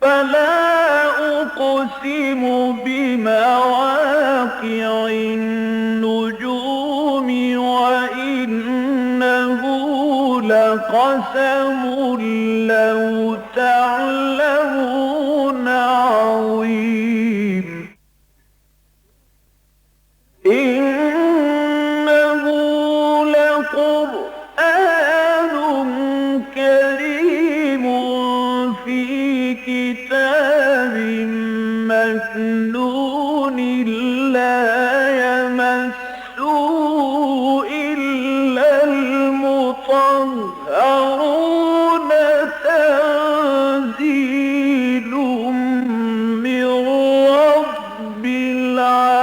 فلا أقسم بمواقع النجوم وإنه لقسم لو تعلمون عظيم إنه لقرآن كريم في كتاب مكنون لا يمسه إلا المطهرون تنزيل من رب العالمين.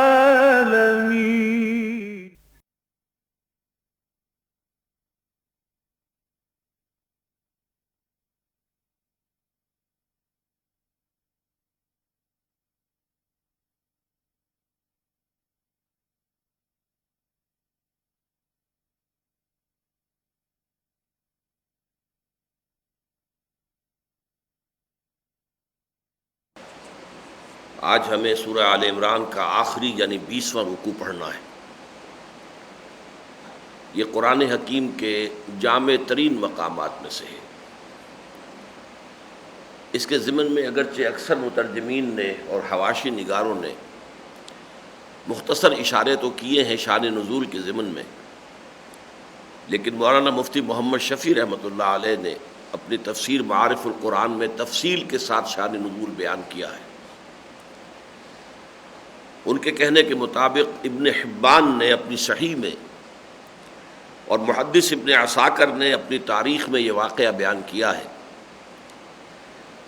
آج ہمیں سورہ آل عمران کا آخری یعنی 20واں رکوع پڑھنا ہے۔ یہ قرآن حکیم کے جامع ترین مقامات میں سے ہے۔ اس کے ضمن میں اگرچہ اکثر مترجمین نے اور حواشی نگاروں نے مختصر اشارے تو کیے ہیں شان نزول کے ضمن میں، لیکن مولانا مفتی محمد شفیع رحمۃ اللہ علیہ نے اپنی تفسیر معارف القرآن میں تفصیل کے ساتھ شان نزول بیان کیا ہے۔ ان کے کہنے کے مطابق ابن حبان نے اپنی صحیح میں اور محدث ابن عساکر نے اپنی تاریخ میں یہ واقعہ بیان کیا ہے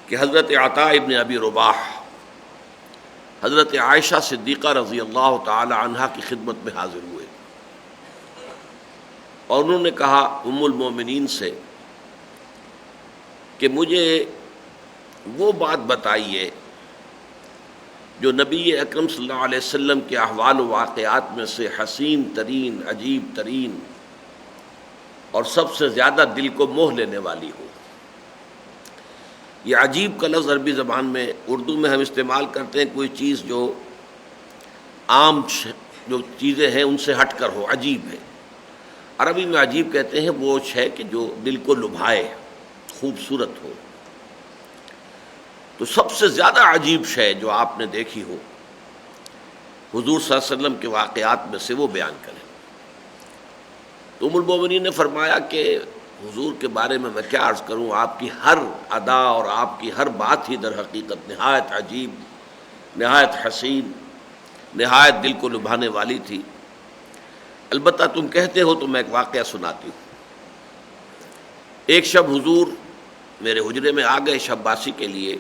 کہ حضرت عطاء ابن ابی رباح حضرت عائشہ صدیقہ رضی اللہ تعالی عنہا کی خدمت میں حاضر ہوئے اور انہوں نے کہا ام المومنین سے کہ مجھے وہ بات بتائیے جو نبی اکرم صلی اللہ علیہ وسلم کے احوال و واقعات میں سے حسین ترین، عجیب ترین اور سب سے زیادہ دل کو موہ لینے والی ہو۔ یہ عجیب کا لفظ عربی زبان میں اردو میں ہم استعمال کرتے ہیں کوئی چیز جو عام جو چیزیں ہیں ان سے ہٹ کر ہو، عجیب ہے۔ عربی میں عجیب کہتے ہیں وہ شے کہ جو دل کو لبھائے، خوبصورت ہو۔ تو سب سے زیادہ عجیب شے جو آپ نے دیکھی ہو حضور صلی اللہ علیہ وسلم کے واقعات میں سے وہ بیان کریں۔ تو ام المومنین نے فرمایا کہ حضور کے بارے میں کیا عرض کروں، آپ کی ہر ادا اور آپ کی ہر بات ہی در حقیقت نہایت عجیب، نہایت حسین، نہایت دل کو لبھانے والی تھی۔ البتہ تم کہتے ہو تو میں ایک واقعہ سناتی ہوں۔ ایک شب حضور میرے حجرے میں آ گئے شب باسی کے لیے،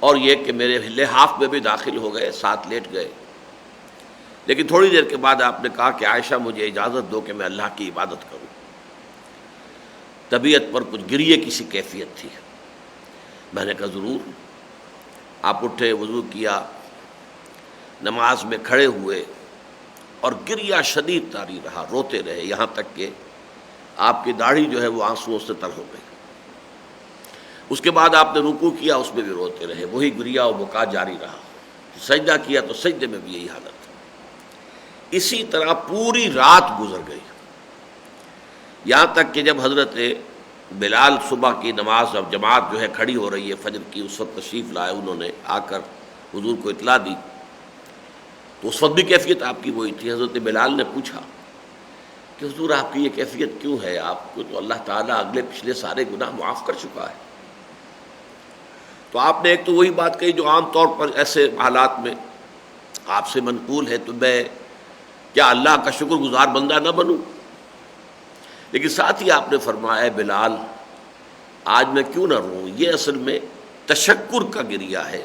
اور یہ کہ میرے لحاف میں بھی داخل ہو گئے، ساتھ لیٹ گئے، لیکن تھوڑی دیر کے بعد آپ نے کہا کہ عائشہ مجھے اجازت دو کہ میں اللہ کی عبادت کروں۔ طبیعت پر کچھ گریے کی سی کیفیت تھی۔ میں نے کہا ضرور۔ آپ اٹھے، وضو کیا، نماز میں کھڑے ہوئے اور گریہ شدید طاری رہا، روتے رہے، یہاں تک کہ آپ کی داڑھی جو ہے وہ آنسوؤں سے تر ہو گئی۔ اس کے بعد آپ نے رکوع کیا، اس میں بھی روتے رہے، وہی گریہ و بکا جاری رہا۔ سجدہ کیا تو سجدے میں بھی یہی حالت۔ اسی طرح پوری رات گزر گئی، یہاں تک کہ جب حضرت بلال صبح کی نماز اب جماعت جو ہے کھڑی ہو رہی ہے فجر کی، اس وقت تشریف لائے، انہوں نے آ کر حضور کو اطلاع دی تو اس وقت بھی کیفیت آپ کی وہی تھی۔ حضرت بلال نے پوچھا کہ حضور آپ کی یہ کیفیت کیوں ہے؟ آپ کو تو اللہ تعالیٰ اگلے پچھلے سارے گناہ معاف کر چکا ہے۔ تو آپ نے ایک تو وہی بات کہی جو عام طور پر ایسے حالات میں آپ سے منقول ہے، تو میں کیا اللہ کا شکر گزار بندہ نہ بنوں؟ لیکن ساتھ ہی آپ نے فرمایا اے بلال آج میں کیوں نہ روں؟ یہ اصل میں تشکر کا گریہ ہے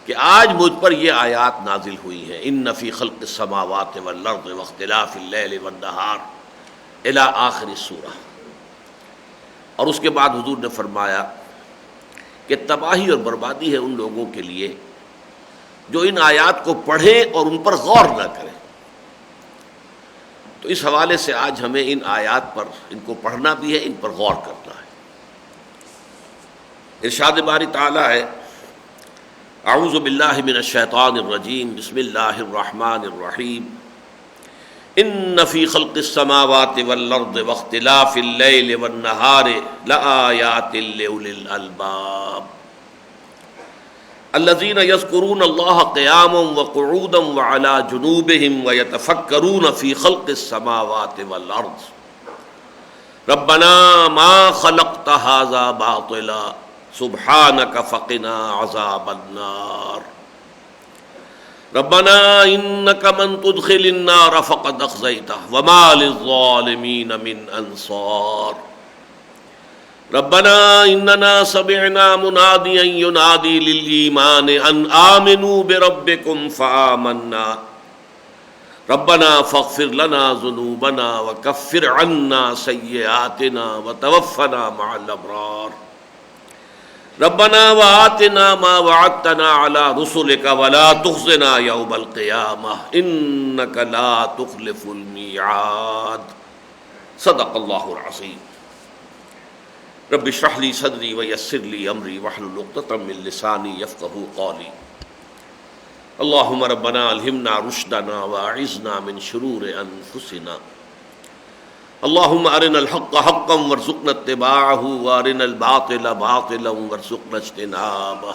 کہ آج مجھ پر یہ آیات نازل ہوئی ہیں، ان فی خلق السماوات والارض واختلاف اللیل والنہار الی آخر سورہ۔ اور اس کے بعد حضور نے فرمایا کہ تباہی اور بربادی ہے ان لوگوں کے لیے جو ان آیات کو پڑھیں اور ان پر غور نہ کریں۔ تو اس حوالے سے آج ہمیں ان آیات پر ان کو پڑھنا بھی ہے، ان پر غور کرنا ہے۔ ارشاد باری تعالیٰ ہے اعوذ باللہ من الشیطان الرجیم بسم اللہ الرحمن الرحیم ان فی خلق السماوات والارض واختلاف اللیل والنہار لآیات لأولی الالباب الذین یذکرون اللہ قیاما وقعودا وعلی جنوبہم ویتفکرون فی خلق السماوات والارض ربنا ما خلقت هذا باطلا سبحانک فقنا عذاب النار ربنا انک من تدخل النار فقد اخزیتہ وما للظالمین من انصار ربنا اننا سمعنا منادیا ینادی للایمان ان آمنوا بربکم فآمنا ربنا فاغفر لنا ذنوبنا وکفر عنا سیئاتنا وتوفنا مع الابرار ربنا وآتنا ما وعدتنا على رسلك ولا تخزنا يوم القيامة إنك لا تخلف الميعاد صدق الله العظيم رب اشرح لي صدري ويسر لي أمري واحلل عقدة من لساني يفقهوا قولي اللهم ربنا ألهمنا رشدنا وأعذنا من شرور أنفسنا اللهم أرنا الحق حقا وارزقنا اتباعه وأرنا الباطل باطلا وارزقنا اجتنابه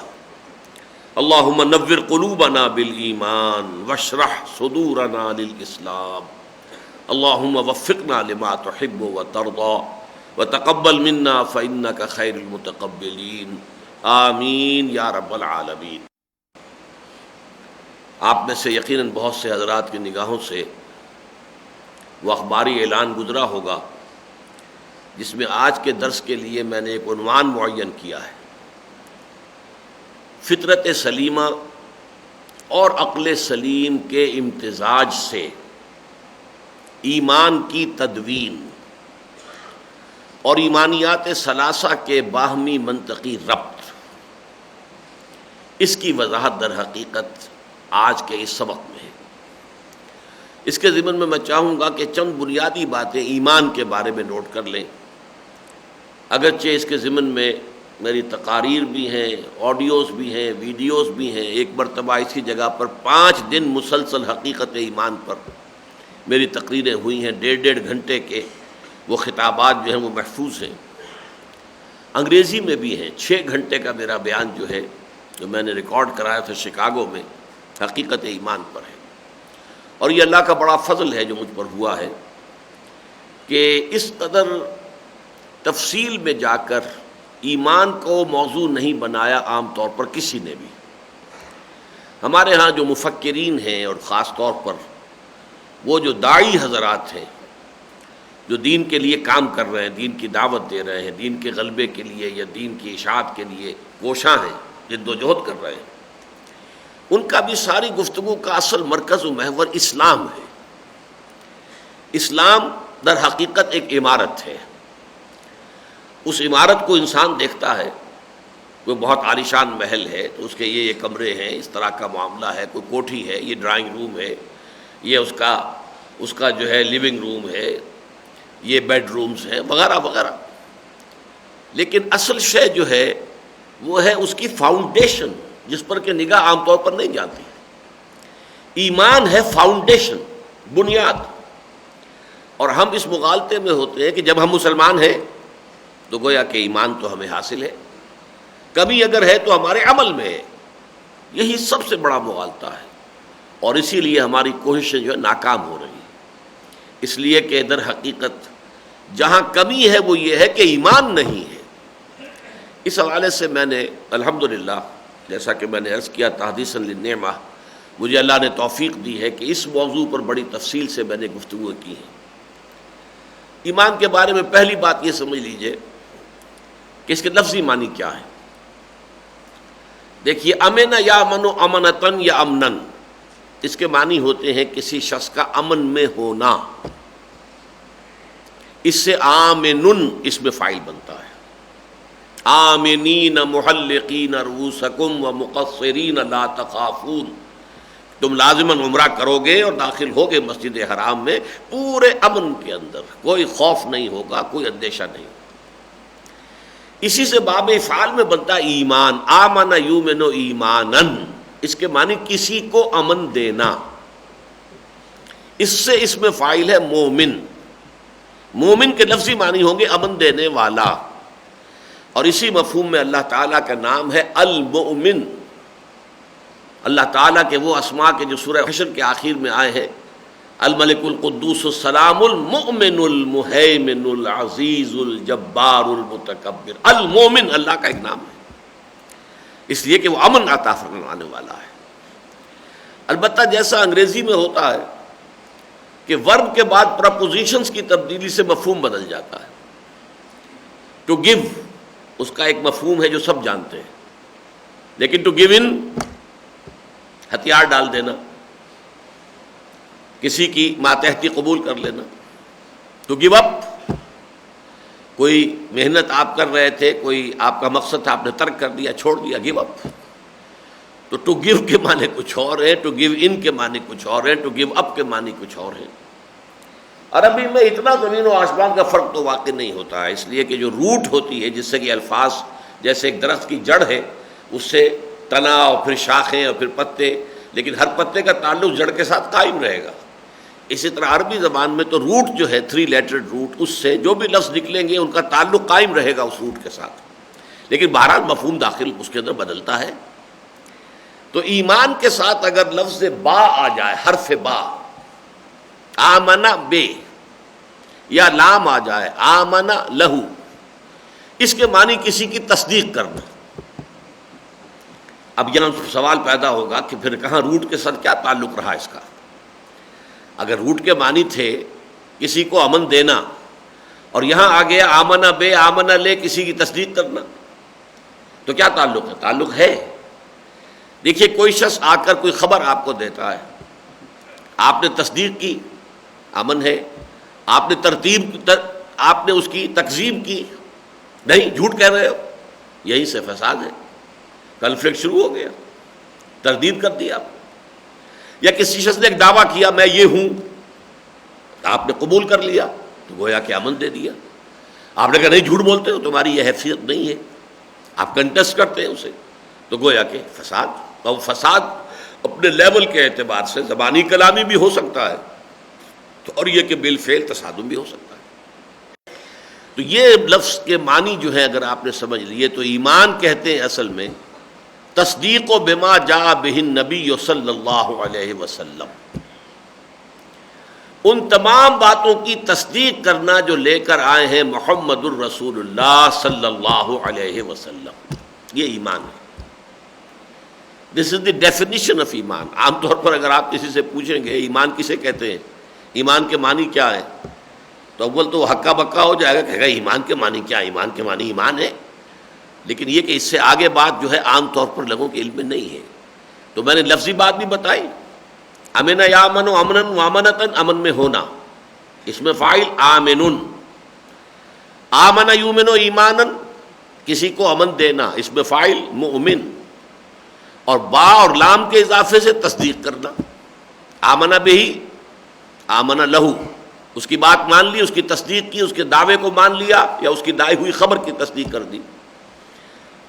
اللهم نور قلوبنا بالإيمان واشرح صدورنا للإسلام اللهم وفقنا لما تحب وترضى وتقبل منا فإنك خير المتقبلين آمین یا رب العالمین۔ آپ میں سے یقیناً بہت سے حضرات کی نگاہوں سے وہ اخباری اعلان گزرا ہوگا جس میں آج کے درس کے لیے میں نے ایک عنوان معین کیا ہے، فطرت سلیمہ اور عقل سلیم کے امتزاج سے ایمان کی تدوین اور ایمانیات ثلاثہ کے باہمی منطقی ربط، اس کی وضاحت در حقیقت آج کے اس سبق میں ہے۔ اس کے ضمن میں چاہوں گا کہ چند بنیادی باتیں ایمان کے بارے میں نوٹ کر لیں، اگرچہ اس کے ضمن میں میری تقاریر بھی ہیں، آڈیوز بھی ہیں، ویڈیوز بھی ہیں۔ ایک مرتبہ اسی جگہ پر 5 دن مسلسل حقیقت ایمان پر میری تقریریں ہوئی ہیں، 1.5 گھنٹے کے وہ خطابات جو ہیں وہ محفوظ ہیں، انگریزی میں بھی ہیں۔ 6 گھنٹے کا میرا بیان جو ہے جو میں نے ریکارڈ کرایا تھا شکاگو میں، حقیقت ایمان پر ہے۔ اور یہ اللہ کا بڑا فضل ہے جو مجھ پر ہوا ہے کہ اس قدر تفصیل میں جا کر ایمان کو موضوع نہیں بنایا عام طور پر کسی نے بھی۔ ہمارے ہاں جو مفکرین ہیں اور خاص طور پر وہ جو داعی حضرات ہیں جو دین کے لیے کام کر رہے ہیں، دین کی دعوت دے رہے ہیں، دین کے غلبے کے لیے یا دین کی اشاعت کے لیے کوشاں ہیں، جد و جہد کر رہے ہیں، ان کا بھی ساری گفتگو کا اصل مرکز و محور اسلام ہے۔ اسلام در حقیقت ایک عمارت ہے۔ اس عمارت کو انسان دیکھتا ہے، کوئی بہت عالیشان محل ہے تو اس کے یہ کمرے ہیں، اس طرح کا معاملہ ہے، کوئی کوٹھی ہے، یہ ڈرائنگ روم ہے، یہ اس کا جو ہے لیونگ روم ہے، یہ بیڈ رومز ہیں وغیرہ وغیرہ۔ لیکن اصل شے جو ہے وہ ہے اس کی فاؤنڈیشن، جس پر کہ نگاہ عام طور پر نہیں جاتی۔ ایمان ہے فاؤنڈیشن، بنیاد۔ اور ہم اس مغالطے میں ہوتے ہیں کہ جب ہم مسلمان ہیں تو گویا کہ ایمان تو ہمیں حاصل ہے، کبھی اگر ہے تو ہمارے عمل میں ہے۔ یہی سب سے بڑا مغالطہ ہے، اور اسی لیے ہماری کوششیں جو ہے ناکام ہو رہی ہیں۔ اس لیے کہ در حقیقت جہاں کمی ہے وہ یہ ہے کہ ایمان نہیں ہے۔ اس حوالے سے میں نے الحمدللہ، جیسا کہ میں نے عرض کیا، تحدیثاً للنعمہ، مجھے اللہ نے توفیق دی ہے کہ اس موضوع پر بڑی تفصیل سے میں نے گفتگو کی ہے۔ ایمان کے بارے میں پہلی بات یہ سمجھ لیجئے کہ اس کے لفظی معنی کیا ہے۔ دیکھیے، امن یا امن، امنتن یا امنن، اس کے معنی ہوتے ہیں کسی شخص کا امن میں ہونا۔ اس سے آمنن اس میں فاعل بنتا ہے۔ آمنین محلقین رؤوسکم ومقصرین لا تخافون، تم لازماً عمرہ کرو گے اور داخل ہوگے مسجد حرام میں پورے امن کے اندر، کوئی خوف نہیں ہوگا، کوئی اندیشہ نہیں ہوگا۔ اسی سے باب افعال میں بنتا ایمان، آمن یؤمن ایمانن، اس کے معنی کسی کو امن دینا، اس سے اس میں فاعل ہے مومن، مومن کے لفظی معنی ہوں گے امن دینے والا، اور اسی مفہوم میں اللہ تعالیٰ کا نام ہے المؤمن۔ اللہ تعالیٰ کے وہ اسماء کے جو سورہ حشر کے آخر میں آئے ہیں، الملک القدوس السلام المؤمن المہیمن العزیز الجبار المتکبر، المؤمن اللہ کا ایک نام ہے، اس لیے کہ وہ امن عطا فرمانے والا ہے۔ البتہ جیسا انگریزی میں ہوتا ہے کہ ورب کے بعد پرپوزیشنز کی تبدیلی سے مفہوم بدل جاتا ہے۔ ٹو گیو اس کا ایک مفہوم ہے جو سب جانتے ہیں، لیکن ٹو گیو ان ہتھیار ڈال دینا، کسی کی ماتحتی قبول کر لینا، ٹو گیو اپ، کوئی محنت آپ کر رہے تھے، کوئی آپ کا مقصد تھا، آپ نے ترک کر دیا، چھوڑ دیا، گیو اپ۔ تو ٹو گیو کے معنی کچھ اور ہے، ٹو گیو ان کے معنی کچھ اور ہے، ٹو گیو اپ کے معنی کچھ اور ہے۔ عربی میں اتنا زمین و آسمان کا فرق تو واقع نہیں ہوتا ہے، اس لیے کہ جو روٹ ہوتی ہے جس سے کہ الفاظ، جیسے ایک درخت کی جڑ ہے، اس سے تنا اور پھر شاخیں اور پھر پتے، لیکن ہر پتے کا تعلق جڑ کے ساتھ قائم رہے گا۔ اسی طرح عربی زبان میں تو روٹ جو ہے 3 لیٹرڈ روٹ، اس سے جو بھی لفظ نکلیں گے ان کا تعلق قائم رہے گا اس روٹ کے ساتھ، لیکن بہرحال مفہوم داخل اس کے اندر بدلتا ہے۔ تو ایمان کے ساتھ اگر لفظ با آ جائے، حرف با، آمنا بے، یا لام آ جائے آمنا لہو، اس کے معنی کسی کی تصدیق کرنا۔ اب یہاں سوال پیدا ہوگا کہ پھر کہاں روٹ کے ساتھ کیا تعلق رہا اس کا؟ اگر روٹ کے معنی تھے کسی کو امن دینا، اور یہاں آ گیا آمنا بے، آمنا لے، کسی کی تصدیق کرنا، تو کیا تعلق ہے؟ تعلق ہے۔ دیکھیے کوئی شخص آ کر کوئی خبر آپ کو دیتا ہے، آپ نے تصدیق کی، امن ہے، آپ نے اس کی تکذیب کی، نہیں جھوٹ کہہ رہے ہو، یہیں سے فساد ہے، کنفلکٹ شروع ہو گیا، تردید کر دی آپ۔ یا کسی شخص نے ایک دعویٰ کیا میں یہ ہوں، آپ نے قبول کر لیا تو گویا کہ امن دے دیا۔ آپ نے کہا نہیں جھوٹ بولتے ہو، تمہاری یہ حیثیت نہیں ہے، آپ کنٹیسٹ کرتے ہیں اسے، تو گویا کہ فساد۔ تو فساد اپنے لیول کے اعتبار سے زبانی کلامی بھی ہو سکتا ہے، اور یہ کہ بالفعل تصادم بھی ہو سکتا ہے۔ تو یہ لفظ کے معنی جو ہے اگر آپ نے سمجھ لیے تو ایمان کہتے ہیں اصل میں تصدیق و بما جاء بہ النبی صلی اللہ علیہ وسلم، ان تمام باتوں کی تصدیق کرنا جو لے کر آئے ہیں محمد الرسول اللہ صلی اللہ علیہ وسلم، یہ ایمان ہے۔ دس از دی ڈیفینیشن آف ایمان۔ عام طور پر اگر آپ کسی سے پوچھیں گے ایمان کسے کہتے ہیں، ایمان کے معنی کیا ہے، تو اول تو وہ ہکا بکا ہو جائے گا، کہے گا ایمان کے معنی کیا، ایمان کے معنی ایمان ہے، لیکن یہ کہ اس سے آگے بات جو ہے عام طور پر لوگوں کے علم میں نہیں ہے۔ تو میں نے لفظی بات بھی بتائی، امن یامن امنا وامنتن، امن میں ہونا، اس میں فاعل آمن، آمن یؤمن ایمانا، کسی کو امن دینا، اس میں فاعل مؤمن، اور با اور لام کے اضافے سے تصدیق کرنا، آمنا بہ، آمنا لہو، اس کی بات مان لی، اس کی تصدیق کی، اس کے دعوے کو مان لیا، یا اس کی دائی ہوئی خبر کی تصدیق کر دی۔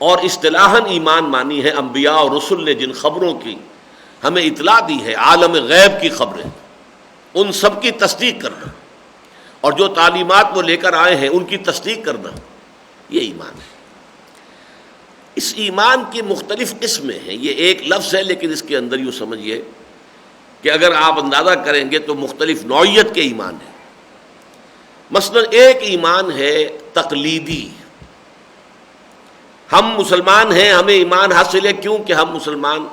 اور اصطلاحاً ایمان مانی ہے انبیاء اور رسل نے جن خبروں کی ہمیں اطلاع دی ہے، عالم غیب کی خبریں، ان سب کی تصدیق کرنا، اور جو تعلیمات وہ لے کر آئے ہیں ان کی تصدیق کرنا، یہ ایمان ہے۔ اس ایمان کی مختلف قسمیں ہیں، یہ ایک لفظ ہے لیکن اس کے اندر یوں سمجھیے کہ اگر آپ اندازہ کریں گے تو مختلف نوعیت کے ایمان ہیں۔ مثلا ایک ایمان ہے تقلیدی، ہم مسلمان ہیں، ہمیں ایمان حاصل ہے، کیوں کہ ہم مسلمان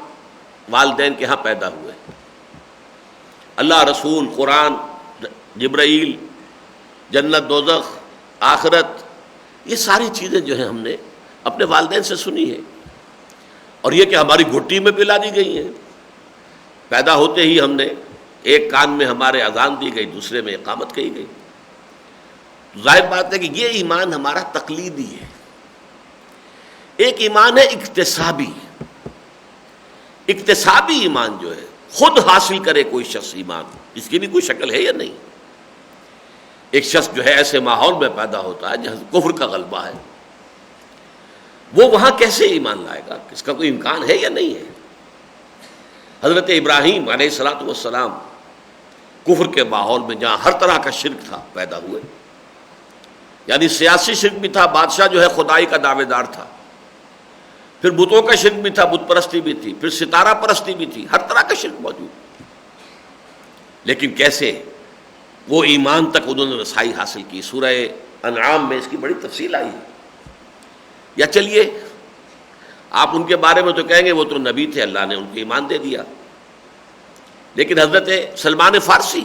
والدین کے ہاں پیدا ہوئے، اللہ، رسول، قرآن، جبرائیل، جنت دوزخ، آخرت، یہ ساری چیزیں جو ہیں ہم نے اپنے والدین سے سنی ہے، اور یہ کہ ہماری گھٹی میں پلا دی گئی ہیں، پیدا ہوتے ہی ہم نے ایک کان میں ہمارے اذان دی گئی، دوسرے میں اقامت کہی گئی۔ ظاہر بات ہے کہ یہ ایمان ہمارا تقلیدی ہے۔ ایک ایمان ہے اکتسابی، اکتسابی ایمان جو ہے خود حاصل کرے کوئی شخص ایمان، اس کی بھی کوئی شکل ہے یا نہیں؟ ایک شخص جو ہے ایسے ماحول میں پیدا ہوتا ہے جہاں کفر کا غلبہ ہے، وہ وہاں کیسے ایمان لائے گا؟ اس کا کوئی امکان ہے یا نہیں ہے؟ حضرت ابراہیم علیہ الصلوۃ والسلام کفر کے ماحول میں جہاں ہر طرح کا شرک تھا پیدا ہوئے، یعنی سیاسی شرک بھی تھا، بادشاہ جو ہے خدائی کا دعوے دار تھا، پھر بتوں کا شرک بھی تھا، بت پرستی بھی تھی، پھر ستارہ پرستی بھی تھی، ہر طرح کا شرک موجود، لیکن کیسے وہ ایمان تک انہوں نے رسائی حاصل کی؟ سورہ انعام میں اس کی بڑی تفصیل آئی ہے۔ یا چلیے آپ ان کے بارے میں تو کہیں گے وہ تو نبی تھے، اللہ نے ان کو ایمان دے دیا، لیکن حضرت سلمان فارسی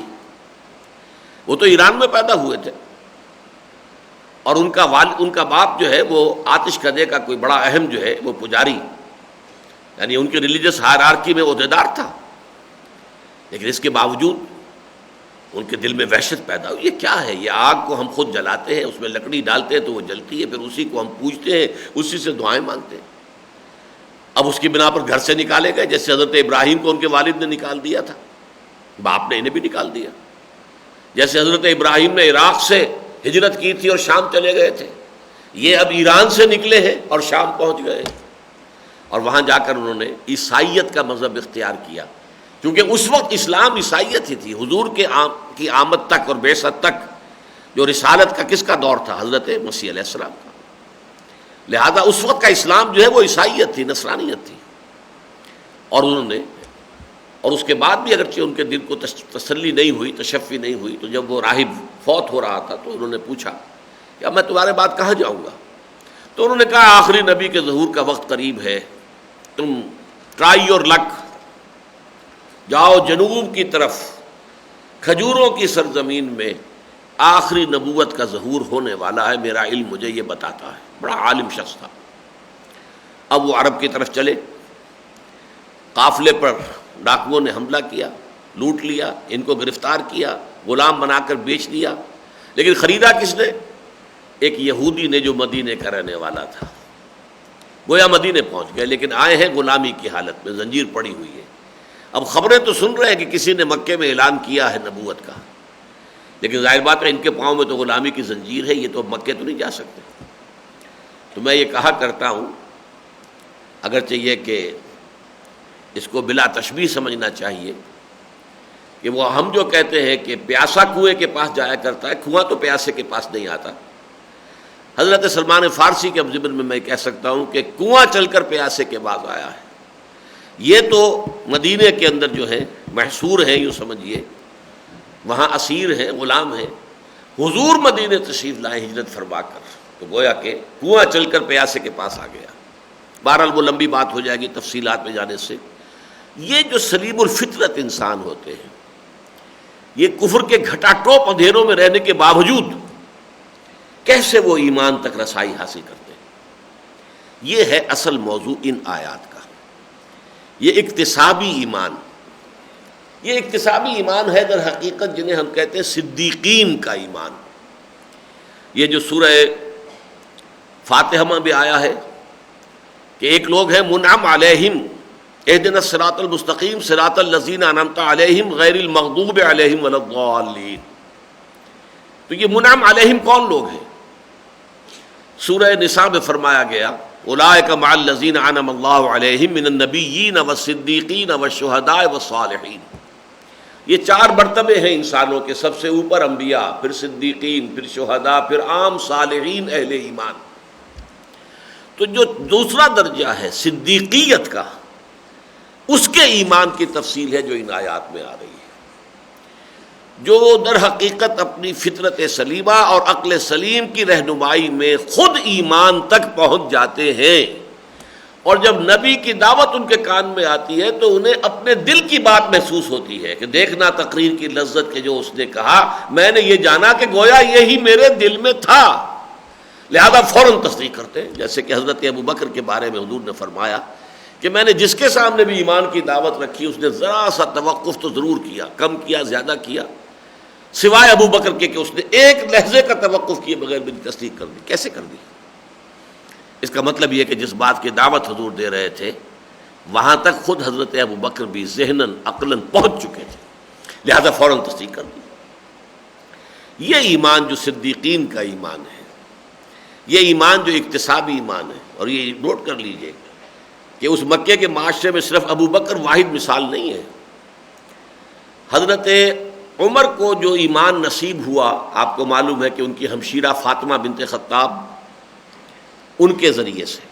وہ تو ایران میں پیدا ہوئے تھے، اور ان کا باپ جو ہے وہ آتش کدے کا کوئی بڑا اہم جو ہے وہ پجاری، یعنی ان کی ریلیجس ہائرارکی میں عہدیدار تھا، لیکن اس کے باوجود ان کے دل میں وحشت پیدا ہوئی، یہ کیا ہے؟ یہ آگ کو ہم خود جلاتے ہیں، اس میں لکڑی ڈالتے ہیں تو وہ جلتی ہے، پھر اسی کو ہم پوجتے ہیں، اسی سے دعائیں مانگتے ہیں۔ اب اس کی بنا پر گھر سے نکالے گئے، جیسے حضرت ابراہیم کو ان کے والد نے نکال دیا تھا، باپ نے انہیں بھی نکال دیا، جیسے حضرت ابراہیم نے عراق سے ہجرت کی تھی اور شام چلے گئے تھے، یہ اب ایران سے نکلے ہیں اور شام پہنچ گئے، اور وہاں جا کر انہوں نے عیسائیت کا مذہب اختیار کیا، کیونکہ اس وقت اسلام عیسائیت ہی تھی۔ حضور کی آمد تک اور بعثت تک جو رسالت کا کس کا دور تھا؟ حضرت مسیح علیہ السلام کا، لہذا اس وقت کا اسلام جو ہے وہ عیسائیت تھی، نصرانیت تھی، اور انہوں نے، اور اس کے بعد بھی اگرچہ ان کے دل کو تسلی نہیں ہوئی، تشفی نہیں ہوئی، تو جب وہ راہب فوت ہو رہا تھا تو انہوں نے پوچھا کہ اب میں تمہارے بعد کہاں جاؤں گا؟ تو انہوں نے کہا آخری نبی کے ظہور کا وقت قریب ہے، تم ٹرائی یور لک، جاؤ جنوب کی طرف، کھجوروں کی سرزمین میں آخری نبوت کا ظہور ہونے والا ہے، میرا علم مجھے یہ بتاتا ہے۔ بڑا عالم شخص تھا۔ اب وہ عرب کی طرف چلے، قافلے پر ڈاکوؤں نے حملہ کیا، لوٹ لیا، ان کو گرفتار کیا، غلام بنا کر بیچ دیا، لیکن خریدا کس نے؟ ایک یہودی نے جو مدینے کا رہنے والا تھا۔ گویا مدینے پہنچ گئے، لیکن آئے ہیں غلامی کی حالت میں، زنجیر پڑی ہوئی ہے۔ اب خبریں تو سن رہے ہیں کہ کسی نے مکے میں اعلان کیا ہے نبوت کا، لیکن ظاہر بات ہے ان کے پاؤں میں تو غلامی کی زنجیر ہے، یہ تو مکے تو نہیں جا سکتے۔ تو میں یہ کہا کرتا ہوں، اگرچہ یہ کہ اس کو بلا تشبیہ سمجھنا چاہیے، کہ وہ ہم جو کہتے ہیں کہ پیاسا کنویں کے پاس جایا کرتا ہے، کنواں تو پیاسے کے پاس نہیں آتا۔ حضرت سلمان فارسی کے ضمن میں میں کہہ سکتا ہوں کہ کنواں چل کر پیاسے کے بعد آیا ہے۔ یہ تو مدینے کے اندر جو ہے محصور ہے، یوں سمجھیے وہاں اسیر ہیں، غلام ہیں، حضور مدینے تشریف لائے ہجرت فرما کر، تو گویا کہ کنواں چل کر پیاسے کے پاس آ گیا۔ بہرحال وہ لمبی بات ہو جائے گی تفصیلات میں جانے سے۔ یہ جو سلیم الفطرت انسان ہوتے ہیں، یہ کفر کے گھٹا ٹوپ اندھیروں میں رہنے کے باوجود کیسے وہ ایمان تک رسائی حاصل کرتے ہیں؟ یہ ہے اصل موضوع ان آیات کا، یہ اکتسابی ایمان۔ یہ اکتسابی ایمان ہے در حقیقت جنہیں ہم کہتے ہیں صدیقین کا ایمان۔ یہ جو سورہ فاتحہ میں بھی آیا ہے کہ ایک لوگ ہیں منعم علیہم اہدنا الصراط المستقیم صراط الذین انعمت علیہم غیر المغضوب علیہم ولا الضالین۔ تو یہ منعم علیہم کون لوگ ہیں؟ سورہ نساء میں فرمایا گیا اولئک مع الذین انعم اللہ علیہم من النبیین والصدیقین والشہداء والصالحین۔ یہ چار مرتبے ہیں انسانوں کے، سب سے اوپر انبیاء، پھر صدیقین، پھر شہداء، پھر عام صالحین اہل ایمان۔ تو جو دوسرا درجہ ہے صدیقیت کا، اس کے ایمان کی تفصیل ہے جو ان آیات میں آ رہی ہے، جو در حقیقت اپنی فطرت سلیمہ اور عقل سلیم کی رہنمائی میں خود ایمان تک پہنچ جاتے ہیں، اور جب نبی کی دعوت ان کے کان میں آتی ہے تو انہیں اپنے دل کی بات محسوس ہوتی ہے کہ دیکھنا تقریر کی لذت کے جو اس نے کہا، میں نے یہ جانا کہ گویا یہی میرے دل میں تھا، لہذا فوراً تصدیق کرتے ہیں۔ جیسے کہ حضرت ابوبکر کے بارے میں حضور نے فرمایا کہ میں نے جس کے سامنے بھی ایمان کی دعوت رکھی اس نے ذرا سا توقف تو ضرور کیا، کم کیا زیادہ کیا، سوائے ابوبکر کے کہ اس نے ایک لحظے کا توقف کیے بغیر میری تصدیق کر دی۔ کیسے کر دی؟ اس کا مطلب یہ کہ جس بات کی دعوت حضور دے رہے تھے وہاں تک خود حضرت ابوبکر بھی ذہناً عقلاً پہنچ چکے تھے، لہذا فوراً تصدیق کر دی۔ یہ ایمان جو صدیقین کا ایمان ہے، یہ ایمان جو اکتسابی ایمان ہے، اور یہ نوٹ کر لیجئے کہ اس مکے کے معاشرے میں صرف ابو بکر واحد مثال نہیں ہے. حضرت عمر کو جو ایمان نصیب ہوا، آپ کو معلوم ہے کہ ان کی ہمشیرہ فاطمہ بنت خطاب، ان کے ذریعے سے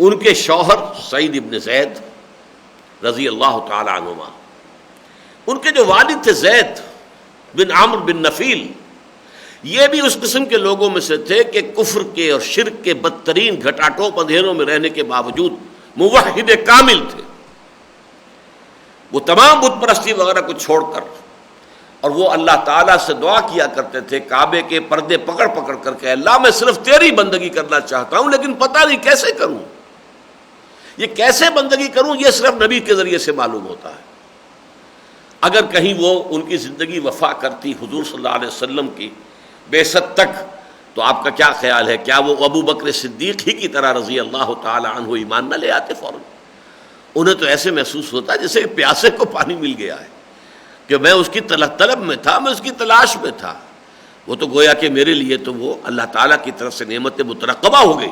ان کے شوہر سعید ابن زید رضی اللہ تعالی عنہما، ان کے جو والد تھے زید بن عمرو بن نفیل، یہ بھی اس قسم کے لوگوں میں سے تھے کہ کفر کے اور شرک کے بدترین گھٹاٹوپ اندھیروں میں رہنے کے باوجود موحد کامل تھے. وہ تمام بت پرستی وغیرہ کو چھوڑ کر، اور وہ اللہ تعالیٰ سے دعا کیا کرتے تھے کعبے کے پردے پکڑ پکڑ کر کے، اللہ میں صرف تیری بندگی کرنا چاہتا ہوں، لیکن پتہ نہیں کیسے کروں. یہ کیسے بندگی کروں یہ صرف نبی کے ذریعے سے معلوم ہوتا ہے. اگر کہیں وہ ان کی زندگی وفا کرتی حضور صلی اللہ علیہ وسلم کی بعثت تک، تو آپ کا کیا خیال ہے، کیا وہ ابو بکر صدیق ہی کی طرح رضی اللہ تعالی عنہ ایمان نہ لے آتے فوراً؟ انہیں تو ایسے محسوس ہوتا ہے جیسے پیاسے کو پانی مل گیا ہے، کہ میں اس کی طلب میں تھا، میں اس کی تلاش میں تھا. وہ تو گویا کہ میرے لیے تو وہ اللہ تعالیٰ کی طرف سے نعمت مترقبہ ہو گئی.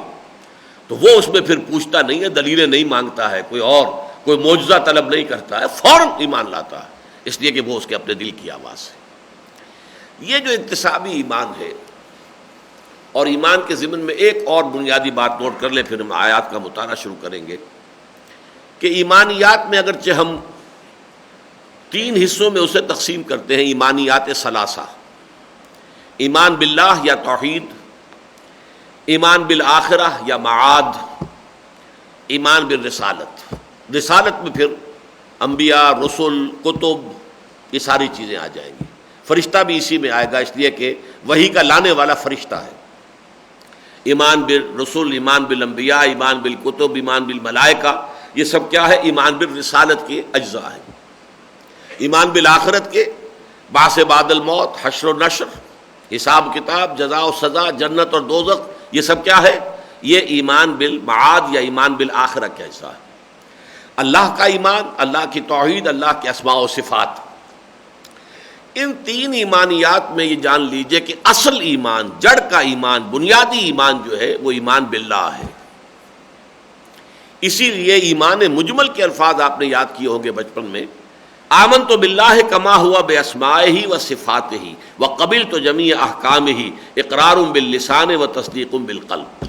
تو وہ اس میں پھر پوچھتا نہیں ہے، دلیلیں نہیں مانگتا ہے، کوئی معجزہ طلب نہیں کرتا ہے، فوراً ایمان لاتا ہے، اس لیے کہ وہ اس کے اپنے دل کی آواز ہے. یہ جو اکتسابی ایمان ہے، اور ایمان کے ضمن میں ایک اور بنیادی بات نوٹ کر لیں، پھر ہم آیات کا مطالعہ شروع کریں گے، کہ ایمانیات میں اگرچہ ہم 3 حصوں میں اسے تقسیم کرتے ہیں، ایمانیات ثلاثہ: ایمان باللہ یا توحید، ایمان بالآخرہ یا معاد، ایمان بالرسالت. رسالت میں پھر انبیاء، رسل، کتب، یہ ساری چیزیں آ جائیں گی. فرشتہ بھی اسی میں آئے گا، اس لیے کہ وحی کا لانے والا فرشتہ ہے. ایمان بالرسل، ایمان بالانبیاء، ایمان بالکتب، ایمان بالملائکہ، یہ سب کیا ہے؟ ایمان بالرسالت کے اجزاء ہیں. ایمان بالآخرت کے بعث بعد الموت، حشر و نشر، حساب کتاب، جزا و سزا، جنت اور دوزخ، یہ سب کیا ہے؟ یہ ایمان بالمعاد یا ایمان بالآخرہ کا حصہ ہے. اللہ کا ایمان، اللہ کی توحید، اللہ کے اسماء و صفات. ان 3 ایمانیات میں یہ جان لیجئے کہ اصل ایمان، جڑ کا ایمان، بنیادی ایمان جو ہے وہ ایمان باللہ ہے. اسی لیے ایمان مجمل کے الفاظ آپ نے یاد کیے ہوں گے بچپن میں: آمنت باللہ کما ہوا باسمائہ و صفاتہ وقبلت جمیع احکامہ اقرار باللسان و تصدیق بالقلب.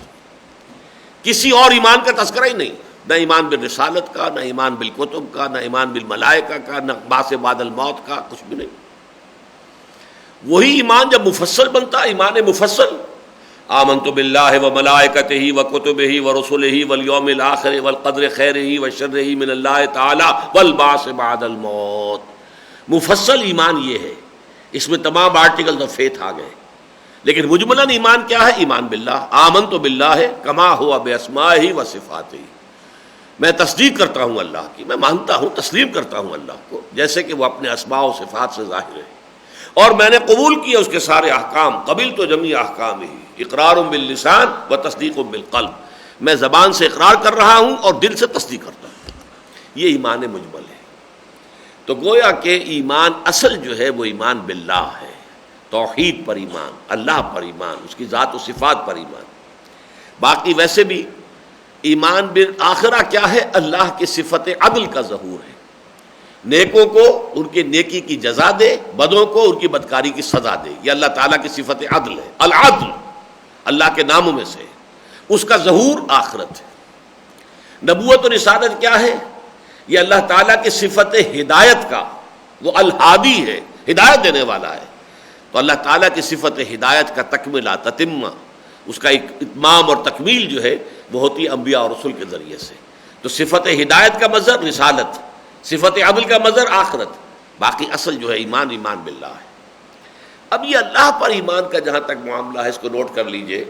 کسی اور ایمان کا تذکرہ ہی نہیں، نہ ایمان بالرسالت کا، نہ ایمان بالکتب کا، نہ ایمان بالملائکہ کا، نہ بعث بعد الموت کا، کچھ بھی نہیں. وہی ایمان جب مفصل بنتا، ایمان مفصل: آمنت باللہ و ملائکتہ و کتبہ و رسلہ والیوم الآخر والقدر خیرہ و شرہ من اللہ تعالی والبعث بعد الموت. مفصل ایمان یہ ہے، اس میں تمام آرٹیکل آف فیتھ آ گئے. لیکن مجملاً ایمان کیا ہے؟ ایمان باللہ. آمنت باللہ کما ہوا باسمائہ و صفاتہ. میں تصدیق کرتا ہوں اللہ کی، میں مانتا ہوں، تسلیم کرتا ہوں اللہ کو جیسے کہ وہ اپنے اسماء و صفات سے ظاہر ہے، اور میں نے قبول کیا اس کے سارے احکام. قبلت جمیع احکامہ اقرار باللسان و تصدیق بالقلب. میں زبان سے اقرار کر رہا ہوں اور دل سے تصدیق کرتا ہوں. یہ ایمان مجمل ہے. تو گویا کہ ایمان اصل جو ہے وہ ایمان باللہ ہے، توحید پر ایمان، اللہ پر ایمان، اس کی ذات و صفات پر ایمان. باقی ویسے بھی ایمان بالآخرہ کیا ہے؟ اللہ کی صفت عدل کا ظہور ہے. نیکوں کو ان کی نیکی کی جزا دے، بدوں کو ان کی بدکاری کی سزا دے. یہ اللہ تعالیٰ کی صفت عدل ہے. العدل اللہ کے ناموں میں سے، اس کا ظہور آخرت ہے. نبوت و رسالت کیا ہے؟ یہ اللہ تعالیٰ کی صفت ہدایت کا، وہ الہادی ہے، ہدایت دینے والا ہے. تو اللہ تعالیٰ کی صفت ہدایت کا تکملہ، تتمہ، اس کا ایک اتمام اور تکمیل جو ہے وہ ہوتی ہے انبیاء اور رسول کے ذریعے سے. تو صفت ہدایت کا مظہر رسالت، صفت عدل کا مظہر آخرت. باقی اصل جو ہے ایمان، ایمان باللہ ہے. اب یہ اللہ پر ایمان کا جہاں تک معاملہ ہے، اس کو نوٹ کر لیجئے.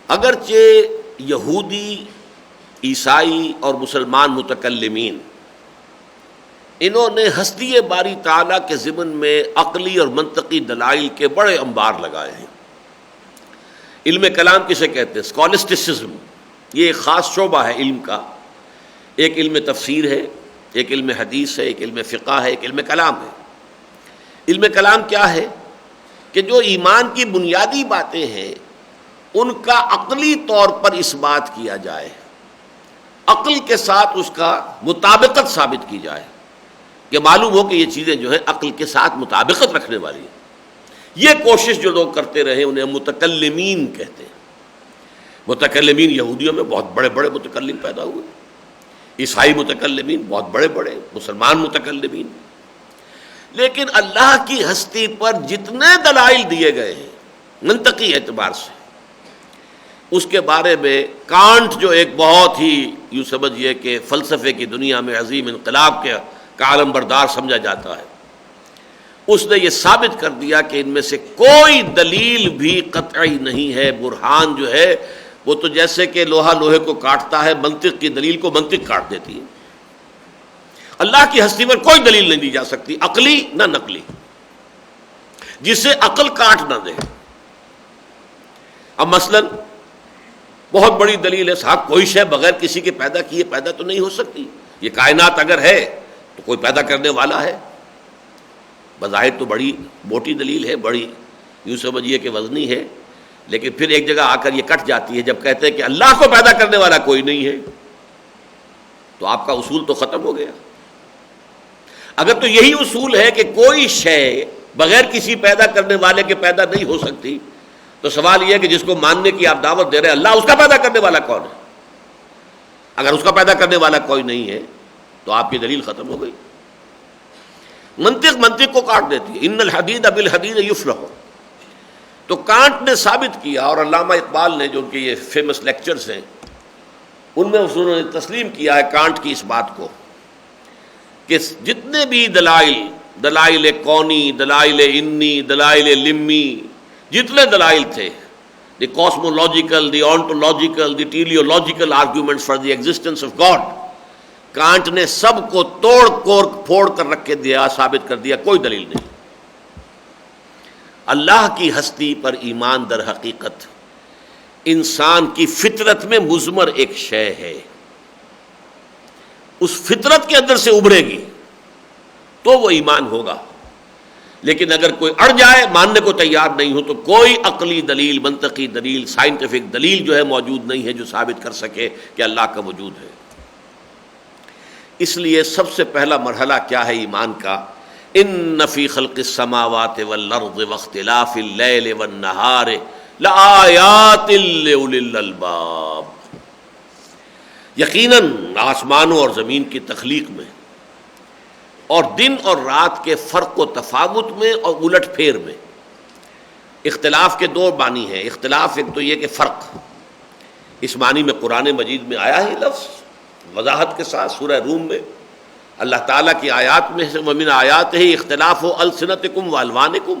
اگرچہ یہودی، عیسائی اور مسلمان متکلمین، انہوں نے ہستی باری تعالیٰ کے ضمن میں عقلی اور منطقی دلائل کے بڑے انبار لگائے ہیں. علم کلام کسے کہتے ہیں؟ اسکالسٹسزم. یہ ایک خاص شعبہ ہے علم کا. ایک علم تفسیر ہے، ایک علم حدیث ہے، ایک علم فقہ ہے، ایک علم کلام ہے. علم کلام کیا ہے؟ کہ جو ایمان کی بنیادی باتیں ہیں ان کا عقلی طور پر اس بات کیا جائے، عقل کے ساتھ اس کا مطابقت ثابت کی جائے، کہ معلوم ہو کہ یہ چیزیں جو ہیں عقل کے ساتھ مطابقت رکھنے والی ہیں۔ یہ کوشش جو لوگ کرتے رہے انہیں متکلمین کہتے ہیں۔ متکلمین یہودیوں میں بہت بڑے بڑے متکلم پیدا ہوئے، عیسائی متکلمین بہت بڑے بڑے، مسلمان متکلمین، لیکن اللہ کی ہستی پر جتنے دلائل دیے گئے ہیں منطقی اعتبار سے، اس کے بارے میں کانٹ جو ایک بہت ہی یوں سمجھیے کہ فلسفے کی دنیا میں عظیم انقلاب کا عالم بردار سمجھا جاتا ہے، اس نے یہ ثابت کر دیا کہ ان میں سے کوئی دلیل بھی قطعی نہیں ہے۔ برہان جو ہے وہ تو جیسے کہ لوہا لوہے کو کاٹتا ہے، منطق کی دلیل کو منطق کاٹ دیتی ہے۔ اللہ کی ہستی پر کوئی دلیل نہیں دی جا سکتی، عقلی نہ نقلی، جسے عقل کاٹ نہ دے۔ اب مثلا بہت بڑی دلیل ہے، صاحب کوئی شے بغیر کسی کے پیدا کیے پیدا تو نہیں ہو سکتی، یہ کائنات اگر ہے تو کوئی پیدا کرنے والا ہے۔ بظاہر تو بڑی موٹی دلیل ہے، بڑی یوں سمجھیے کہ وزنی ہے، لیکن پھر ایک جگہ آ کر یہ کٹ جاتی ہے جب کہتے ہیں کہ اللہ کو پیدا کرنے والا کوئی نہیں ہے، تو آپ کا اصول تو ختم ہو گیا۔ اگر تو یہی اصول ہے کہ کوئی شے بغیر کسی پیدا کرنے والے کے پیدا نہیں ہو سکتی، تو سوال یہ ہے کہ جس کو ماننے کی آپ دعوت دے رہے ہیں اللہ اس کا پیدا کرنے والا کون ہے؟ اگر اس کا پیدا کرنے والا کوئی نہیں ہے تو آپ کی دلیل ختم ہو گئی۔ منطق کو کاٹ دیتی ہے، ان الحدید بالحدید یفلح۔ تو کانٹ نے ثابت کیا، اور علامہ اقبال نے جو ان کے یہ فیمس لیکچرز ہیں ان میں انہوں نے تسلیم کیا ہے کانٹ کی اس بات کو کہ جتنے بھی دلائل کونی، دلائل انی، دلائل لمی، جتنے دلائل تھے، the cosmological, the ontological, the teleological arguments for the existence of God, Kant نے سب کو توڑ پھوڑ کر رکھ کے دیا، ثابت کر دیا کوئی دلیل نہیں۔ اللہ کی ہستی پر ایمان در حقیقت انسان کی فطرت میں مضمر ایک شے ہے، اس فطرت کے اندر سے ابھرے گی تو وہ ایمان ہوگا، لیکن اگر کوئی اڑ جائے، ماننے کو تیار نہیں ہو، تو کوئی عقلی دلیل، منطقی دلیل، سائنٹیفک دلیل جو ہے موجود نہیں ہے جو ثابت کر سکے کہ اللہ کا وجود ہے۔ اس لیے سب سے پہلا مرحلہ کیا ہے ایمان کا؟ ان فی خلق السماوات والارض واختلاف اللیل والنہار لآیات لأولی الالباب، یقیناً آسمانوں اور زمین کی تخلیق میں اور دن اور رات کے فرق و تفاوت میں اور الٹ پھیر میں، اختلاف کے دو معنی ہیں۔ اختلاف ایک تو یہ کہ فرق، اس معنی میں قرآن مجید میں آیا ہے لفظ وضاحت کے ساتھ سورہ روم میں، اللہ تعالیٰ کی آیات میں سے وَمِنْ آیاتِهِ اخْتِلَافُ أَلْسِنَتِكُمْ وَأَلْوَانِكُمْ،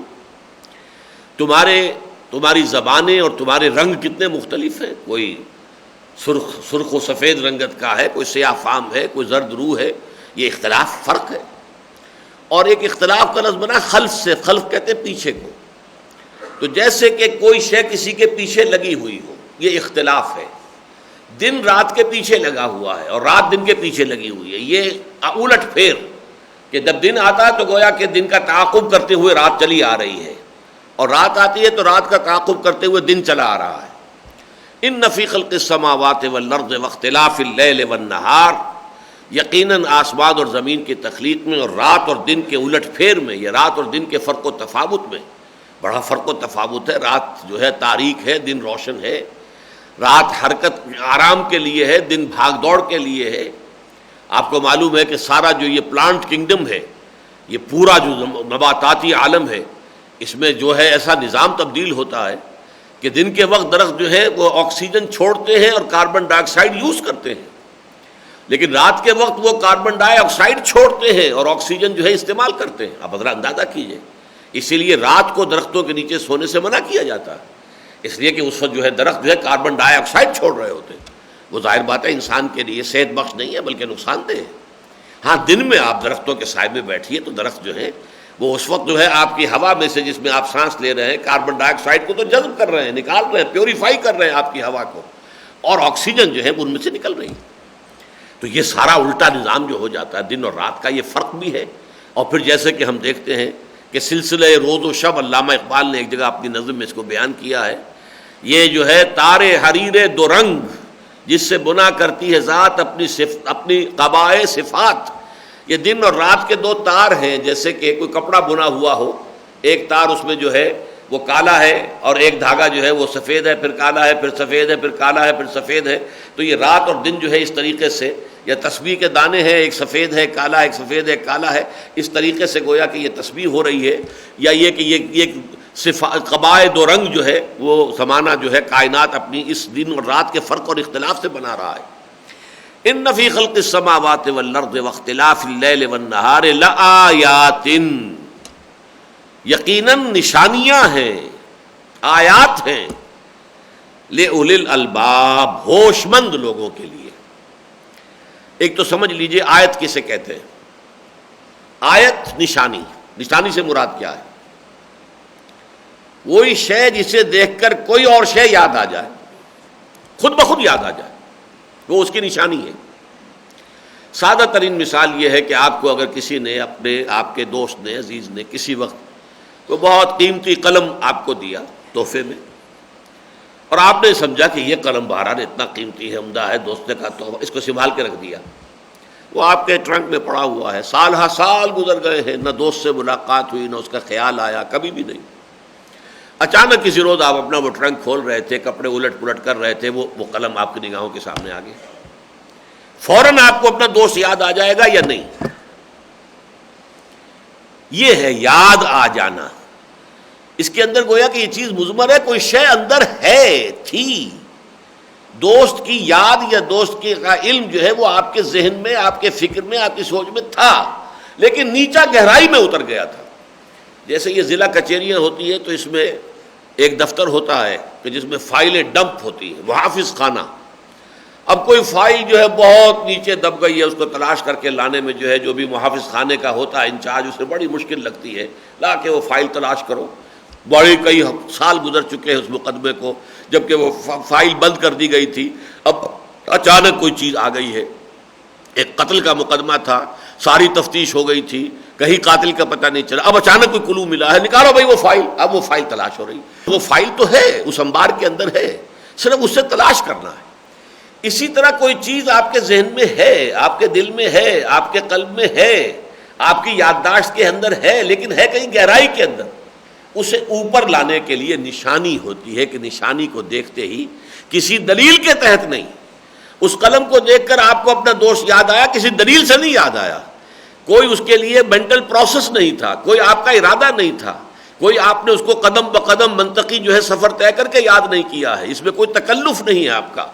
تمہاری زبانیں اور تمہارے رنگ کتنے مختلف ہیں، کوئی سرخ و سفید رنگت کا ہے، کوئی سیاہ فام ہے، کوئی زرد روح ہے، یہ اختلاف فرق ہے۔ اور ایک اختلاف کا لفظ بنا خلف سے، خلف کہتے ہیں پیچھے کو، تو جیسے کہ کوئی شے کسی کے پیچھے لگی ہوئی ہو، یہ اختلاف ہے۔ دن رات کے پیچھے لگا ہوا ہے اور رات دن کے پیچھے لگی ہوئی ہے، یہ الٹ پھیر کہ جب دن آتا ہے تو گویا کہ دن کا تعاقب کرتے ہوئے رات چلی آ رہی ہے، اور رات آتی ہے تو رات کا تعاقب کرتے ہوئے دن چلا آ رہا ہے۔ ان فی خلق السماوات والارض واختلاف اللیل والنہار، یقیناً آسمان اور زمین کی تخلیق میں اور رات اور دن کے الٹ پھیر میں، یہ رات اور دن کے فرق و تفاوت میں بڑا فرق و تفاوت ہے۔ رات جو ہے تاریک ہے، دن روشن ہے، رات حرکت آرام کے لیے ہے، دن بھاگ دوڑ کے لیے ہے۔ آپ کو معلوم ہے کہ سارا جو یہ پلانٹ کنگڈم ہے، یہ پورا جو نباتاتی عالم ہے، اس میں جو ہے ایسا نظام تبدیل ہوتا ہے کہ دن کے وقت درخت جو ہے وہ آکسیجن چھوڑتے ہیں اور کاربن ڈائی آکسائڈ یوز کرتے ہیں، لیکن رات کے وقت وہ کاربن ڈائی آکسائڈ چھوڑتے ہیں اور آکسیجن جو ہے استعمال کرتے ہیں۔ آپ ذرا اندازہ کیجئے، اسی لیے رات کو درختوں کے نیچے سونے سے منع کیا جاتا ہے، اس لیے کہ اس وقت جو ہے درخت جو ہے کاربن ڈائی آکسائڈ چھوڑ رہے ہوتے ہیں، وہ ظاہر بات ہے انسان کے لیے صحت بخش نہیں ہے بلکہ نقصان دہ ہے۔ ہاں دن میں آپ درختوں کے سائے میں بیٹھیے تو درخت جو ہے وہ اس وقت جو ہے آپ کی ہوا میں سے، جس میں آپ سانس لے رہے ہیں، کاربن ڈائی آکسائڈ کو تو جذب کر رہے ہیں، نکال رہے ہیں، پیوریفائی کر رہے ہیں آپ کی ہوا کو، اور آکسیجن جو ہے وہ ان میں سے نکل رہی ہے۔ تو یہ سارا الٹا نظام جو ہو جاتا ہے، دن اور رات کا یہ فرق بھی ہے۔ اور پھر جیسے کہ ہم دیکھتے ہیں کہ سلسلہ روز و شب، علامہ اقبال نے ایک جگہ اپنی نظم میں اس کو بیان کیا ہے، یہ جو ہے تار حریر دو رنگ جس سے بنا کرتی ہے ذات اپنی قبائے صفات. یہ دن اور رات کے دو تار ہیں، جیسے کہ کوئی کپڑا بنا ہوا ہو، ایک تار اس میں جو ہے وہ کالا ہے اور ایک دھاگا جو ہے وہ سفید ہے، پھر کالا ہے، پھر سفید ہے، پھر کالا ہے، پھر سفید ہے. تو یہ رات اور دن جو ہے اس طریقے سے، یا تسبیح کے دانے ہیں، ایک سفید ہے، کالا ہے، ایک سفید ہے، کالا ہے، اس طریقے سے گویا کہ یہ تسبیح ہو رہی ہے. یا یہ کہ یہ قبائے دو رنگ جو ہے وہ زمانہ جو ہے کائنات اپنی اس دن اور رات کے فرق اور اختلاف سے بنا رہا ہے. ان فی خلق السماوات والارض واختلاف اللیل والنہار لآیات، یقیناً نشانیاں ہیں، آیات ہیں، لأولی الالباب، ہوش مند لوگوں کے لیے. ایک تو سمجھ لیجئے آیت کسے کہتے ہیں. آیت نشانی، نشانی سے مراد کیا ہے؟ وہی شے جسے دیکھ کر کوئی اور شے یاد آ جائے، خود بخود یاد آ جائے، وہ اس کی نشانی ہے. سادہ ترین مثال یہ ہے کہ آپ کو اگر کسی نے آپ کے دوست نے، عزیز نے کسی وقت کوئی بہت قیمتی قلم آپ کو دیا تحفے میں، اور آپ نے سمجھا کہ یہ قلم بہرحال اتنا قیمتی ہے، عمدہ ہے، دوست نے کہا تو اس کو سنبھال کے رکھ دیا. وہ آپ کے ٹرنک میں پڑا ہوا ہے، سال ہا سال گزر گئے ہیں، نہ دوست سے ملاقات ہوئی، نہ اس کا خیال آیا، کبھی بھی نہیں. اچانک کسی روز آپ اپنا وہ ٹرنک کھول رہے تھے، کپڑے الٹ پلٹ کر رہے تھے، وہ قلم آپ کی نگاہوں کے سامنے آ گیا. فوراً آپ کو اپنا دوست یاد آ جائے گا یا نہیں؟ یہ ہے یاد آ جانا. اس کے اندر گویا کہ یہ چیز مضمر ہے، کوئی شے اندر ہے، تھی. دوست کی یاد یا دوست کا علم جو ہے وہ آپ کے ذہن میں، آپ کے فکر میں، آپ کی سوچ میں تھا، لیکن نیچا گہرائی میں اتر گیا تھا. جیسے یہ ضلع کچہریاں ہوتی ہیں تو اس میں ایک دفتر ہوتا ہے کہ جس میں فائلیں ڈمپ ہوتی ہیں، محافظ خانہ. اب کوئی فائل جو ہے بہت نیچے دب گئی ہے، اس کو تلاش کر کے لانے میں جو ہے جو بھی محافظ خانے کا ہوتا ہے انچارج، اسے بڑی مشکل لگتی ہے لا کے وہ فائل تلاش کرو. بڑی کئی سال گزر چکے ہیں اس مقدمے کو، جبکہ وہ فائل بند کر دی گئی تھی. اب اچانک کوئی چیز آ گئی ہے، ایک قتل کا مقدمہ تھا، ساری تفتیش ہو گئی تھی، کہیں قاتل کا پتہ نہیں چلا، اب اچانک کوئی کلو ملا ہے، نکالو بھائی وہ فائل. اب وہ فائل تلاش ہو رہی، وہ فائل تو ہے، اس انبار کے اندر ہے، صرف اس سے تلاش کرنا ہے. اسی طرح کوئی چیز آپ کے ذہن میں ہے، آپ کے دل میں ہے، آپ کے قلب میں ہے، آپ کی یادداشت کے اندر ہے، لیکن ہے کہیں گہرائی کے اندر. اسے اوپر لانے کے لیے نشانی ہوتی ہے کہ نشانی کو دیکھتے ہی، کسی دلیل کے تحت نہیں. اس قلم کو دیکھ کر آپ کو اپنا دوست یاد آیا، کسی دلیل سے نہیں یاد آیا، کوئی اس کے لیے مینٹل پروسیس نہیں تھا، کوئی آپ کا ارادہ نہیں تھا، کوئی آپ نے اس کو قدم بقدم منطقی جو ہے سفر طے کر کے یاد نہیں کیا ہے. اس میں کوئی تکلف نہیں ہے آپ کا،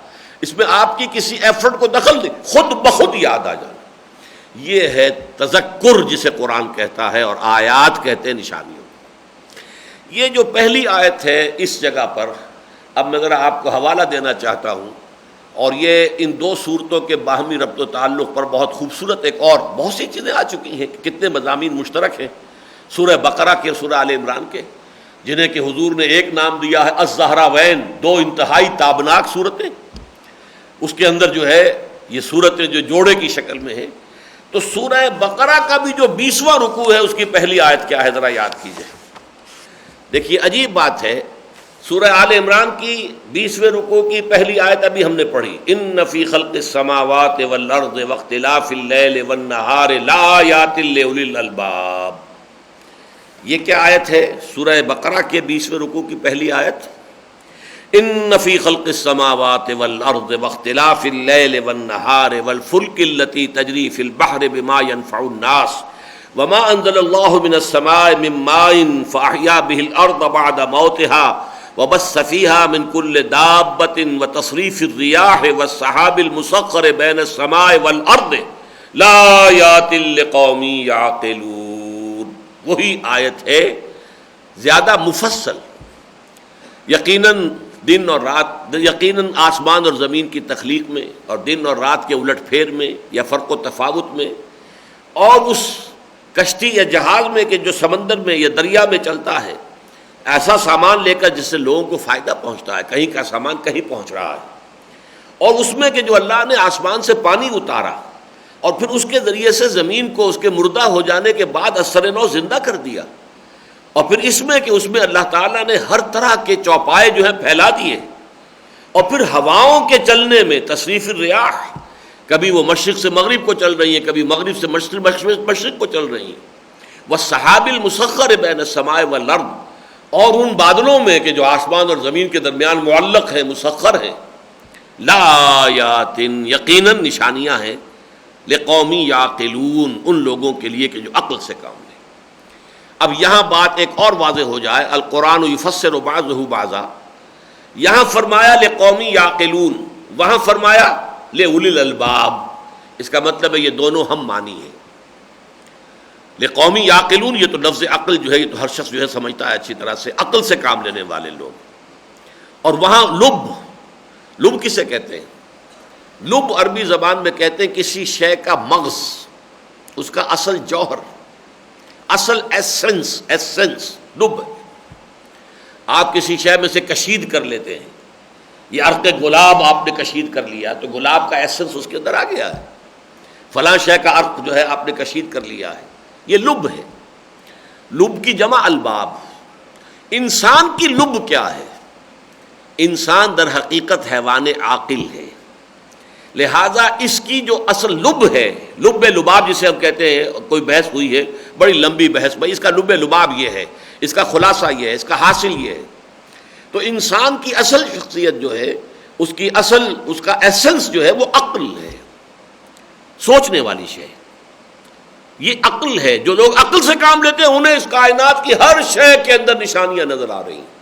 اس میں آپ کی کسی ایفرٹ کو دخل نہیں، خود بخود یاد آ جانا. یہ ہے تذکر جسے قرآن کہتا ہے، اور آیات کہتے ہیں نشانیوں. یہ جو پہلی آیت ہے اس جگہ پر، اب میں ذرا آپ کو حوالہ دینا چاہتا ہوں، اور یہ ان دو صورتوں کے باہمی ربط و تعلق پر بہت خوبصورت ایک اور بہت سی چیزیں آ چکی ہیں، کتنے مضامین مشترک ہیں سورہ بقرہ کے، سورہ آل عمران کے، جنہیں کہ حضور نے ایک نام دیا ہے الزہراوین، دو انتہائی تابناک صورتیں. اس کے اندر جو ہے یہ صورتیں جو جوڑے کی شکل میں ہیں. تو سورہ بقرہ کا بھی جو 20واں رکوع ہے، اس کی پہلی آیت کیا ہے ذرا یاد کیجئے. دیکھیے عجیب بات ہے، سورہ آل عمران کی 20ویں رکوع کی پہلی آیت ابھی ہم نے پڑھی، ان فی خلق السماوات والارض واختلاف اللیل والنہار لآیات لأولی الالباب. یہ کیا آیت ہے؟ سورہ بقرہ کے 20ویں رکوع کی پہلی آیت، ان فی خلق السماوات والارض واختلاف اللیل والنہار والفلک التی تجری فی البحر بما ينفع الناس وما انزل اللہ من السماء من ماء فاحیا به الارض بعد موتها وبث فيها من كل دابة وتصريف الرياح والسحاب المسخر بين السماء والارض لآیات لقوم یعقلون. وہی آیت ہے زیادہ مفصل. یقیناً دن اور رات، یقیناً آسمان اور زمین کی تخلیق میں، اور دن اور رات کے الٹ پھیر میں یا فرق و تفاوت میں، اور اس کشتی یا جہاز میں کہ جو سمندر میں یا دریا میں چلتا ہے، ایسا سامان لے کر جس سے لوگوں کو فائدہ پہنچتا ہے، کہیں کا سامان کہیں پہنچ رہا ہے، اور اس میں کہ جو اللہ نے آسمان سے پانی اتارا اور پھر اس کے ذریعے سے زمین کو اس کے مردہ ہو جانے کے بعد اثر نو زندہ کر دیا. اور پھر اس میں کہ اس میں اللہ تعالیٰ نے ہر طرح کے چوپائے جو ہیں پھیلا دیے، اور پھر ہواؤں کے چلنے میں تصریف الریاح، کبھی وہ مشرق سے مغرب کو چل رہی ہیں، کبھی مغرب سے مشرق کو چل رہی ہیں، والسحاب المسخر بین السماء والارض، اور ان بادلوں میں کہ جو آسمان اور زمین کے درمیان معلق ہیں، مسخر ہیں، لآیات یقیناً نشانیاں ہیں، لقوم یعقلون ان لوگوں کے لیے کہ جو عقل سے کام لیں۔ اب یہاں بات ایک اور واضح ہو جائے، القرآن یفسر بعضہ بعضا، یہاں فرمایا لقوم یعقلون، وہاں فرمایا لأولی الالباب، اس کا مطلب ہے یہ دونوں ہم معنی ہیں۔ لقوم یعقلون، یہ تو لفظ عقل جو ہے یہ تو ہر شخص جو ہے سمجھتا ہے اچھی طرح سے، عقل سے کام لینے والے لوگ۔ اور وہاں لب کسے کہتے ہیں؟ لب عربی زبان میں کہتے ہیں کسی شے کا مغز، اس کا اصل جوہر، اصل ایسنس لب۔ آپ کسی شے میں سے کشید کر لیتے ہیں، یہ عرق گلاب آپ نے کشید کر لیا تو گلاب کا ایسنس اس کے اندر آ گیا ہے، فلاں شے کا عرق جو ہے آپ نے کشید کر لیا ہے، یہ لب ہے۔ لب کی جمع الباب۔ انسان کی لب کیا ہے؟ انسان در حقیقت حیوان عاقل ہے، لہذا اس کی جو اصل لب ہے، لب لباب جسے ہم کہتے ہیں، کوئی بحث ہوئی ہے بڑی لمبی بحث، بھائی اس کا لب لباب یہ ہے، اس کا خلاصہ یہ ہے، اس کا حاصل یہ ہے۔ تو انسان کی اصل شخصیت جو ہے، اس کی اصل، اس کا ایسنس جو ہے وہ عقل ہے، سوچنے والی شے، یہ عقل ہے۔ جو لوگ عقل سے کام لیتے ہیں انہیں اس کائنات کی ہر شے کے اندر نشانیاں نظر آ رہی ہیں،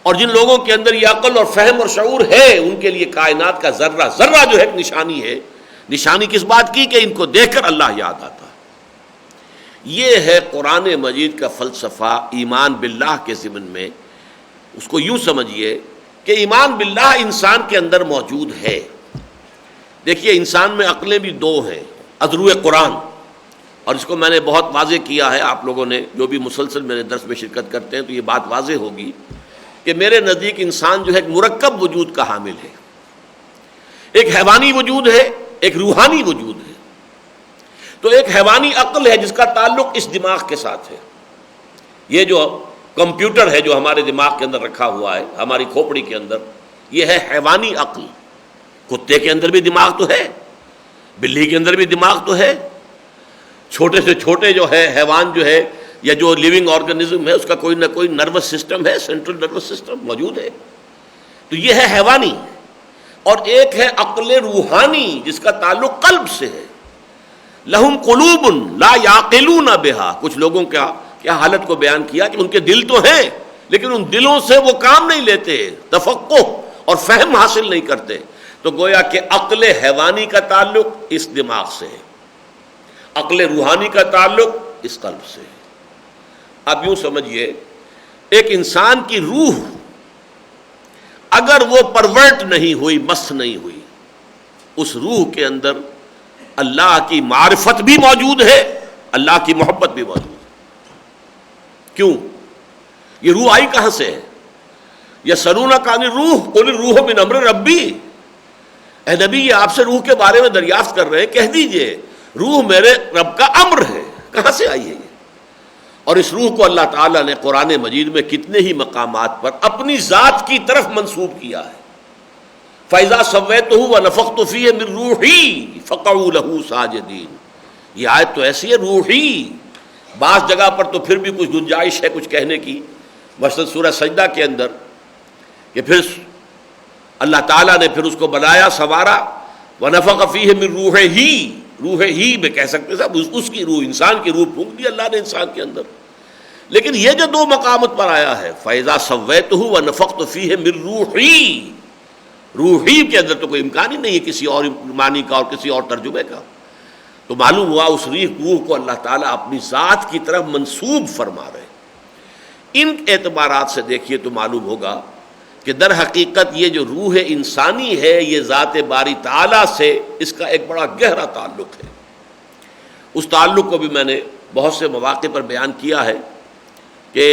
اور جن لوگوں کے اندر یہ عقل اور فہم اور شعور ہے ان کے لیے کائنات کا ذرہ ذرہ جو ہے ایک نشانی ہے۔ نشانی کس بات کی؟ کہ ان کو دیکھ کر اللہ یاد آتا۔ یہ ہے قرآن مجید کا فلسفہ ایمان باللہ کے ضمن میں۔ اس کو یوں سمجھیے کہ ایمان باللہ انسان کے اندر موجود ہے۔ دیکھیے انسان میں عقلیں بھی دو ہیں، ازرو قرآن، اور اس کو میں نے بہت واضح کیا ہے، آپ لوگوں نے جو بھی مسلسل میرے درس میں شرکت کرتے ہیں تو یہ بات واضح ہوگی کہ میرے نزدیک انسان جو ہے ایک مرکب وجود کا حامل ہے، ایک حیوانی وجود ہے، ایک روحانی وجود ہے۔ تو ایک حیوانی عقل ہے جس کا تعلق اس دماغ کے ساتھ ہے، یہ جو کمپیوٹر ہے جو ہمارے دماغ کے اندر رکھا ہوا ہے، ہماری کھوپڑی کے اندر، یہ ہے حیوانی عقل۔ کتے کے اندر بھی دماغ تو ہے، بلی کے اندر بھی دماغ تو ہے، چھوٹے سے چھوٹے جو ہے حیوان جو ہے یا جو لیونگ آرگنزم ہے اس کا کوئی نہ کوئی نروس سسٹم ہے، سینٹرل نروس سسٹم موجود ہے۔ تو یہ ہے حیوانی، اور ایک ہے عقل روحانی جس کا تعلق قلب سے ہے۔ لہم قلوب لا یعقلون بہا، کچھ لوگوں کا کیا حالت کو بیان کیا کہ ان کے دل تو ہیں لیکن ان دلوں سے وہ کام نہیں لیتے، تفقہ اور فہم حاصل نہیں کرتے۔ تو گویا کہ عقل حیوانی کا تعلق اس دماغ سے ہے، عقل روحانی کا تعلق اس قلب سے ہے۔ اب یوں سمجھیے ایک انسان کی روح اگر وہ پرورٹ نہیں ہوئی، مست نہیں ہوئی، اس روح کے اندر اللہ کی معرفت بھی موجود ہے، اللہ کی محبت بھی موجود ہے۔ کیوں؟ یہ روح آئی کہاں سے ہے؟ یسألونک عن الروح قل الروح من امر ربی، اے نبی یہ آپ سے روح کے بارے میں دریافت کر رہے ہیں، کہہ دیجئے روح میرے رب کا امر ہے۔ کہاں سے آئی ہے یہ؟ اور اس روح کو اللہ تعالیٰ نے قرآن مجید میں کتنے ہی مقامات پر اپنی ذات کی طرف منسوب کیا ہے۔ فَإِذَا سَوَّيْتُهُ وَنَفَخْتُ فِيهِ مِن رُوحِي فَقَعُوا لَهُ سَاجِدِينَ۔ یہ آیت تو ایسی ہے روحی، بعض جگہ پر تو پھر بھی کچھ گنجائش ہے کچھ کہنے کی، مثلا سورہ سجدہ کے اندر کہ پھر اللہ تعالیٰ نے پھر اس کو بنایا سنوارا، وَنَفَخَ فِيهِ مِن رُوحِهِ، روح ہی میں کہہ سکتے صاحب، اس کی روح، انسان کی روح پھونک دی اللہ نے انسان کے اندر۔ لیکن یہ جو دو مقامات پر آیا ہے فَإِذَا سَوَّيْتُهُ وَنَفَخْتُ فِيهِ مِن رُوحِي، روحی کے اندر تو کوئی امکان ہی نہیں ہے کسی اور معنی کا اور کسی اور ترجمے کا۔ تو معلوم ہوا اس روح کو اللہ تعالیٰ اپنی ذات کی طرف منسوب فرما رہے ہیں۔ ان اعتبارات سے دیکھیے تو معلوم ہوگا کہ در حقیقت یہ جو روح انسانی ہے یہ ذات باری تعالیٰ سے اس کا ایک بڑا گہرا تعلق ہے۔ اس تعلق کو بھی میں نے بہت سے مواقع پر بیان کیا ہے کہ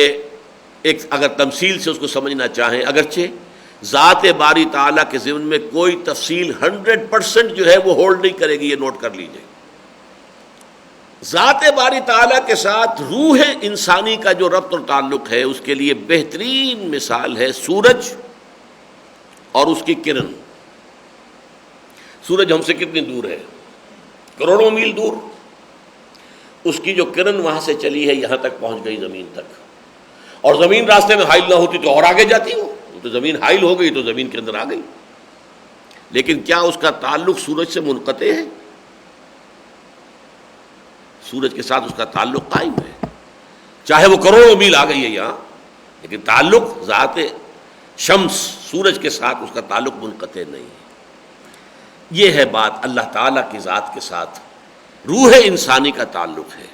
ایک اگر تمثیل سے اس کو سمجھنا چاہیں، اگرچہ ذات باری تعالیٰ کے ضمن میں کوئی تفصیل 100% جو ہے وہ ہولڈ نہیں کرے گی، یہ نوٹ کر لیجئے۔ ذات باری تعالیٰ کے ساتھ روح انسانی کا جو ربط اور تعلق ہے، اس کے لیے بہترین مثال ہے سورج اور اس کی کرن۔ سورج ہم سے کتنی دور ہے؟ کروڑوں میل دور۔ اس کی جو کرن وہاں سے چلی ہے یہاں تک پہنچ گئی زمین تک، اور زمین راستے میں حائل نہ ہوتی تو اور آگے جاتی ہو، تو زمین حائل ہو گئی تو زمین کے اندر آ گئی۔ لیکن کیا اس کا تعلق سورج سے منقطع ہے؟ سورج کے ساتھ اس کا تعلق قائم ہے، چاہے وہ کروڑوں میل آ گئی ہے یہاں، لیکن تعلق ذات شمس سورج کے ساتھ اس کا تعلق منقطع نہیں ہے۔ یہ ہے بات اللہ تعالیٰ کی ذات کے ساتھ روح انسانی کا تعلق ہے۔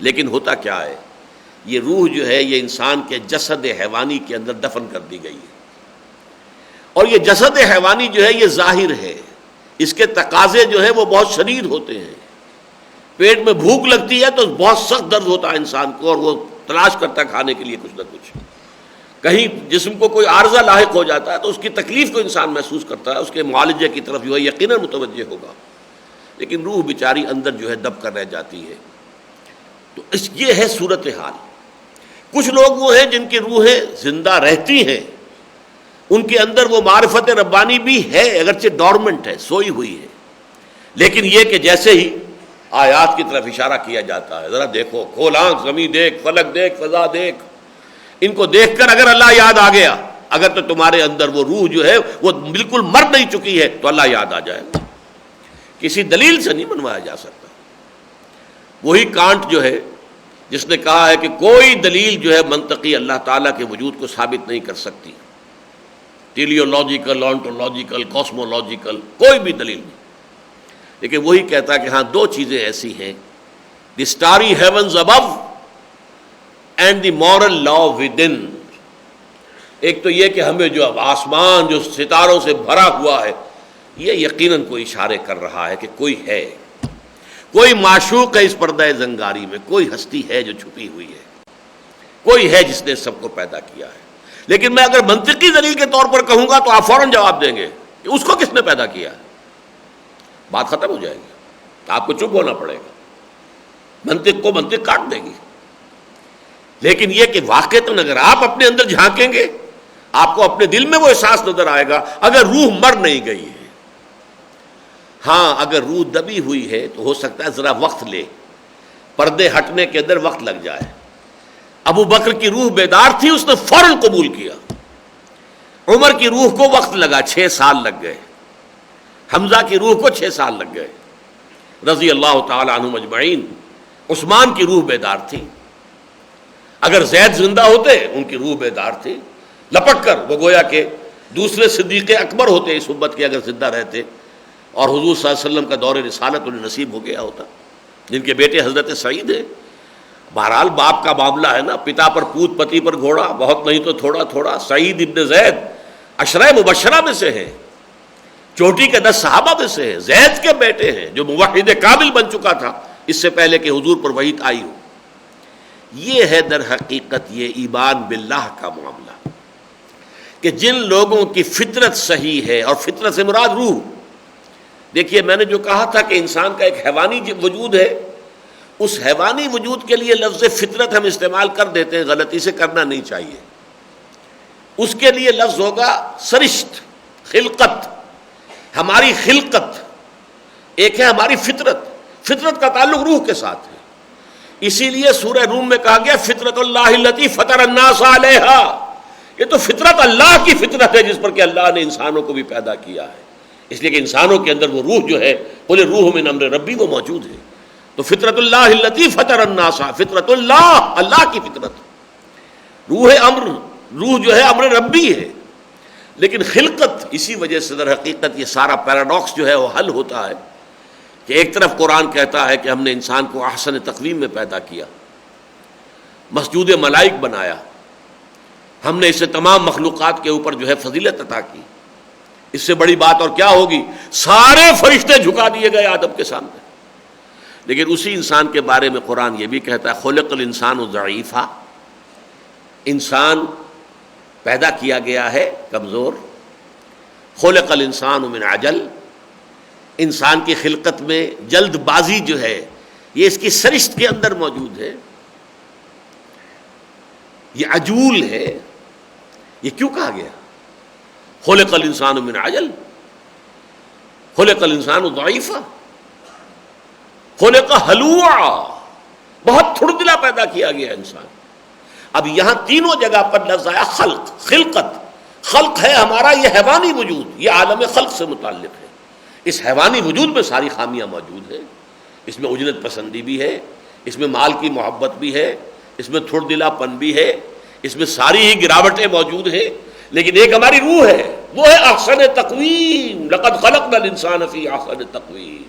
لیکن ہوتا کیا ہے، یہ روح جو ہے یہ انسان کے جسد حیوانی کے اندر دفن کر دی گئی ہے، اور یہ جسد حیوانی جو ہے یہ ظاہر ہے، اس کے تقاضے جو ہے وہ بہت شدید ہوتے ہیں۔ پیٹ میں بھوک لگتی ہے تو بہت سخت درد ہوتا ہے انسان کو، اور وہ تلاش کرتا ہے کھانے کے لیے کچھ نہ کچھ۔ کہیں جسم کو کوئی عارضہ لاحق ہو جاتا ہے تو اس کی تکلیف کو انسان محسوس کرتا ہے، اس کے معالجے کی طرف جو ہے یقیناً متوجہ ہوگا، لیکن روح بیچاری اندر جو ہے دب کر رہ جاتی ہے۔ تو یہ ہے صورتحال۔ کچھ لوگ وہ ہیں جن کی روحیں زندہ رہتی ہیں، ان کے اندر وہ معرفت ربانی بھی ہے، اگرچہ ڈورمنٹ ہے، سوئی ہوئی ہے، لیکن یہ کہ جیسے ہی آیات کی طرف اشارہ کیا جاتا ہے، ذرا دیکھو، کھول آنکھ، زمین دیکھ، فلک دیکھ، فضا دیکھ، ان کو دیکھ کر اگر اللہ یاد آ گیا، اگر تو تمہارے اندر وہ روح جو ہے وہ بالکل مر نہیں چکی ہے تو اللہ یاد آ جائے گا۔ کسی دلیل سے نہیں منوایا جا سکتا۔ وہی کانٹ جو ہے جس نے کہا ہے کہ کوئی دلیل جو ہے منطقی اللہ تعالیٰ کے وجود کو ثابت نہیں کر سکتی، ٹیلیولوجیکل، آنٹولوجیکل، کاسمولوجیکل، کوئی بھی دلیل نہیں، لیکن وہی کہتا ہے کہ ہاں دو چیزیں ایسی ہیں، the starry heavens above and the moral law within. ایک تو یہ کہ ہمیں جو اب آسمان جو ستاروں سے بھرا ہوا ہے یہ یقیناً کوئی اشارے کر رہا ہے کہ کوئی ہے، کوئی معشوق ہے اس پردہ زنگاری میں، کوئی ہستی ہے جو چھپی ہوئی ہے، کوئی ہے جس نے سب کو پیدا کیا ہے۔ لیکن میں اگر منطقی دلیل کے طور پر کہوں گا تو آپ فوراً جواب دیں گے کہ اس کو کس نے پیدا کیا ہے، بات ختم ہو جائے گی، آپ کو چپ ہونا پڑے گا، منطق کو منطق کاٹ دے گی۔ لیکن یہ کہ واقعتاً اگر آپ اپنے اندر جھانکیں گے آپ کو اپنے دل میں وہ احساس نظر آئے گا، اگر روح مر نہیں گئی ہے، ہاں اگر روح دبی ہوئی ہے تو ہو سکتا ہے ذرا وقت لے، پردے ہٹنے کے اندر وقت لگ جائے۔ ابو بکر کی روح بیدار تھی، اس نے فوراً قبول کیا۔ عمر کی روح کو وقت لگا، 6 سال لگ گئے۔ حمزہ کی روح کو 6 سال لگ گئے، رضی اللہ تعالی عنہم اجمعین۔ عثمان کی روح بیدار تھی، اگر زید زندہ ہوتے ان کی روح بیدار تھی، لپٹ کر وہ گویا کہ دوسرے صدیق اکبر ہوتے اس امت کے اگر زندہ رہتے، اور حضور صلی اللہ علیہ وسلم کا دور رسالت انہیں نصیب ہو گیا ہوتا، جن کے بیٹے حضرت سعید ہیں۔ بہرحال باپ کا معاملہ ہے نا، پتا پر پوت پتی پر گھوڑا، بہت نہیں تو تھوڑا تھوڑا۔ سعید ابن زید عشرہ مبشرہ میں سے ہیں، چوٹی کے 10 صحابہ میں سے ہیں، زید کے بیٹے ہیں جو موحد کامل بن چکا تھا اس سے پہلے کہ حضور پر وحی آئی ہو۔ یہ ہے در حقیقت یہ ایمان باللہ کا معاملہ، کہ جن لوگوں کی فطرت صحیح ہے، اور فطرت سے مراد روح۔ دیکھیے میں نے جو کہا تھا کہ انسان کا ایک حیوانی وجود ہے، اس حیوانی وجود کے لیے لفظ فطرت ہم استعمال کر دیتے ہیں، غلطی سے کرنا نہیں چاہیے۔ اس کے لیے لفظ ہوگا سرشت، خلقت، ہماری خلقت۔ ایک ہے ہماری فطرت، فطرت کا تعلق روح کے ساتھ ہے، اسی لیے سورہ روم میں کہا گیا فطرت اللہ التی فطر الناس علیہا۔ یہ تو فطرت اللہ کی فطرت ہے جس پر کہ اللہ نے انسانوں کو بھی پیدا کیا ہے، اس لیے کہ انسانوں کے اندر وہ روح جو ہے، قل روح من امر ربی، وہ موجود ہے۔ تو فطرت اللہ التی فطر الناس، فطرت اللہ، اللہ کی فطرت، روح امر، روح جو ہے امر ربی ہے۔ لیکن خلقت، اسی وجہ سے در حقیقت یہ سارا پیراڈاکس جو ہے وہ حل ہوتا ہے کہ ایک طرف قرآن کہتا ہے کہ ہم نے انسان کو احسن تقویم میں پیدا کیا، مسجود ملائک بنایا، ہم نے اسے تمام مخلوقات کے اوپر جو ہے فضیلت عطا کی۔ اس سے بڑی بات اور کیا ہوگی، سارے فرشتے جھکا دیے گئے آدم کے سامنے۔ لیکن اسی انسان کے بارے میں قرآن یہ بھی کہتا ہے خلق الانسان ضعیفا، انسان پیدا کیا گیا ہے کمزور۔ خلق الانسان من عجل، انسان کی خلقت میں جلد بازی جو ہے یہ اس کی سرشت کے اندر موجود ہے، یہ عجول ہے. یہ کیوں کہا گیا خلق الانسان من عجل، خلق الانسان ضعیفا، خلق ہلوعا، بہت تھوڑ دلا پیدا کیا گیا انسان. اب یہاں تینوں جگہ پر لفظ آیا خلق، خلقت. خلق ہے ہمارا یہ حیوانی وجود، یہ عالم خلق سے متعلق ہے. اس حیوانی وجود میں ساری خامیاں موجود ہیں. اس میں اجرت پسندی بھی ہے، اس میں مال کی محبت بھی ہے، اس میں تھوڑ دلا پن بھی ہے، اس میں ساری ہی گراوٹیں موجود ہیں. لیکن ایک ہماری روح ہے، وہ ہے احسن تقویم. لقد خلقنا الانسان فی احسن تقویم.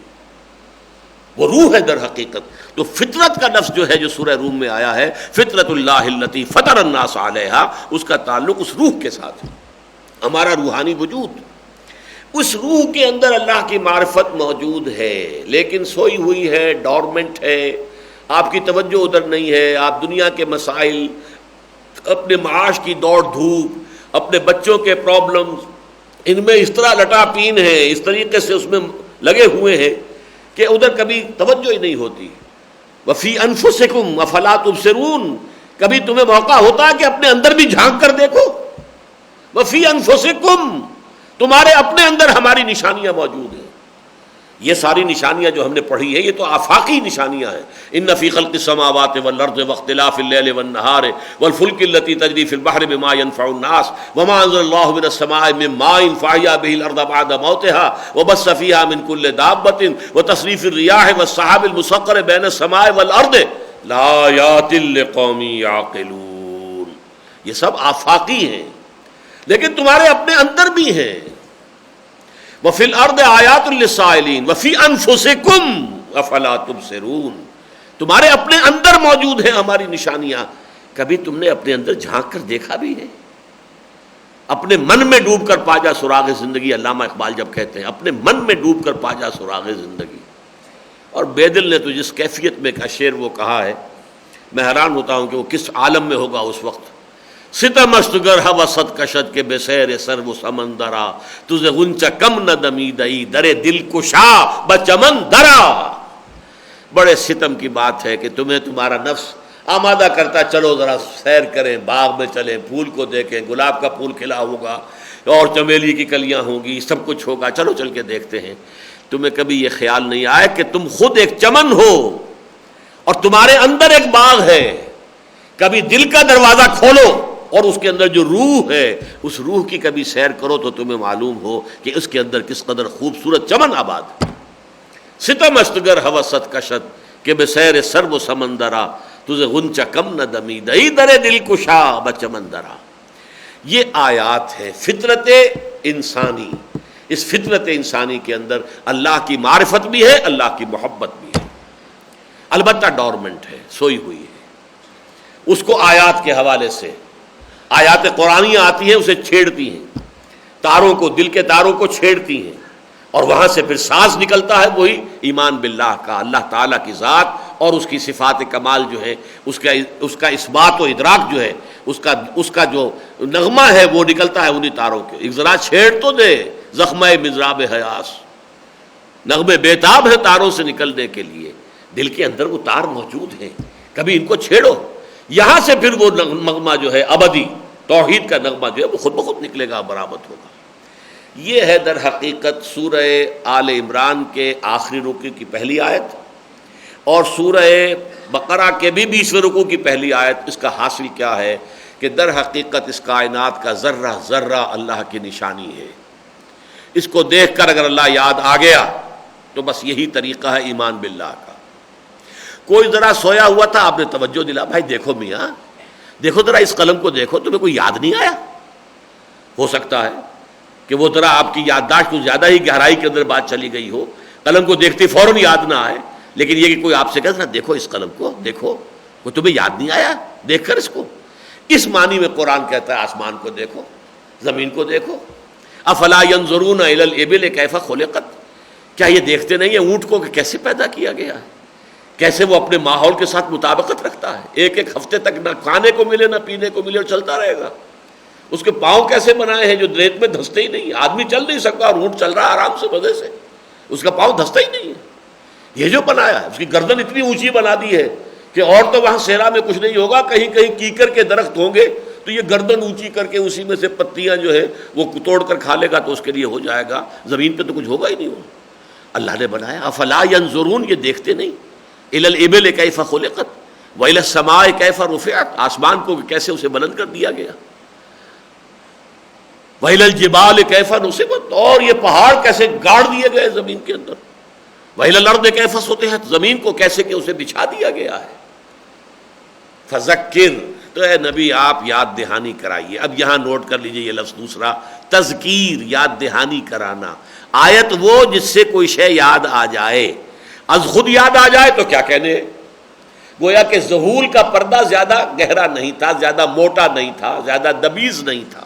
وہ روح ہے در حقیقت. تو فطرت کا لفظ جو ہے جو سورہ روم میں آیا ہے، فطرت اللہ التی فطر الناس علیہا، اس کا تعلق اس روح کے ساتھ ہے. ہمارا روحانی وجود، اس روح کے اندر اللہ کی معرفت موجود ہے، لیکن سوئی ہوئی ہے، ڈورمنٹ ہے. آپ کی توجہ ادھر نہیں ہے. آپ دنیا کے مسائل، اپنے معاش کی دوڑ دھوپ، اپنے بچوں کے پرابلمز، ان میں اس طرح لٹا پین ہے، اس طریقے سے اس میں لگے ہوئے ہیں کہ ادھر کبھی توجہ ہی نہیں ہوتی. وفی انفسکم افلا تبصرون، کبھی تمہیں موقع ہوتا ہے کہ اپنے اندر بھی جھانک کر دیکھو. وفی انفسکم، تمہارے اپنے اندر ہماری نشانیاں موجود ہیں. یہ ساری نشانیاں جو ہم نے پڑھی ہیں یہ تو آفاقی نشانیاں ہیں. ان فی خلق السماوات والارض واختلاف الليل والنهار والفلك التي تجري في البحر بما ينفع الناس وما انزل الله من السماء من ماء فاحيا به الارض بعد موتها وبث فيها من كل دابة وتصريف الرياح والسحاب المسخر بين السماء والارض لآيات لقوم يعقلون. یہ سب آفاقی ہیں، لیکن تمہارے اپنے اندر بھی ہیں. وفی الارض آیات للسائلین وفی انفسکم افلا تبصرون، تمہارے اپنے اندر موجود ہیں ہماری نشانیاں. کبھی تم نے اپنے اندر جھانک کر دیکھا بھی ہے؟ اپنے من میں ڈوب کر پا جا سراغ زندگی. علامہ اقبال جب کہتے ہیں اپنے من میں ڈوب کر پا جا سراغ زندگی. اور بیدل نے تو جس کیفیت میں کا شعر وہ کہا ہے، میں حیران ہوتا ہوں کہ وہ کس عالم میں ہوگا اس وقت. ستم اشتگر حوست کشد کے بے سیر سر و سمندرا تجھے غنچہ کم نہ دمی دئی درے دل کشا بچمن درا. بڑے ستم کی بات ہے کہ تمہیں تمہارا نفس آمادہ کرتا چلو ذرا سیر کریں، باغ میں چلیں، پھول کو دیکھیں، گلاب کا پھول کھلا ہوگا اور چمیلی کی کلیاں ہوں گی، سب کچھ ہوگا، چلو چل کے دیکھتے ہیں. تمہیں کبھی یہ خیال نہیں آیا کہ تم خود ایک چمن ہو اور تمہارے اندر ایک باغ ہے. کبھی دل کا دروازہ کھولو اور اس کے اندر جو روح ہے اس روح کی کبھی سیر کرو تو تمہیں معلوم ہو کہ اس کے اندر کس قدر خوبصورت چمن آباد ہے. ستم اشتگر حوست کشد کہ بے سیر سر و سمندرا تجھے غنچہ کم نہ دمی دئی درے دل کشا بچمن درا. یہ آیات ہے فطرت انسانی. اس فطرت انسانی کے اندر اللہ کی معرفت بھی ہے، اللہ کی محبت بھی ہے، البتہ ڈورمنٹ ہے، سوئی ہوئی ہے. اس کو آیات کے حوالے سے آیات قرآنیاں آتی ہیں، اسے چھیڑتی ہیں، تاروں کو، دل کے تاروں کو چھیڑتی ہیں، اور وہاں سے پھر ساز نکلتا ہے وہی ایمان باللہ کا، اللہ تعالیٰ کی ذات اور اس کی صفات کمال جو ہے اس کا اثبات و ادراک جو ہے اس کا جو نغمہ ہے وہ نکلتا ہے انہی تاروں کے. ایک ذرا چھیڑ تو دے زخمہ مضراب حیاس، نغمے بیتاب ہیں تاروں سے نکلنے کے لیے. دل کے اندر وہ تار موجود ہیں، کبھی ان کو چھیڑو، یہاں سے پھر وہ نغمہ جو ہے ابدی توحید کا نغمہ جو ہے وہ خود بخود نکلے گا، برآمد ہوگا. یہ ہے در حقیقت سورہ آل عمران کے آخری رکوع کی پہلی آیت اور سورہ بقرہ کے بھی 20ویں رکوع کی پہلی آیت. اس کا حاصل کیا ہے کہ در حقیقت اس کائنات کا ذرہ ذرہ اللہ کی نشانی ہے. اس کو دیکھ کر اگر اللہ یاد آ گیا تو بس یہی طریقہ ہے ایمان باللہ کا. کوئی ذرا سویا ہوا تھا، آپ نے توجہ دلا، بھائی دیکھو میاں، دیکھو ذرا اس قلم کو دیکھو، تمہیں کوئی یاد نہیں آیا؟ ہو سکتا ہے کہ وہ ذرا آپ کی یادداشت کچھ زیادہ ہی گہرائی کے اندر بات چلی گئی ہو، قلم کو دیکھتے فوراً یاد نہ آئے. لیکن یہ کہ کوئی آپ سے کہتا نا دیکھو اس قلم کو، دیکھو، وہ تمہیں یاد نہیں آیا دیکھ کر اس کو. اس معنی میں قرآن کہتا ہے آسمان کو دیکھو، زمین کو دیکھو. افلا ينظرون الى الابل کیف خلقت، کیا یہ دیکھتے نہیں ہیں اونٹ کو کہ کیسے پیدا کیا گیا ہے، کیسے وہ اپنے ماحول کے ساتھ مطابقت رکھتا ہے، ایک ایک ہفتے تک نہ کھانے کو ملے نہ پینے کو ملے اور چلتا رہے گا. اس کے پاؤں کیسے بنائے ہیں جو ریت میں دھستے ہی نہیں. آدمی چل نہیں سکتا اور اونٹ چل رہا ہے آرام سے مزے سے، اس کا پاؤں دھستا ہی نہیں ہے. یہ جو بنایا ہے، اس کی گردن اتنی اونچی بنا دی ہے کہ اور تو وہاں صحرا میں کچھ نہیں ہوگا، کہیں کہیں کیکر کے درخت ہوں گے تو یہ گردن اونچی کر کے اسی میں سے پتیاں جو ہے وہ توڑ کر کھا لے گا تو اس کے لیے ہو جائے گا، زمین پہ تو کچھ ہوگا ہی نہیں وہ، اللہ نے بنایا۔ افلا ینظرون، یہ دیکھتے نہیں، الی الابل کیف خلقت والی السماء کیف رفعت، آسمان کو کیسے اسے بلند کر دیا گیا، والی الجبال کیف نصبت، اور یہ پہاڑ کیسے گاڑ دیے گئے زمین کے اندر، والی الارض کیف سطحت، زمین کو کیسے کہ اسے بچھا دیا گیا ہے۔ فذکر، تو اے نبی آپ یاد دہانی کرائیے۔ اب یہاں نوٹ کر لیجئے یہ لفظ دوسرا، تذکیر، یاد دہانی کرانا۔ آیت وہ جس سے کوئی شے یاد آ جائے، از خود یاد آ جائے تو کیا کہنے، گویا کہ ظہول کا پردہ زیادہ گہرا نہیں تھا، زیادہ موٹا نہیں تھا، زیادہ دبیز نہیں تھا،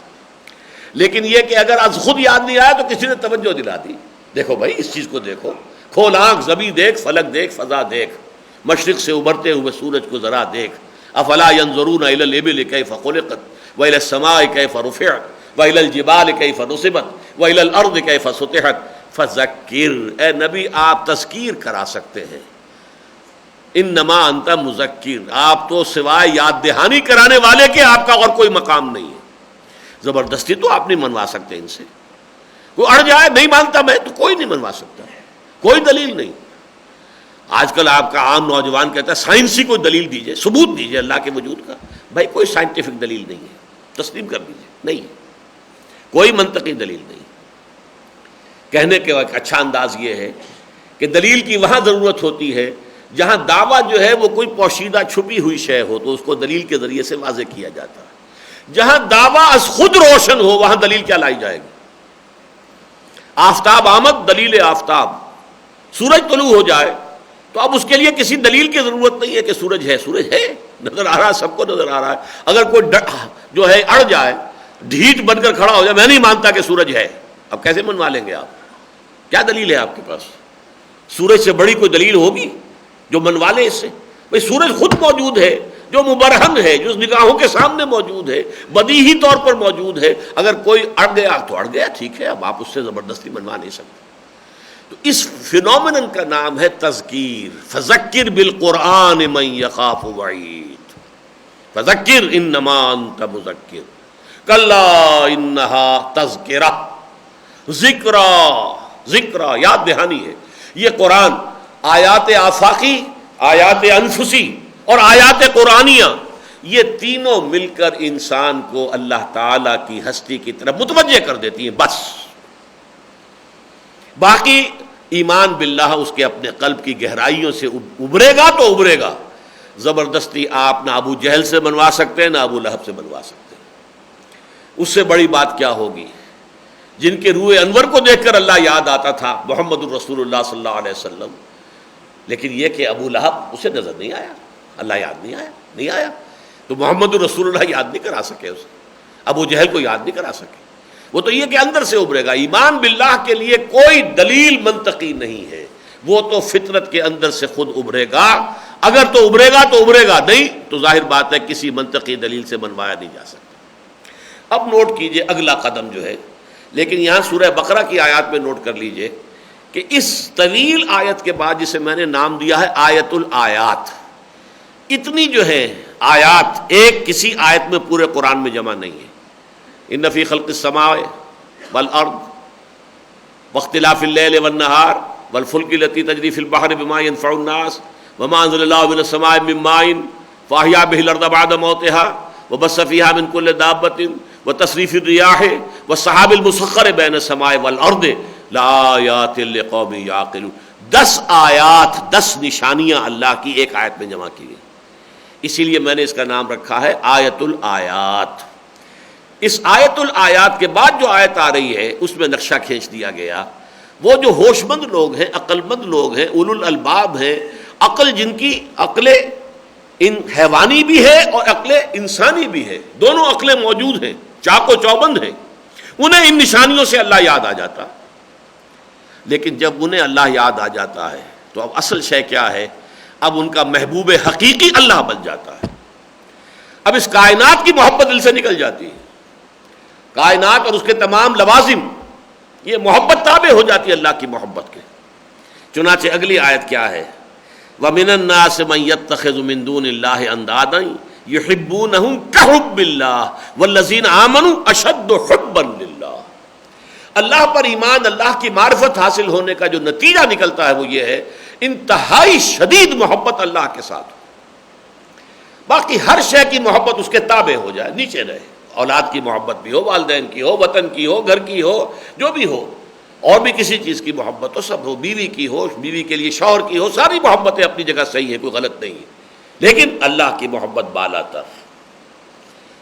لیکن یہ کہ اگر از خود یاد نہیں آیا تو کسی نے توجہ دلا دی، دیکھو بھائی اس چیز کو دیکھو، کھول آنکھ، زمین دیکھ، فلک دیکھ، فضا دیکھ، مشرق سے ابھرتے ہوئے سورج کو ذرا دیکھ۔ افلا ينظرون الى الابل كيف خلقت والى السماء كيف رفعت والى الجبال كيف نصبت والى الارض كيف سطحت فذکر، اے نبی آپ تذکیر کرا سکتے ہیں، انما انت مذکر، آپ تو سوائے یاد دہانی کرانے والے کے آپ کا اور کوئی مقام نہیں ہے۔ زبردستی تو آپ نہیں منوا سکتے ان سے، کوئی اڑ جائے نہیں مانتا میں تو کوئی نہیں منوا سکتا، کوئی دلیل نہیں۔ آج کل آپ کا عام نوجوان کہتا ہے سائنسی کوئی دلیل دیجئے، ثبوت دیجئے اللہ کے وجود کا، بھائی کوئی سائنٹیفک دلیل نہیں ہے، تسلیم کر دیجئے، نہیں، کوئی منطقی دلیل نہیں۔ کہنے کے ایک اچھا انداز یہ ہے کہ دلیل کی وہاں ضرورت ہوتی ہے جہاں دعویٰ جو ہے وہ کوئی پوشیدہ چھپی ہوئی شے ہو تو اس کو دلیل کے ذریعے سے واضح کیا جاتا ہے، جہاں دعویٰ از خود روشن ہو وہاں دلیل کیا لائی جائے گی۔ آفتاب آمد، دلیل آفتاب، سورج طلوع ہو جائے تو اب اس کے لیے کسی دلیل کی ضرورت نہیں ہے کہ سورج ہے، سورج ہے، نظر آ رہا ہے، سب کو نظر آ رہا ہے۔ اگر کوئی جو ہے اڑ جائے، ڈھیٹ بن کر کھڑا ہو جائے، میں نہیں مانتا کہ سورج ہے، اب کیسے منوا لیں گے آپ؟ کیا دلیل ہے آپ کے پاس؟ سورج سے بڑی کوئی دلیل ہوگی جو منوا لے اس سے؟ بھائی سورج خود موجود ہے، جو مبرہن ہے، جو نگاہوں کے سامنے موجود ہے، بدیہی طور پر موجود ہے، اگر کوئی اڑ گیا تو اڑ گیا، ٹھیک ہے، اب آپ اس سے زبردستی منوا نہیں سکتے۔ تو اس فینومینن کا نام ہے تذکیر۔ فذکر بالقرآن من یخاف وعید، فذکر انما انت مذکر، کلا انہا تذکرہ، ذکرہ یاد دہانی ہے۔ یہ قرآن آیات آفاقی، آیات انفسی اور آیات قرآنیہ، یہ تینوں مل کر انسان کو اللہ تعالی کی ہستی کی طرف متوجہ کر دیتی ہیں، بس باقی ایمان باللہ اس کے اپنے قلب کی گہرائیوں سے ابھرے گا تو ابھرے گا۔ زبردستی آپ نہ ابو جہل سے بنوا سکتے ہیں نہ ابو لہب سے بنوا سکتے ہیں۔ اس سے بڑی بات کیا ہوگی، جن کے روح انور کو دیکھ کر اللہ یاد آتا تھا، محمد الرسول اللہ صلی اللہ علیہ وسلم، لیکن یہ کہ ابو لہب اسے نظر نہیں آیا، اللہ یاد نہیں آیا تو محمد الرسول اللہ یاد نہیں کرا سکے اسے، ابو جہل کو یاد نہیں کرا سکے۔ وہ تو یہ کہ اندر سے ابھرے گا۔ ایمان باللہ کے لیے کوئی دلیل منطقی نہیں ہے، وہ تو فطرت کے اندر سے خود ابھرے گا، اگر تو ابھرے گا تو ابھرے گا، نہیں تو ظاہر بات ہے کسی منطقی دلیل سے منوایا نہیں جا سکتا۔ اب نوٹ کیجئے اگلا قدم جو ہے، لیکن یہاں سورہ بقرہ کی آیات میں نوٹ کر لیجئے کہ اس طویل آیت کے بعد جسے میں نے نام دیا ہے آیت الآیات، اتنی جو ہے آیات ایک کسی آیت میں پورے قرآن میں جمع نہیں ہے۔ ان فی خلق السماء والارض واختلاف اللیل والنہار والفلک التی تجری فی البحر بما ينفع الناس وما انزل اللہ من السماء من ماء فاحیا به الارض بعد موتها وبث فیہا من کل دابۃ وتصریف الریاح والسحاب المسخر بین السماء والارض لآیات لقوم یعقلون۔ 10 آیات، 10 نشانیاں اللہ کی ایک آیت میں جمع کی گئی، اسی لیے میں نے اس کا نام رکھا ہے آیت الآیات۔ اس آیت الآیات کے بعد جو آیت آ رہی ہے اس میں نقشہ کھینچ دیا گیا، وہ جو ہوش مند لوگ ہیں، عقل مند لوگ ہیں، اولو الالباب ہیں، عقل جن کی عقل حیوانی بھی ہے اور عقل انسانی بھی ہے، دونوں عقلیں موجود ہیں، چاق و چوبند ہیں، انہیں ان نشانیوں سے اللہ یاد آ جاتا۔ لیکن جب انہیں اللہ یاد آ جاتا ہے تو اب اصل شے کیا ہے، اب ان کا محبوب حقیقی اللہ بن جاتا ہے۔ اب اس کائنات کی محبت دل سے نکل جاتی ہے، کائنات اور اس کے تمام لوازم، یہ محبت تابع ہو جاتی ہے اللہ کی محبت کے۔ چنانچہ اگلی آیت کیا ہے؟ وَمِنَ النَّاسِ مَن يَتَّخِذُ مِن دُونِ اللَّهِ أَندَادًا يُحِبُّونَهُم كَحُبِّ اللَّهِ وَالَّذِينَ آمَنُوا أَشَدُّ حُبًّا لِلَّهِ۔ اللہ پر ایمان، اللہ کی معرفت حاصل ہونے کا جو نتیجہ نکلتا ہے وہ یہ ہے انتہائی شدید محبت اللہ کے ساتھ۔ باقی ہر شے کی محبت اس کے تابع ہو جائے، نیچے رہے، اولاد کی محبت بھی ہو، والدین کی ہو، وطن کی ہو، گھر کی ہو، جو بھی ہو، اور بھی کسی چیز کی محبت ہو، سب ہو، بیوی کی ہو، بیوی کے لیے شوہر کی ہو، ساری محبتیں اپنی جگہ صحیح ہے، کوئی غلط نہیں ہے، لیکن اللہ کی محبت بالا تر،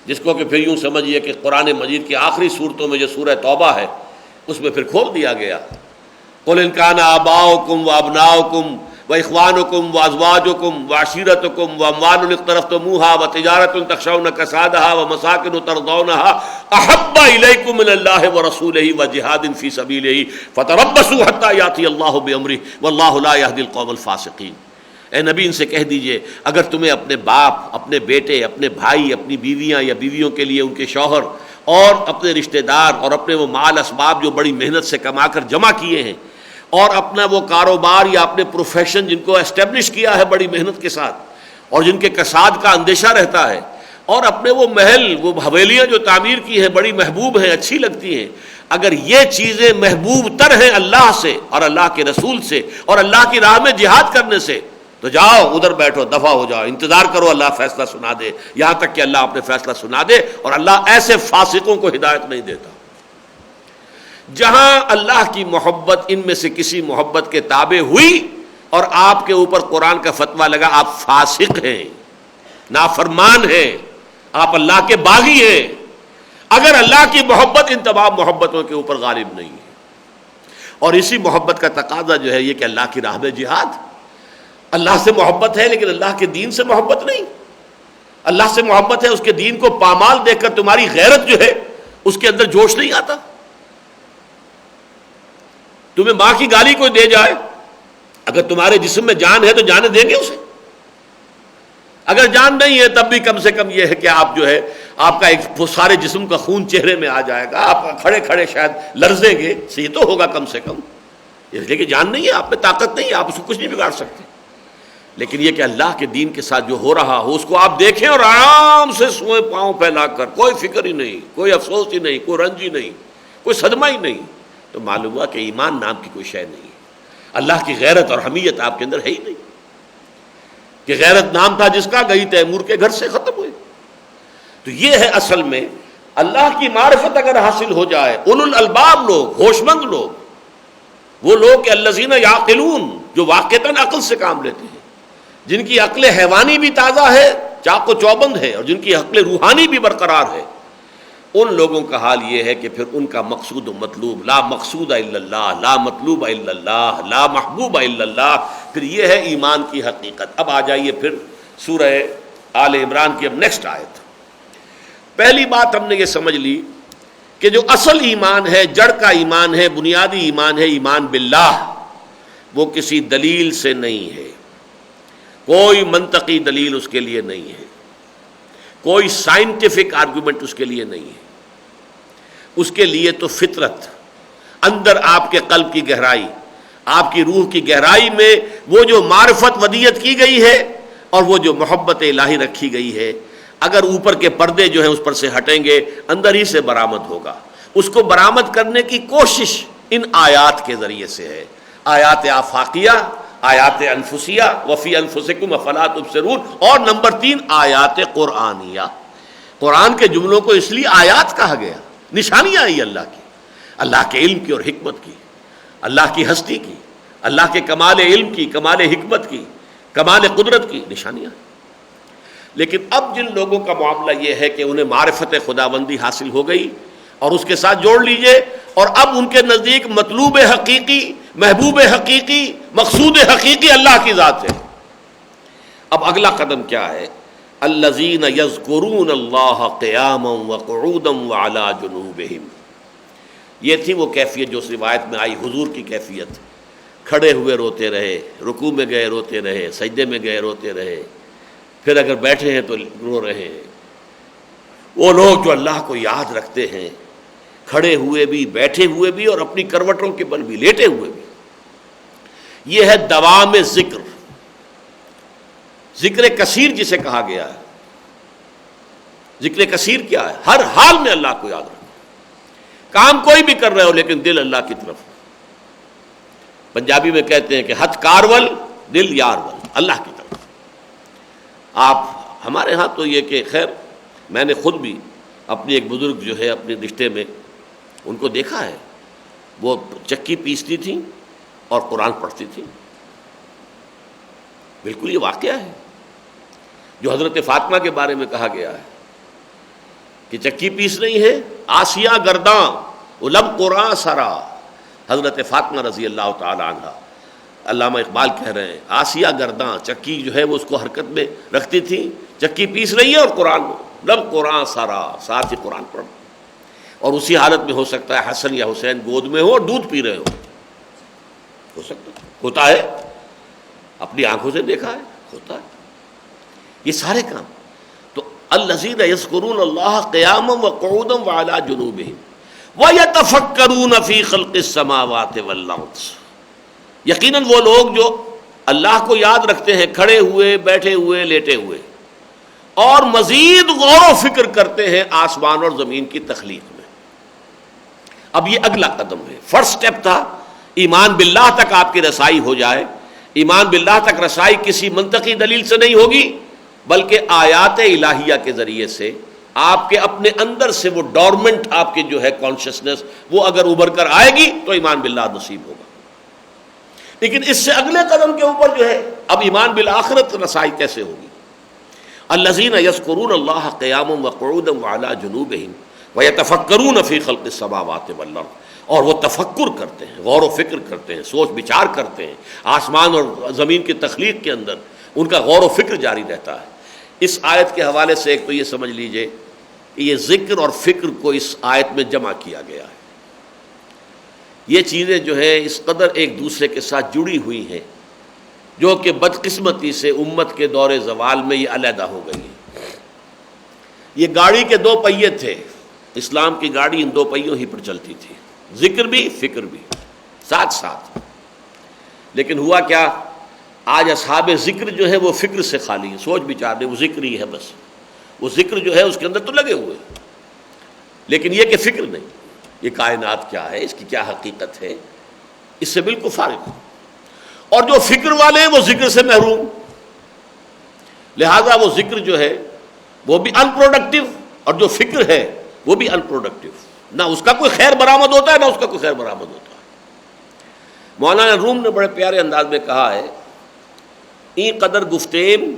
جس کو کہ پھر یوں سمجھیے کہ قرآن مجید کی آخری صورتوں میں جو سورہ توبہ ہے اس میں پھر کھول دیا گیا، قُلْ إِنْ كَانَ آبَاؤُكُمْ وَأَبْنَاؤُكُمْ وَإِخْوَانُكُمْ وَأَزْوَاجُكُمْ وَعَشِيرَتُكُمْ وَأَمْوَالٌ اقْتَرَفْتُمُوهَا وَتِجَارَةٌ تَخْشَوْنَ كَسَادَهَا وَمَسَاكِنُ تَرْضَوْنَهَا أَحَبَّ إِلَيْكُم مِّنَ اللَّهِ وَرَسُولِهِ وَجِهَادٍ فِي سَبِيلِهِ فَتَرَبَّصُوا حَتَّىٰ يَأْتِيَ اللَّهُ بِأَمْرِهِ وَاللَّهُ لَا يَهْدِي الْقَوْمَ الْفَاسِقِينَ۔ اے نبی ان سے کہہ دیجئے اگر تمہیں اپنے باپ، اپنے بیٹے، اپنے بھائی، اپنی بیویاں یا بیویوں کے لیے ان کے شوہر اور اپنے رشتہ دار اور اپنے وہ مال اسباب جو بڑی محنت سے کما کر جمع کیے ہیں، اور اپنا وہ کاروبار یا اپنے پروفیشن جن کو اسٹیبلش کیا ہے بڑی محنت کے ساتھ اور جن کے کساد کا اندیشہ رہتا ہے، اور اپنے وہ محل، وہ حویلیاں جو تعمیر کی ہیں بڑی محبوب ہیں، اچھی لگتی ہیں، اگر یہ چیزیں محبوب تر ہیں اللہ سے اور اللہ کے رسول سے اور اللہ کی راہ میں جہاد کرنے سے، تو جاؤ ادھر بیٹھو، دفع ہو جاؤ، انتظار کرو اللہ فیصلہ سنا دے، یہاں تک کہ اللہ اپنے فیصلہ سنا دے، اور اللہ ایسے فاسقوں کو ہدایت نہیں دیتا۔ جہاں اللہ کی محبت ان میں سے کسی محبت کے تابع ہوئی اور آپ کے اوپر قرآن کا فتویٰ لگا آپ فاسق ہیں، نافرمان ہیں، آپ اللہ کے باغی ہیں، اگر اللہ کی محبت ان تمام محبتوں کے اوپر غالب نہیں ہے، اور اسی محبت کا تقاضا جو ہے یہ کہ اللہ کی راہ میں جہاد، اللہ سے محبت ہے لیکن اللہ کے دین سے محبت نہیں، اللہ سے محبت ہے اس کے دین کو پامال دیکھ کر تمہاری غیرت جو ہے اس کے اندر جوش نہیں آتا۔ تمہیں ماں کی گالی کوئی دے جائے، اگر تمہارے جسم میں جان ہے تو جانے دیں گے اسے، اگر جان نہیں ہے تب بھی کم سے کم یہ ہے کہ آپ جو ہے آپ کا ایک سارے جسم کا خون چہرے میں آ جائے گا، آپ کھڑے کھڑے شاید لرزیں گے، یہ تو ہوگا کم سے کم، اس لیے کہ جان نہیں ہے، آپ میں طاقت نہیں ہے، آپ اس کو کچھ نہیں بگاڑ سکتے۔ لیکن یہ کہ اللہ کے دین کے ساتھ جو ہو رہا ہو اس کو آپ دیکھیں اور آرام سے سوئیں پاؤں پھیلا کر، کوئی فکر ہی نہیں، کوئی افسوس ہی نہیں، کوئی رنج ہی نہیں، کوئی صدمہ ہی نہیں، تو معلوم ہوا کہ ایمان نام کی کوئی شے نہیں ہے، اللہ کی غیرت اور حمیت آپ کے اندر ہے ہی نہیں، کہ غیرت نام تھا جس کا گئی تیمور کے گھر سے ختم ہوئے۔ تو یہ ہے اصل میں اللہ کی معرفت اگر حاصل ہو جائے، اولو الالباب لوگ، ہوش مند لوگ، وہ لوگ کہ الذین یعقلون، جو واقعتاً عقل سے کام لیتے ہیں، جن کی عقل حیوانی بھی تازہ ہے، چاق و چوبند ہے، اور جن کی عقل روحانی بھی برقرار ہے، ان لوگوں کا حال یہ ہے کہ پھر ان کا مقصود و مطلوب لا مقصود الا اللہ، لا مطلوب الا اللہ، لا محبوب الا اللہ، پھر یہ ہے ایمان کی حقیقت۔ اب آ جائیے پھر سورہ آل عمران کی اب نیکسٹ آیت۔ پہلی بات ہم نے یہ سمجھ لی کہ جو اصل ایمان ہے، جڑ کا ایمان ہے، بنیادی ایمان ہے، ایمان باللہ، وہ کسی دلیل سے نہیں ہے، کوئی منطقی دلیل اس کے لیے نہیں ہے، کوئی سائنٹیفک آرگومنٹ اس کے لیے نہیں ہے، اس کے لیے تو فطرت، اندر آپ کے قلب کی گہرائی، آپ کی روح کی گہرائی میں وہ جو معرفت ودیت کی گئی ہے اور وہ جو محبت الہی رکھی گئی ہے، اگر اوپر کے پردے جو ہیں اس پر سے ہٹیں گے اندر ہی سے برآمد ہوگا۔ اس کو برآمد کرنے کی کوشش ان آیات کے ذریعے سے ہے، آیات آفاقیہ، آیات انفسیہ، وفی انفسکم افلا تبصرون، اور نمبر 3 آیات قرآنیہ۔ قرآن کے جملوں کو اس لیے آیات کہا گیا، نشانیاں ہیں اللہ کی، اللہ کے علم کی اور حکمت کی، اللہ کی ہستی کی، اللہ کے کمال علم کی، کمال حکمت کی، کمال قدرت کی نشانیاں۔ لیکن اب جن لوگوں کا معاملہ یہ ہے کہ انہیں معرفت خداوندی حاصل ہو گئی، اور اس کے ساتھ جوڑ لیجئے، اور اب ان کے نزدیک مطلوب حقیقی، محبوب حقیقی، مقصود حقیقی اللہ کی ذات ہے۔ اب اگلا قدم کیا ہے؟ الذین یذکرون اللہ قیاما وقعودا وعلی جنوبہم، یہ تھی وہ کیفیت جو اس روایت میں آئی، حضور کی کیفیت، کھڑے ہوئے روتے رہے، رکوع میں گئے روتے رہے، سجدے میں گئے روتے رہے، پھر اگر بیٹھے ہیں تو رو رہے ہیں۔ وہ لوگ جو اللہ کو یاد رکھتے ہیں، کھڑے ہوئے بھی، بیٹھے ہوئے بھی، اور اپنی کروٹوں کے بل بھی، لیٹے ہوئے بھی، یہ ہے دوام ذکر، ذکر کثیر جسے کہا گیا ہے۔ ذکر کثیر کیا ہے؟ ہر حال میں اللہ کو یاد رکھو، کام کوئی بھی کر رہے ہو لیکن دل اللہ کی طرف۔ پنجابی میں کہتے ہیں کہ ہتھ کارول دل یارول، اللہ کی طرف۔ آپ ہمارے ہاں تو یہ کہ خیر میں نے خود بھی اپنی ایک بزرگ جو ہے اپنے رشتے میں ان کو دیکھا ہے، وہ چکی پیستی تھیں اور قرآن پڑھتی تھیں۔ بالکل یہ واقعہ ہے جو حضرت فاطمہ کے بارے میں کہا گیا ہے کہ چکی پیس رہی ہے آسیہ گرداں لب قرآن سرا۔ حضرت فاطمہ رضی اللہ تعالی عنہ، علامہ اقبال کہہ رہے ہیں آسیہ گرداں، چکی جو ہے وہ اس کو حرکت میں رکھتی تھی، چکی پیس رہی ہے اور قرآن لب قرآن سارا، ساتھ ہی قرآن پڑھ، اور اسی حالت میں ہو سکتا ہے حسن یا حسین گود میں ہو اور دودھ پی رہے ہو سکتا ہے، ہوتا ہے، اپنی آنکھوں سے دیکھا ہے، ہوتا ہے یہ سارے کام۔ تو الذین یذکرون اللہ قیاما وقعودا وعلی جنوبہم وَيَتَفَكَّرُونَ فِي خَلْقِ السَّمَاوَاتِ وَالْأَرْضِ، یقیناً وہ لوگ جو اللہ کو یاد رکھتے ہیں کھڑے ہوئے، بیٹھے ہوئے، لیٹے ہوئے، اور مزید غور و فکر کرتے ہیں آسمان اور زمین کی تخلیق میں۔ اب یہ اگلا قدم ہے، فرسٹ سٹیپ تھا ایمان باللہ تک آپ کی رسائی ہو جائے۔ ایمان باللہ تک رسائی کسی منطقی دلیل سے نہیں ہوگی بلکہ آیات الہیہ کے ذریعے سے، آپ کے اپنے اندر سے وہ ڈورمنٹ آپ کے جو ہے کانشسنس وہ اگر ابھر کر آئے گی تو ایمان باللہ نصیب ہوگا۔ لیکن اس سے اگلے قدم کے اوپر جو ہے اب ایمان بالآخرت رسائی کیسے ہوگی؟ الذین یذکرون اللہ قیاما وقعودا وعلی جنوبہم ویتفکرون فی خلق السماوات والارض، اور وہ تفکر کرتے ہیں، غور و فکر کرتے ہیں، سوچ بچار کرتے ہیں، آسمان اور زمین کی تخلیق کے اندر ان کا غور و فکر جاری رہتا ہے۔ اس آیت کے حوالے سے ایک تو یہ سمجھ لیجئے کہ یہ ذکر اور فکر کو اس آیت میں جمع کیا گیا ہے۔ یہ چیزیں جو ہیں اس قدر ایک دوسرے کے ساتھ جڑی ہوئی ہیں جو کہ بدقسمتی سے امت کے دور زوال میں یہ علیحدہ ہو گئی ہیں۔ یہ گاڑی کے دو پہیے تھے، اسلام کی گاڑی ان دو پہیوں ہی پر چلتی تھی، ذکر بھی فکر بھی ساتھ ساتھ۔ لیکن ہوا کیا، آج اصحاب ذکر جو ہے وہ فکر سے خالی ہیں، سوچ بچار نہیں، وہ ذکر ہی ہے بس، وہ ذکر جو ہے اس کے اندر تو لگے ہوئے، لیکن یہ کہ فکر نہیں، یہ کائنات کیا ہے، اس کی کیا حقیقت ہے، اس سے بالکل فارغ۔ اور جو فکر والے ہیں وہ ذکر سے محروم، لہذا وہ ذکر جو ہے وہ بھی ان پروڈکٹیو، اور جو فکر ہے وہ بھی ان پروڈکٹیو، نہ اس کا کوئی خیر برآمد ہوتا ہے نہ اس کا کوئی خیر برآمد ہوتا ہے۔ مولانا روم نے بڑے پیارے انداز میں کہا ہے، این قدر گفتیم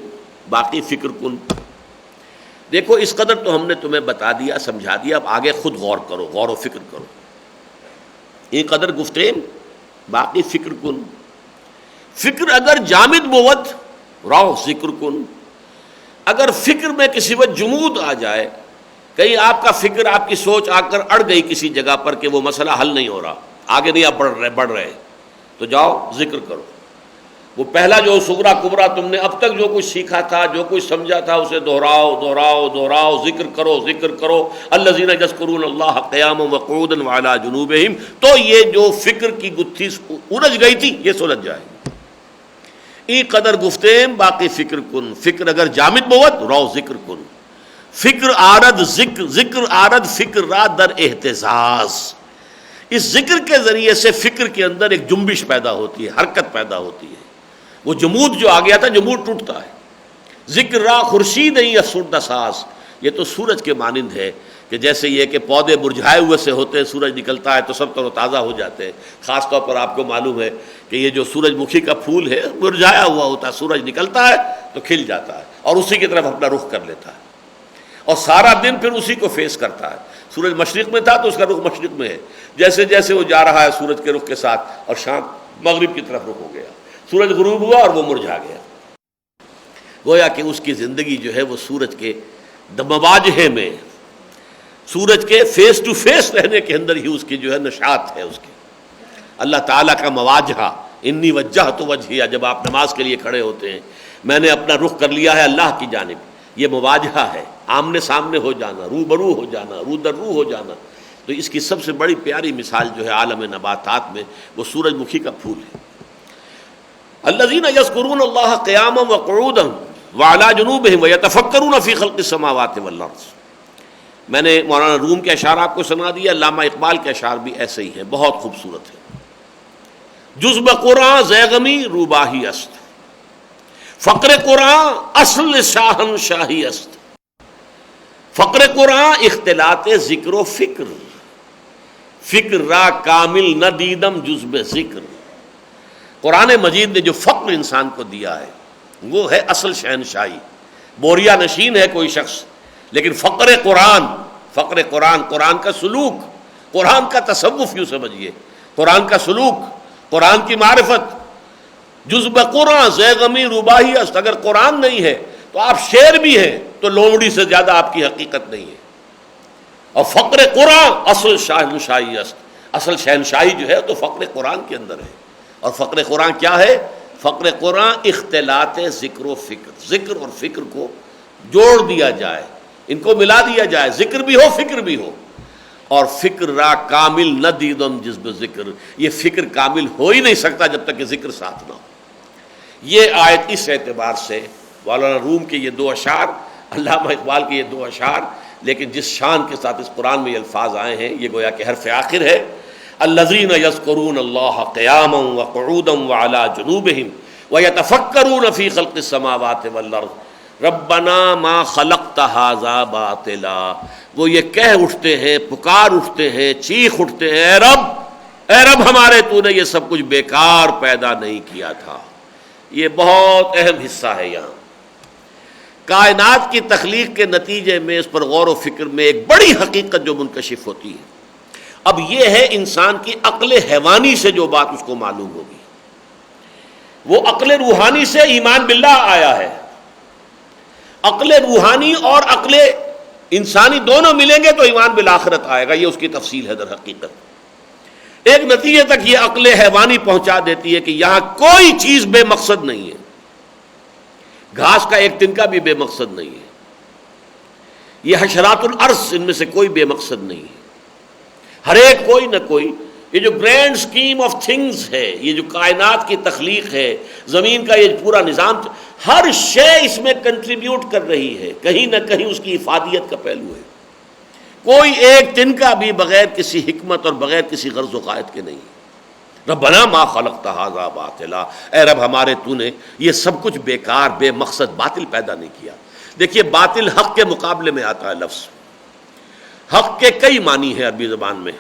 باقی فکر کن۔ دیکھو اس قدر تو ہم نے تمہیں بتا دیا، سمجھا دیا، اب آگے خود غور کرو، غور و فکر کرو۔ این قدر گفتیم باقی فکر کن، فکر اگر جامد بود راہ ذکر کن، اگر فکر میں کسی وقت جمود آ جائے، کہیں آپ کا فکر، آپ کی سوچ آ کر اڑ گئی کسی جگہ پر کہ وہ مسئلہ حل نہیں ہو رہا، آگے نہیں آپ بڑھ رہے، تو جاؤ ذکر کرو۔ وہ پہلا جو صغرا کبرا تم نے اب تک جو کچھ سیکھا تھا، جو کچھ سمجھا تھا، اسے دہراؤ دہراؤ دہراؤ، ذکر کرو ذکر کرو۔ الذین یذکرون اللہ قیاما وقعودا وعلی جنوبہم، تو یہ جو فکر کی گتھی الجھ گئی تھی یہ سلجھ جائے گی۔ ای قدر گفتیم باقی فکر کن، فکر اگر جامد بود رو ذکر کن، فکر آرد ذکر آرد فکر را در اہتزاز۔ اس ذکر کے ذریعے سے فکر کے اندر ایک جنبش پیدا ہوتی ہے، حرکت پیدا ہوتی ہے، وہ جمود جو آ گیا تھا جمود ٹوٹتا ہے۔ ذکر را خورشید نہیں افسردہ ساز، یہ تو سورج کے مانند ہے کہ جیسے یہ کہ پودے مرجھائے ہوئے سے ہوتے ہیں، سورج نکلتا ہے تو سب تر و تازہ ہو جاتے ہیں۔ خاص طور پر آپ کو معلوم ہے کہ یہ جو سورج مکھی کا پھول ہے مرجھایا ہوا ہوتا ہے، سورج نکلتا ہے تو کھل جاتا ہے اور اسی کی طرف اپنا رخ کر لیتا ہے، اور سارا دن پھر اسی کو فیس کرتا ہے۔ سورج مشرق میں تھا تو اس کا رخ مشرق میں ہے، جیسے جیسے وہ جا رہا ہے سورج کے رخ کے ساتھ، اور شام مغرب کی طرف رخ ہو گیا، سورج غروب ہوا اور وہ مرجھا گیا۔ گویا کہ اس کی زندگی جو ہے وہ سورج کے مواجہے میں، سورج کے فیس ٹو فیس رہنے کے اندر ہی اس کی جو ہے نشاط ہے، اس کی اللہ تعالیٰ کا مواجہہ۔ انی وجہت وجہیہ، جب آپ نماز کے لیے کھڑے ہوتے ہیں، میں نے اپنا رخ کر لیا ہے اللہ کی جانب، یہ مواجہہ ہے، آمنے سامنے ہو جانا، رو برو ہو جانا، رو در رو ہو جانا۔ تو اس کی سب سے بڑی پیاری مثال جو ہے عالم نباتات میں وہ سورج مکھی کا پھول ہے۔ الذین یذکرون اللہ قیاما وقعودا وعلی جنوبہم ویتفکرون فی خلق السماوات والارض. میں نے مولانا روم کے اشعار آپ کو سنا دیا، علامہ اقبال کے اشعار بھی ایسے ہی ہیں، بہت خوبصورت ہے. جزب قرآن زیغمی روباہی است، فقر قرآن اصل شاہن شاہی است. فقر قرآن اختلاط ذکر و فکر، فکر را کامل نہ دیدم جزب ذکر. قرآن مجید نے جو فقر انسان کو دیا ہے وہ ہے اصل شہنشاہی. بوریا نشین ہے کوئی شخص، لیکن فقر قرآن، فقر قرآن، قرآن کا سلوک، قرآن کا تصوف یوں سمجھیے، قرآن کا سلوک، قرآن کی معرفت. جزب قرآن زیغمی روباہی است. اگر قرآن نہیں ہے تو آپ شعر بھی ہیں تو لومڑی سے زیادہ آپ کی حقیقت نہیں ہے. اور فقر قرآن اصل شہنشاہی است، اصل شہنشاہی جو ہے تو فقر قرآن کے اندر ہے. اور فقر قرآن کیا ہے؟ فقر قرآن اختلاط ذکر و فکر، ذکر اور فکر کو جوڑ دیا جائے، ان کو ملا دیا جائے، ذکر بھی ہو فکر بھی ہو. اور فکر را کامل نہ دیدم جزب ذکر، یہ فکر کامل ہو ہی نہیں سکتا جب تک کہ ذکر ساتھ نہ ہو. یہ آیت اس اعتبار سے مولانا روم کے یہ دو اشعار، علامہ اقبال کے یہ دو اشعار، لیکن جس شان کے ساتھ اس قرآن میں یہ الفاظ آئے ہیں یہ گویا کہ حرف آخر ہے. الذین یذکرون اللہ قیاما وقعودا وعلی جنوبہم ویتفکرون فی خلق السماوات والارض ربنا ما خلقت ھذا باطلا. وہ یہ کہہ اٹھتے ہیں، پکار اٹھتے ہیں، چیخ اٹھتے ہیں، اے رب ہمارے تو نے یہ سب کچھ بیکار پیدا نہیں کیا تھا. یہ بہت اہم حصہ ہے. یہاں کائنات کی تخلیق کے نتیجے میں اس پر غور و فکر میں ایک بڑی حقیقت جو منکشف ہوتی ہے. اب یہ ہے انسان کی عقل حیوانی سے جو بات اس کو معلوم ہوگی، وہ عقل روحانی سے ایمان باللہ آیا ہے. عقل روحانی اور عقل انسانی دونوں ملیں گے تو ایمان بالآخرت آئے گا. یہ اس کی تفصیل ہے در حقیقت. ایک نتیجے تک یہ عقل حیوانی پہنچا دیتی ہے کہ یہاں کوئی چیز بے مقصد نہیں ہے. گھاس کا ایک تنکا بھی بے مقصد نہیں ہے. یہ حشرات الارض ان میں سے کوئی بے مقصد نہیں ہے. ہر ایک کوئی نہ کوئی، یہ جو گرینڈ سکیم آف تھنگز ہے، یہ جو کائنات کی تخلیق ہے، زمین کا یہ پورا نظام، ہر شے اس میں کنٹریبیوٹ کر رہی ہے. کہیں نہ کہیں اس کی افادیت کا پہلو ہے. کوئی ایک تنکا بھی بغیر کسی حکمت اور بغیر کسی غرض و غایت کے نہیں. ربنا ما خلقت ھذا باطلا، اے رب ہمارے تو نے یہ سب کچھ بیکار، بے مقصد، باطل پیدا نہیں کیا. دیکھیے باطل حق کے مقابلے میں آتا ہے لفظ. حق کے کئی معنی ہیں عربی زبان میں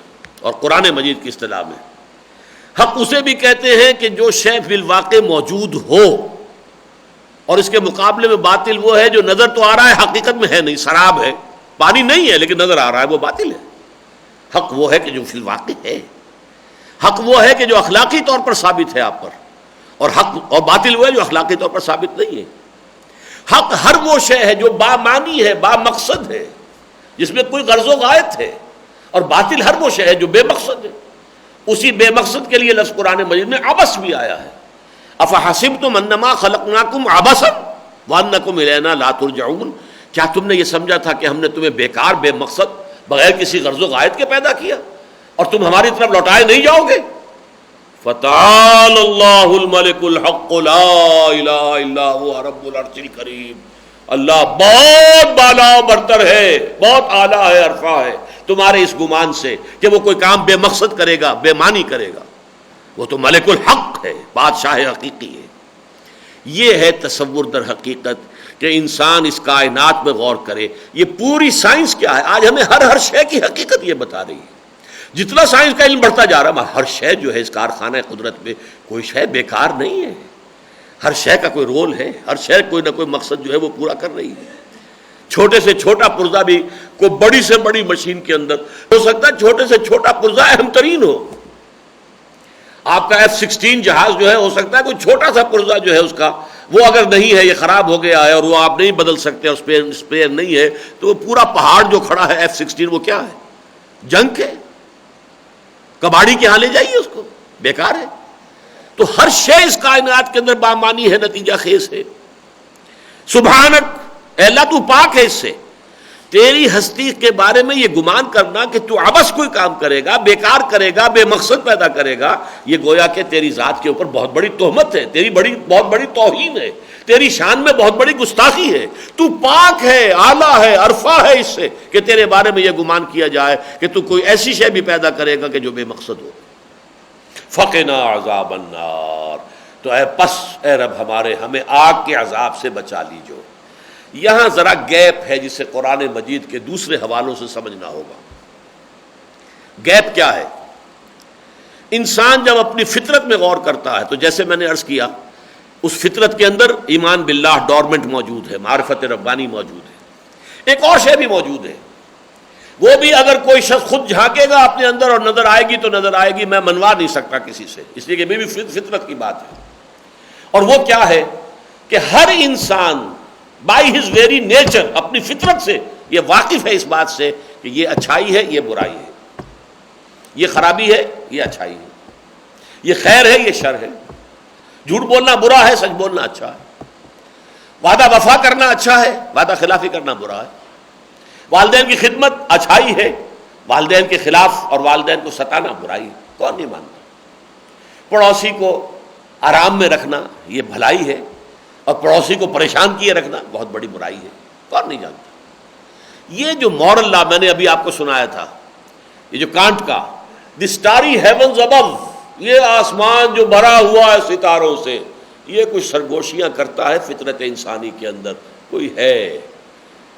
اور قرآن مجید کی اصطلاح میں. حق اسے بھی کہتے ہیں کہ جو شے فی الواقع موجود ہو، اور اس کے مقابلے میں باطل وہ ہے جو نظر تو آ رہا ہے حقیقت میں ہے نہیں، سراب ہے، پانی نہیں ہے لیکن نظر آ رہا ہے، وہ باطل ہے. حق وہ ہے کہ جو فی الواقع ہے. حق وہ ہے کہ جو اخلاقی طور پر ثابت ہے آپ پر، اور حق اور باطل وہ ہے جو اخلاقی طور پر ثابت نہیں ہے. حق ہر وہ شے ہے جو با معنی ہے، با مقصد ہے، جس میں کوئی غرض و غایت ہے. اور باطل ہر وہ شے ہے جو بے مقصد ہے. اسی بے مقصد کے لیے لفظ قرآن مجید میں عبث بھی آیا ہے. افحسبتم انما خلقناکم عبثا وانکم الینا لا ترجعون. کیا تم نے یہ سمجھا تھا کہ ہم نے تمہیں بیکار، بے مقصد، بغیر کسی غرض و غایت کے پیدا کیا اور تم ہماری طرف لوٹائے نہیں جاؤ گے؟ فتعال اللہ الملک الحق لا الہ الا هو رب العرش الکریم. اللہ بہت بالا برتر ہے، بہت اعلیٰ ہے، عرفہ ہے تمہارے اس گمان سے کہ وہ کوئی کام بے مقصد کرے گا، بے معنی کرے گا. وہ تو ملک الحق ہے، بادشاہ حقیقی ہے. یہ ہے تصور در حقیقت کہ انسان اس کائنات میں غور کرے. یہ پوری سائنس کیا ہے، آج ہمیں ہر شے کی حقیقت یہ بتا رہی ہے. جتنا سائنس کا علم بڑھتا جا رہا ہے، ہر شے جو ہے اس کارخانہ قدرت میں کوئی شے بیکار نہیں ہے. ہر شے کا کوئی رول ہے، ہر شے کوئی نہ کوئی مقصد جو ہے وہ پورا کر رہی ہے. چھوٹے سے چھوٹا پرزہ بھی کوئی بڑی سے بڑی مشین کے اندر ہو سکتا ہے، چھوٹے سے چھوٹا پرزہ اہم ترین ہو. آپ کا F-16 جہاز جو ہے ہو سکتا ہے کوئی چھوٹا سا پرزہ جو ہے اس کا وہ اگر نہیں ہے، یہ خراب ہو گیا ہے اور وہ آپ نہیں بدل سکتے اور اسپیئر نہیں ہے، تو وہ پورا پہاڑ جو کھڑا ہے F-16 وہ کیا ہے؟ جنگ ہے. کباڑی کے ہاں لے جائیے اس کو، بیکار ہے. تو ہر شے اس کائنات کے اندر بامانی ہے، نتیجہ خیز ہے. سبحانک، اے اللہ تو پاک ہے اس سے. تیری ہستی کے بارے میں یہ گمان کرنا کہ تو عبث کوئی کام کرے گا، بیکار کرے گا، بے مقصد پیدا کرے گا، یہ گویا کہ تیری ذات کے اوپر بہت بڑی تہمت ہے، تیری بہت بڑی توہین ہے، تیری شان میں بہت بڑی گستاخی ہے۔ تو پاک ہے، اعلیٰ ہے، عرفہ ہے اس سے کہ تیرے بارے میں یہ گمان کیا جائے کہ تو کوئی ایسی شے بھی پیدا کرے گا کہ جو بے مقصد ہو۔ فقنا عذاب النار، تو اے رب ہمارے، ہمیں آگ کے عذاب سے بچا لیجو۔ یہاں ذرا گیپ ہے جسے قرآن مجید کے دوسرے حوالوں سے سمجھنا ہوگا۔ گیپ کیا ہے؟ انسان جب اپنی فطرت میں غور کرتا ہے تو جیسے میں نے عرض کیا، اس فطرت کے اندر ایمان باللہ ڈورمنٹ موجود ہے، معرفت ربانی موجود ہے، ایک اور شے بھی موجود ہے، وہ بھی اگر کوئی شخص خود جھانکے گا اپنے اندر اور نظر آئے گی تو نظر آئے گی، میں منوا نہیں سکتا کسی سے، اس لیے کہ یہ بھی فطرت کی بات ہے۔ اور وہ کیا ہے کہ ہر انسان بائی ہز ویری نیچر، اپنی فطرت سے یہ واقف ہے اس بات سے کہ یہ اچھائی ہے، یہ برائی ہے، یہ خرابی ہے، یہ اچھائی ہے، یہ خیر ہے، یہ شر ہے، جھوٹ بولنا برا ہے، سچ بولنا اچھا ہے، وعدہ وفا کرنا اچھا ہے، وعدہ خلافی کرنا برا ہے، والدین کی خدمت اچھائی ہے، والدین کے خلاف اور والدین کو ستانا برائی ہے، کون نہیں مانتا؟ پڑوسی کو آرام میں رکھنا یہ بھلائی ہے، اور پڑوسی کو پریشان کیے رکھنا بہت بڑی برائی ہے، کون نہیں جانتا؟ یہ جو مورل لا میں نے ابھی آپ کو سنایا تھا، یہ جو کانٹ کا دی اسٹاری ہیونز ابو، یہ آسمان جو بھرا ہوا ہے ستاروں سے، یہ کچھ سرگوشیاں کرتا ہے فطرت انسانی کے اندر،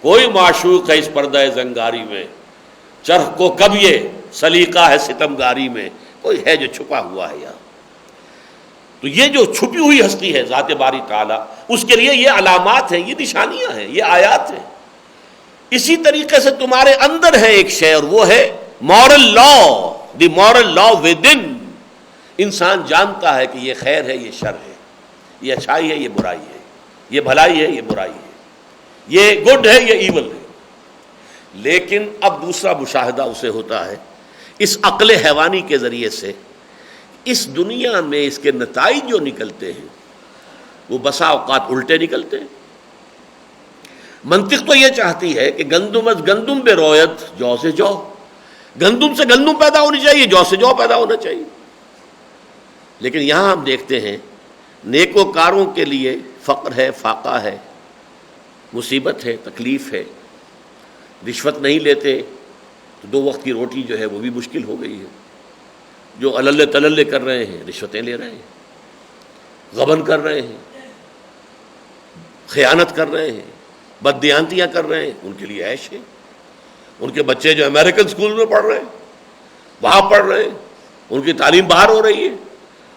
کوئی معشوق ہے اس پردہ زنگاری میں، چرخ کو کب یہ سلیقہ ہے ستمگاری میں، کوئی ہے جو چھپا ہوا ہے یہاں۔ تو یہ جو چھپی ہوئی ہستی ہے ذات باری تعالیٰ، اس کے لیے یہ علامات ہیں، یہ نشانیاں ہیں، یہ آیات ہیں۔ اسی طریقے سے تمہارے اندر ہے ایک شے، اور وہ ہے moral law, the moral law with in. انسان جانتا ہے کہ یہ خیر ہے، یہ شر ہے، یہ اچھائی ہے، یہ برائی ہے، یہ بھلائی ہے، یہ برائی ہے، یہ گڈ ہے، یہ ایول ہے۔ لیکن اب دوسرا مشاہدہ اسے ہوتا ہے اس عقل حیوانی کے ذریعے سے، اس دنیا میں اس کے نتائج جو نکلتے ہیں وہ بسا اوقات الٹے نکلتے ہیں۔ منطق تو یہ چاہتی ہے کہ گندم از گندم بے رویت، جو سے جو، گندم سے گندم پیدا ہونی چاہیے، جو سے جو پیدا ہونا چاہیے، لیکن یہاں ہم دیکھتے ہیں نیکوکاروں کے لیے فقر ہے، فاقہ ہے، مصیبت ہے، تکلیف ہے، رشوت نہیں لیتے تو 2 وقت کی روٹی جو ہے وہ بھی مشکل ہو گئی ہے، جو اللے تللے کر رہے ہیں رشوتیں لے رہے ہیں، غبن کر رہے ہیں، خیانت کر رہے ہیں، بددیانتیاں کر رہے ہیں، ان کے لیے عیش ہے۔ ان کے بچے جو امریکن سکول میں پڑھ رہے ہیں، وہاں پڑھ رہے ہیں، ان کی تعلیم باہر ہو رہی ہے،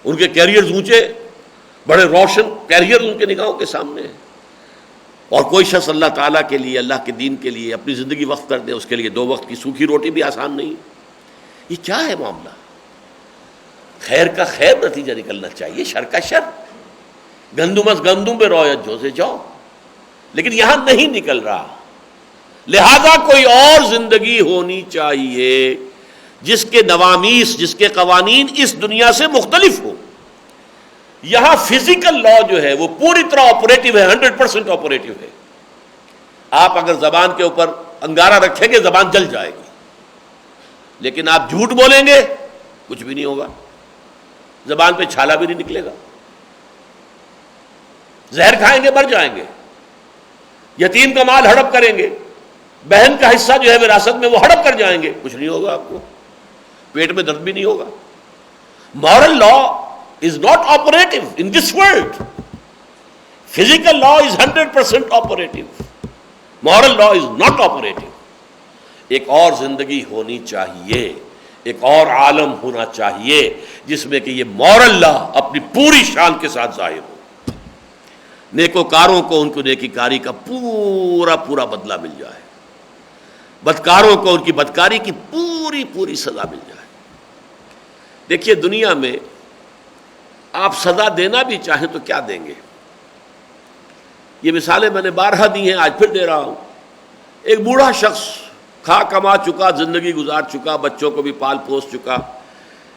ان کے کیریئرز اونچے، بڑے روشن کیریئر ان کے نگاہوں کے سامنے ہیں، اور کوئی شخص اللہ تعالیٰ کے لیے، اللہ کے دین کے لیے اپنی زندگی وقف کر دے، اس کے لیے 2 وقت کی سوکھی روٹی بھی آسان نہیں۔ یہ کیا ہے معاملہ؟ خیر کا خیر نتیجہ نکلنا چاہیے، شر کا شر، گندم از گندم بے رویت، جو سے جو، لیکن یہاں نہیں نکل رہا۔ لہذا کوئی اور زندگی ہونی چاہیے جس کے نوامیس، جس کے قوانین اس دنیا سے مختلف ہو۔ یہاں فزیکل لا جو ہے وہ پوری طرح آپریٹو ہے، 100% آپریٹو ہے۔ آپ اگر زبان کے اوپر انگارہ رکھیں گے زبان جل جائے گی، لیکن آپ جھوٹ بولیں گے کچھ بھی نہیں ہوگا، زبان پہ چھالا بھی نہیں نکلے گا، زہر کھائیں گے مر جائیں گے، یتیم کا مال ہڑپ کریں گے، بہن کا حصہ جو ہے وراثت میں وہ ہڑپ کر جائیں گے، کچھ نہیں ہوگا، آپ کو پیٹ میں درد بھی نہیں ہوگا۔ Moral law is not operative in this world. Physical law is 100% operative. Moral law is not operative. ایک اور زندگی ہونی چاہیے، ایک اور عالم ہونا چاہیے جس میں کہ یہ مورل لا اپنی پوری شان کے ساتھ ظاہر ہو، نیکوکاروں کو ان کو نیکی کاری کا پورا بدلہ مل جائے، بدکاروں کو ان کی بدکاری کی پوری سزا مل جائے۔ دیکھیے دنیا میں آپ سزا دینا بھی چاہیں تو کیا دیں گے؟ یہ مثالیں میں نے بارہا دی ہیں، آج پھر دے رہا ہوں۔ ایک بوڑھا شخص کھا کما چکا، زندگی گزار چکا، بچوں کو بھی پال پوس چکا،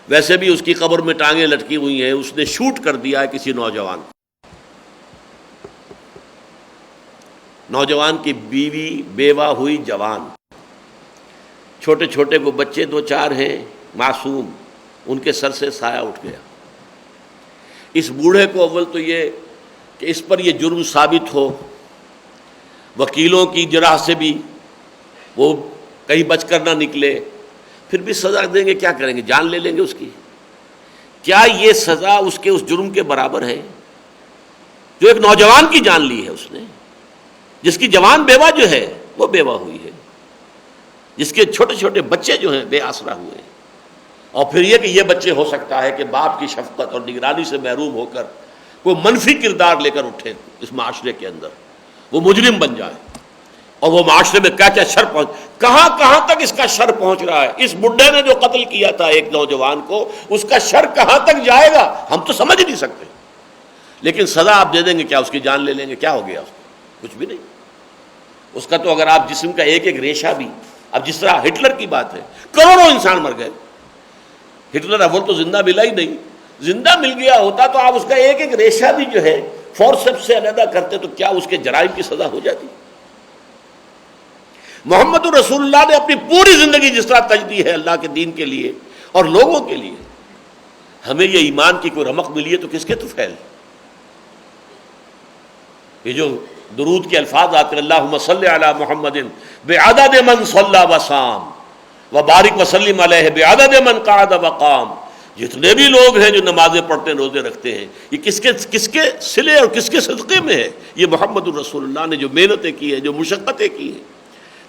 ویسے بھی اس کی قبر میں ٹانگیں لٹکی ہوئی ہیں، اس نے شوٹ کر دیا ہے کسی نوجوان کو۔ نوجوان کی بیوی بیوہ ہوئی جوان، چھوٹے چھوٹے کو بچے دو چار ہیں معصوم، ان کے سر سے سایہ اٹھ گیا۔ اس بوڑھے کو اول تو یہ کہ اس پر یہ جرم ثابت ہو، وکیلوں کی جرح سے بھی وہ کہیں بچ کر نہ نکلے، پھر بھی سزا دیں گے، کیا کریں گے؟ جان لے لیں گے اس کی۔ کیا یہ سزا اس کے اس جرم کے برابر ہے جو ایک نوجوان کی جان لی ہے اس نے، جس کی جوان بیوہ جو ہے وہ بیوہ ہوئی ہے، جس کے چھوٹے چھوٹے بچے جو ہیں بے آسرا ہوئے ہیں، اور پھر یہ کہ یہ بچے ہو سکتا ہے کہ باپ کی شفقت اور نگرانی سے محروم ہو کر کوئی منفی کردار لے کر اٹھے اس معاشرے کے اندر، وہ مجرم بن جائے، اور وہ معاشرے میں کیا کیا شر کہاں تک اس کا شر پہنچ رہا ہے۔ اس بڈھے نے جو قتل کیا تھا ایک نوجوان کو، اس کا شر کہاں تک جائے گا ہم تو سمجھ نہیں سکتے، لیکن سزا آپ دے دیں گے، کیا اس کی جان لے لیں گے؟ کیا ہو گیا اس کو؟ کچھ بھی نہیں۔ اس کا تو اگر آپ جسم کا ایک ایک ریشہ بھی، اب جس طرح ہٹلر کی بات ہے، کروڑوں انسان مر گئے، ہٹلر اول تو زندہ ملا ہی نہیں، زندہ مل گیا ہوتا تو آپ اس کا ایک ایک ریشہ بھی جو ہے فورسپ سے علیحدہ کرتے تو کیا اس کے جرائم کی سزا ہو جاتی؟ محمد رسول اللہ نے اپنی پوری زندگی جس طرح تجدید ہے اللہ کے دین کے لیے اور لوگوں کے لیے، ہمیں یہ ایمان کی کوئی رمق ملی ہے تو کس کے طفیل؟ یہ جو درود کے الفاظ آتے ہیں، اللہم صلی علی محمد بعدد من صلی وصام وبارک وسلم علیہ بعدد من قعد وقام، جتنے بھی لوگ ہیں جو نمازیں پڑھتے ہیں، روزے رکھتے ہیں، یہ کس کے صلے اور کس کے صدقے میں ہے؟ یہ محمد الرسول اللہ نے جو محنتیں کی ہیں، جو مشقتیں کی ہیں،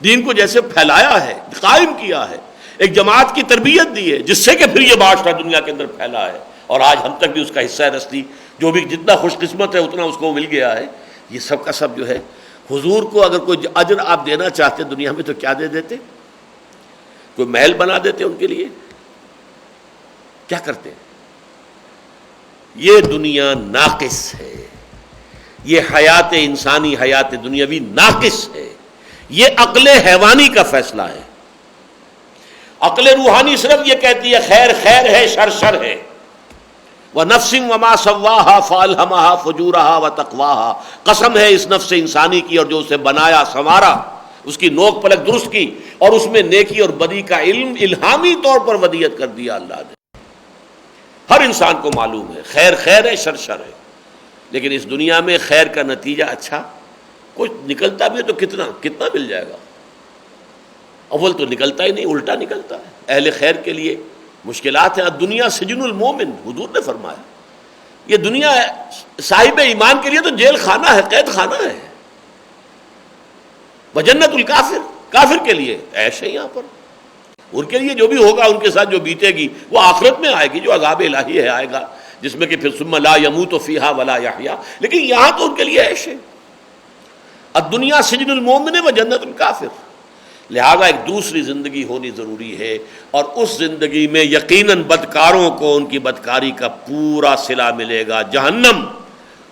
دین کو جیسے پھیلایا ہے، قائم کیا ہے، ایک جماعت کی تربیت دی ہے جس سے کہ پھر یہ معاشرہ دنیا کے اندر پھیلا ہے، اور آج ہم تک بھی اس کا حصہ ہے رستی، جو بھی جتنا خوش قسمت ہے اتنا اس کو مل گیا ہے۔ یہ سب کا سب جو ہے، حضور کو اگر کوئی اجر آپ دینا چاہتے دنیا میں تو کیا دے دیتے؟ کوئی محل بنا دیتے ان کے لیے؟ کیا کرتے؟ یہ دنیا ناقص ہے، یہ حیات انسانی، حیات دنیاوی ناقص ہے، یہ عقل حیوانی کا فیصلہ ہے۔ عقل روحانی صرف یہ کہتی ہے خیر خیر ہے، شر شر ہے۔ وَنَفْسٍ وَمَا سَوَّاهَا فَأَلْهَمَهَا فُجُورَهَا وَتَقْوَاهَا، قسم ہے اس نفس انسانی کی اور جو اسے بنایا سنوارا، اس کی نوک پلک درست کی اور اس میں نیکی اور بدی کا علم الہامی طور پر ودیت کر دیا اللہ نے۔ ہر انسان کو معلوم ہے خیر خیر ہے، شر شر ہے، لیکن اس دنیا میں خیر کا نتیجہ اچھا کچھ نکلتا بھی ہے تو کتنا مل جائے گا؟ اول تو نکلتا ہی نہیں، الٹا نکلتا ہے۔ اہل خیر کے لیے مشکلات ہیں۔ دنیا سجن المومن، حضور نے فرمایا یہ دنیا صاحب ایمان کے لیے تو جیل خانہ ہے، قید خانہ ہے۔ وجنت الکافر، کافر کے لیے عیش ہے یہاں پر، ان کے لیے جو بھی ہوگا ان کے ساتھ جو بیتے گی وہ آخرت میں آئے گی، جو عذاب الہی ہے آئے گا، جس میں کہ پھر ثم لا یموت فیہا ولا یحیا، لیکن یہاں تو ان کے لیے عیش ہے۔ الدنیا سجن المومن و جنت الکافر، لہذا ایک دوسری زندگی ہونی ضروری ہے، اور اس زندگی میں یقیناً بدکاروں کو ان کی بدکاری کا پورا صلہ ملے گا۔ جہنم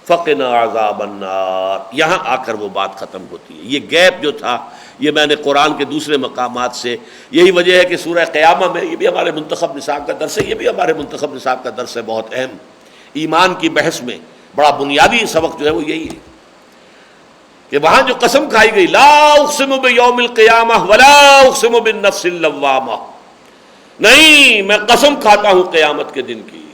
فقنا عذاب النار، یہاں آ کر وہ بات ختم ہوتی ہے۔ یہ گیپ جو تھا یہ میں نے قرآن کے دوسرے مقامات سے، یہی وجہ ہے کہ سورہ قیامہ میں، یہ بھی ہمارے منتخب نصاب کا درس ہے، یہ بھی ہمارے منتخب نصاب کا درس ہے، بہت اہم ایمان کی بحث میں بڑا بنیادی سبق جو ہے وہ یہی ہے کہ وہاں جو قسم کھائی گئی، لا اقسم بیوم القیامہ ولا اقسم بالنفس اللوامہ، نہیں میں قسم کھاتا ہوں قیامت کے دن کی،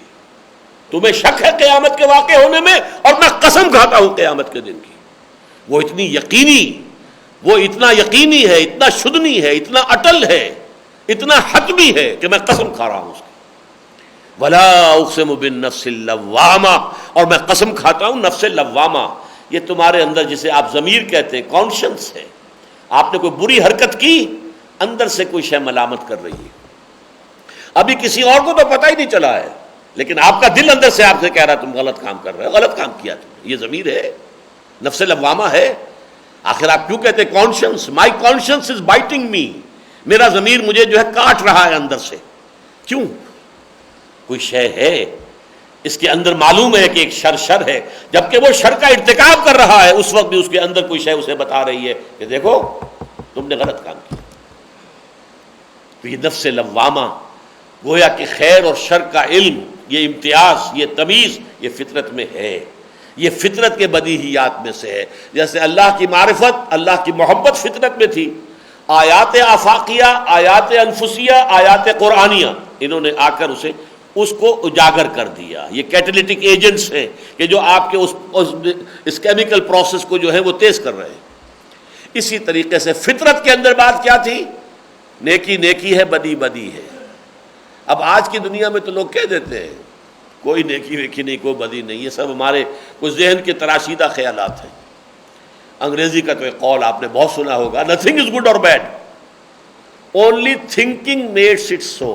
تمہیں شک ہے قیامت کے واقع ہونے میں، اور میں قسم کھاتا ہوں قیامت کے دن کی۔ وہ اتنی یقینی، وہ اتنا یقینی ہے، اتنا شدنی ہے، اتنا اٹل ہے، اتنا حتمی ہے کہ میں قسم کھا رہا ہوں اس کی۔ ولا اقسم بالنفس اللوامہ، اور میں قسم کھاتا ہوں نفس لوامہ، یہ تمہارے اندر جسے آپ ضمیر کہتے ہیں، کانشنس ہے، آپ نے کوئی بری حرکت کی، اندر سے کوئی شے ملامت کر رہی ہے، ابھی کسی اور کو تو پتہ ہی نہیں چلا ہے، لیکن آپ کا دل اندر سے آپ سے کہہ رہا ہے تم غلط کام کر رہے ہو، غلط کام کیا تم نے، یہ ضمیر ہے، نفس لوامہ ہے۔ آخر آپ کیوں کہتے ہیں کانشنس؟ مائی کانشنس از بائٹنگ می، میرا ضمیر مجھے جو ہے کاٹ رہا ہے اندر سے۔ کیوں؟ کوئی شے ہے اس کے اندر، معلوم ہے کہ ایک شر ہے، جبکہ وہ شر کا ارتکاب کر رہا ہے اس وقت بھی اس کے اندر کوئی شے اسے بتا رہی ہے کہ دیکھو تم نے غلط کام کیا۔ تو یہ نفس لوامہ گویا کہ خیر اور شر کا علم، یہ امتیاز، یہ تمیز، یہ فطرت میں ہے۔ یہ فطرت کے بدیہیات میں سے ہے. جیسے اللہ کی معرفت، اللہ کی محبت فطرت میں تھی. آیات آفاقیہ، آیات انفسیہ، آیات قرآنیہ، انہوں نے آ کر اس کو اجاگر کر دیا. یہ کیٹلیٹک ایجنٹس ہیں کہ جو آپ کے اس کیمیکل پروسیس کو جو ہے وہ تیز کر رہے ہیں. اسی طریقے سے فطرت کے اندر بات کیا تھی؟ نیکی نیکی ہے، بدی بدی ہے. اب آج کی دنیا میں تو لوگ کہہ دیتے ہیں کوئی نیکی ویکی نہیں، کوئی بدی نہیں، یہ سب ہمارے کچھ ذہن کے تراشیدہ خیالات ہیں. انگریزی کا تو ایک قول آپ نے بہت سنا ہوگا، nothing is good or bad, only thinking makes it so.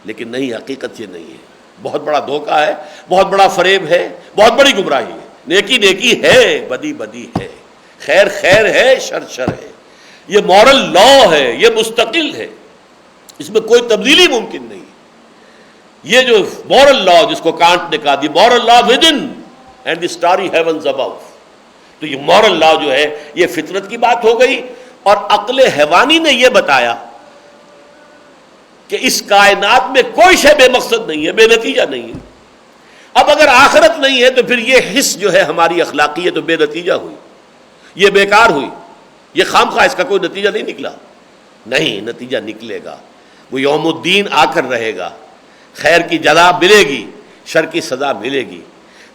لیکن نہیں، حقیقت یہ نہیں ہے. بہت بڑا دھوکہ ہے، بہت بڑا فریب ہے، بہت بڑی گمراہی ہے. نیکی نیکی ہے، بدی بدی ہے، خیر خیر ہے، شر شر ہے. یہ مورل لا ہے، یہ مستقل ہے، اس میں کوئی تبدیلی ممکن نہیں. یہ جو مورل لا جس کو کانٹ نے کہا the moral law within and the starry heavens above, تو یہ مورل لا جو ہے یہ فطرت کی بات ہو گئی. اور عقل حیوانی نے یہ بتایا کہ اس کائنات میں کوئی شے بے مقصد نہیں ہے، بے نتیجہ نہیں ہے. اب اگر آخرت نہیں ہے تو پھر یہ حس جو ہے ہماری اخلاقی ہے تو بے نتیجہ ہوئی، یہ بیکار ہوئی، یہ خام خواہ، اس کا کوئی نتیجہ نہیں نکلا. نہیں، نتیجہ نکلے گا. وہ یوم الدین آ کر رہے گا، خیر کی جزا ملے گی، شر کی سزا ملے گی.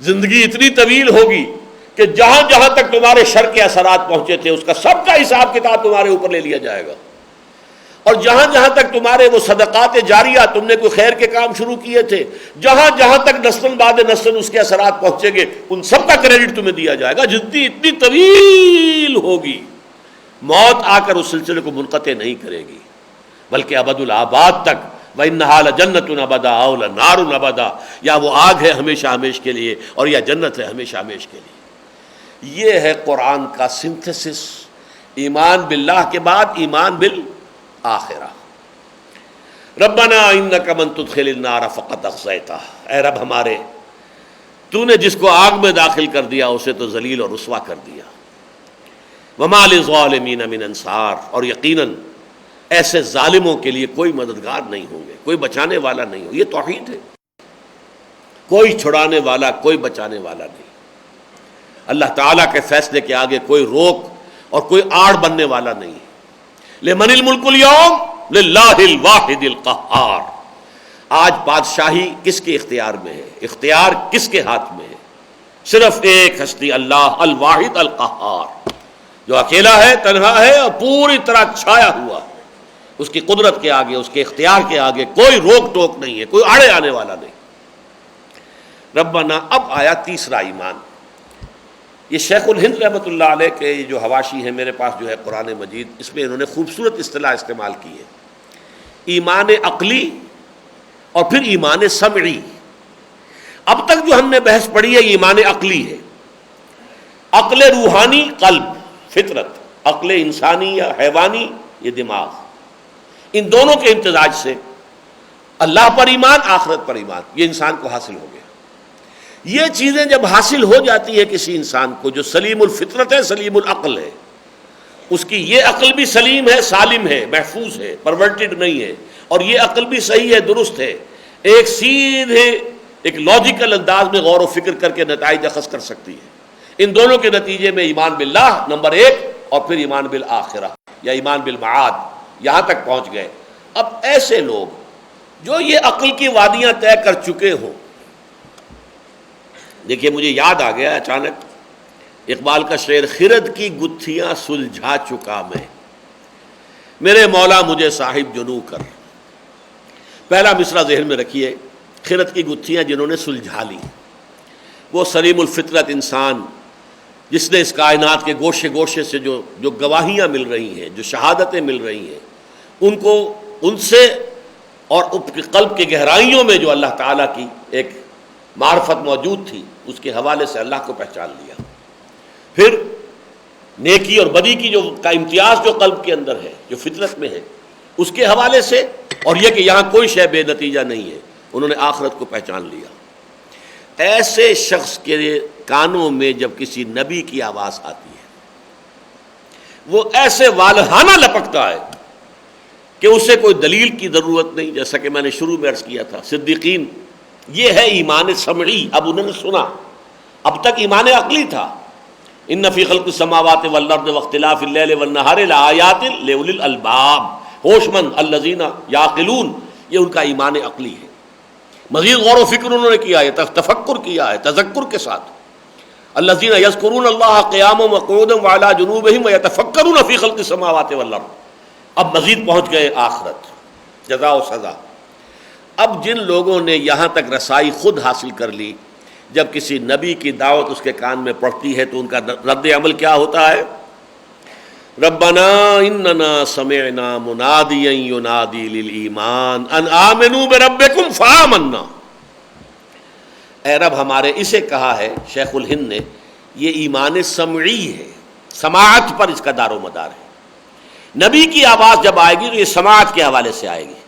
زندگی اتنی طویل ہوگی کہ جہاں جہاں تک تمہارے شر کے اثرات پہنچے تھے اس کا سب کا حساب کتاب تمہارے اوپر لے لیا جائے گا. اور جہاں جہاں تک تمہارے وہ صدقات جاریہ، تم نے کوئی خیر کے کام شروع کیے تھے، جہاں جہاں تک نسل بعد نسل اس کے اثرات پہنچیں گے، ان سب کا کریڈٹ تمہیں دیا جائے گا. زندگی اتنی طویل ہوگی، موت آ کر اس سلسلے کو منقطع نہیں کرے گی، بلکہ ابد الآباد تک. وَإِنَّهَا لَجَنَّةٌ أَبَدًا أَوْ لَنَارٌ أَبَدًا، یا وہ آگ ہے ہمیشہ ہمیش کے لیے اور یا جنت ہے ہمیشہ ہمیش کے لیے. یہ ہے قرآن کا سنتھسس. ایمان باللہ کے بعد ایمان بالآخرہ. ربنا انک من تدخل النار فقد اخزیتہ، اے رب ہمارے، تو نے جس کو آگ میں داخل کر دیا اسے تو ذلیل اور رسوا کر دیا. وما للظالمین من انصار، اور یقیناً ایسے ظالموں کے لیے کوئی مددگار نہیں ہوں گے، کوئی بچانے والا نہیں ہو. یہ توحید ہے، کوئی چھڑانے والا، کوئی بچانے والا نہیں. اللہ تعالیٰ کے فیصلے کے آگے کوئی روک اور کوئی آڑ بننے والا نہیں. لمن الملک اليوم للہ الواحد القہار. آج بادشاہی کس کے اختیار میں ہے؟ اختیار کس کے ہاتھ میں ہے؟ صرف ایک ہستی، اللہ الواحد القہار، جو اکیلا ہے، تنہا ہے اور پوری طرح چھایا ہوا. اس کی قدرت کے آگے، اس کے اختیار کے آگے کوئی روک ٹوک نہیں ہے، کوئی آڑے آنے والا نہیں. ربنا، اب آیا تیسرا ایمان. یہ شیخ الہند رحمۃ اللہ علیہ کے جو حواشی ہیں میرے پاس جو ہے قرآن مجید، اس میں انہوں نے خوبصورت اصطلاح استعمال کی ہے، ایمان عقلی اور پھر ایمان سمعی. اب تک جو ہم نے بحث پڑھی ہے یہ ایمان عقلی ہے. عقل روحانی قلب، فطرت، عقل انسانی یا حیوانی یہ دماغ. ان دونوں کے امتزاج سے اللہ پر ایمان، آخرت پر ایمان، یہ انسان کو حاصل ہو گیا. یہ چیزیں جب حاصل ہو جاتی ہے کسی انسان کو جو سلیم الفطرت ہے، سلیم العقل ہے، اس کی یہ عقل بھی سلیم ہے، سالم ہے، محفوظ ہے، پرورٹڈ نہیں ہے، اور یہ عقل بھی صحیح ہے، درست ہے، ایک سیدھے ایک لاجیکل انداز میں غور و فکر کر کے نتائج اخذ کر سکتی ہے. ان دونوں کے نتیجے میں ایمان باللہ نمبر 1 اور پھر ایمان بالآخرہ یا ایمان بالمعاد، یہاں تک پہنچ گئے. اب ایسے لوگ جو یہ عقل کی وادیاں طے کر چکے ہوں، دیکھیے مجھے یاد آ گیا اچانک اقبال کا شعر، خرد کی گتھیاں سلجھا چکا میں، میرے مولا مجھے صاحب جنو کر. پہلا مصرع ذہن میں رکھیے، خرد کی گتھیاں جنہوں نے سلجھا لی، وہ سلیم الفطرت انسان جس نے اس کائنات کے گوشے گوشے سے جو گواہیاں مل رہی ہیں، جو شہادتیں مل رہی ہیں، ان کو ان سے اور قلب کی گہرائیوں میں جو اللہ تعالیٰ کی ایک معرفت موجود تھی اس کے حوالے سے اللہ کو پہچان لیا. پھر نیکی اور بدی کی کا امتیاز جو قلب کے اندر ہے، جو فطرت میں ہے، اس کے حوالے سے، اور یہ کہ یہاں کوئی شے بے نتیجہ نہیں ہے، انہوں نے آخرت کو پہچان لیا. ایسے شخص کے کانوں میں جب کسی نبی کی آواز آتی ہے وہ ایسے والہانہ لپکتا ہے کہ اسے کوئی دلیل کی ضرورت نہیں. جیسا کہ میں نے شروع میں عرض کیا تھا، صدیقین یہ ہے ایمان سمعی. اب انہوں نے سنا اب تک ایمان عقلی تھا، ان فی خلق السماوات والارض واختلاف اللیل والنہار لآیات لأولی الالباب، ہوش مند الذین یعقلون، یہ ان کا ایمان عقلی ہے۔ مزید غور و فکر انہوں نے کیا ہے، تفکر کیا ہے تذکر کے ساتھ۔ الذین یذکرون اللہ قیاما وقعودا وعلی جنوبہم ویتفکرون فی خلق السماوات والارض۔ اب مزید پہنچ گئے آخرت، جزا و سزا۔ اب جن لوگوں نے یہاں تک رسائی خود حاصل کر لی، جب کسی نبی کی دعوت اس کے کان میں پڑتی ہے تو ان کا رد عمل کیا ہوتا ہے؟ ربنا اننا سمعنا منادیا ینادی للایمان ان آمنوا بربکم فآمنا۔ اے رب ہمارے، اسے کہا ہے شیخ الہند نے، یہ ایمان سمعی ہے، سماعت پر اس کا دار و مدار ہے۔ نبی کی آواز جب آئے گی تو یہ سماعت کے حوالے سے آئے گی۔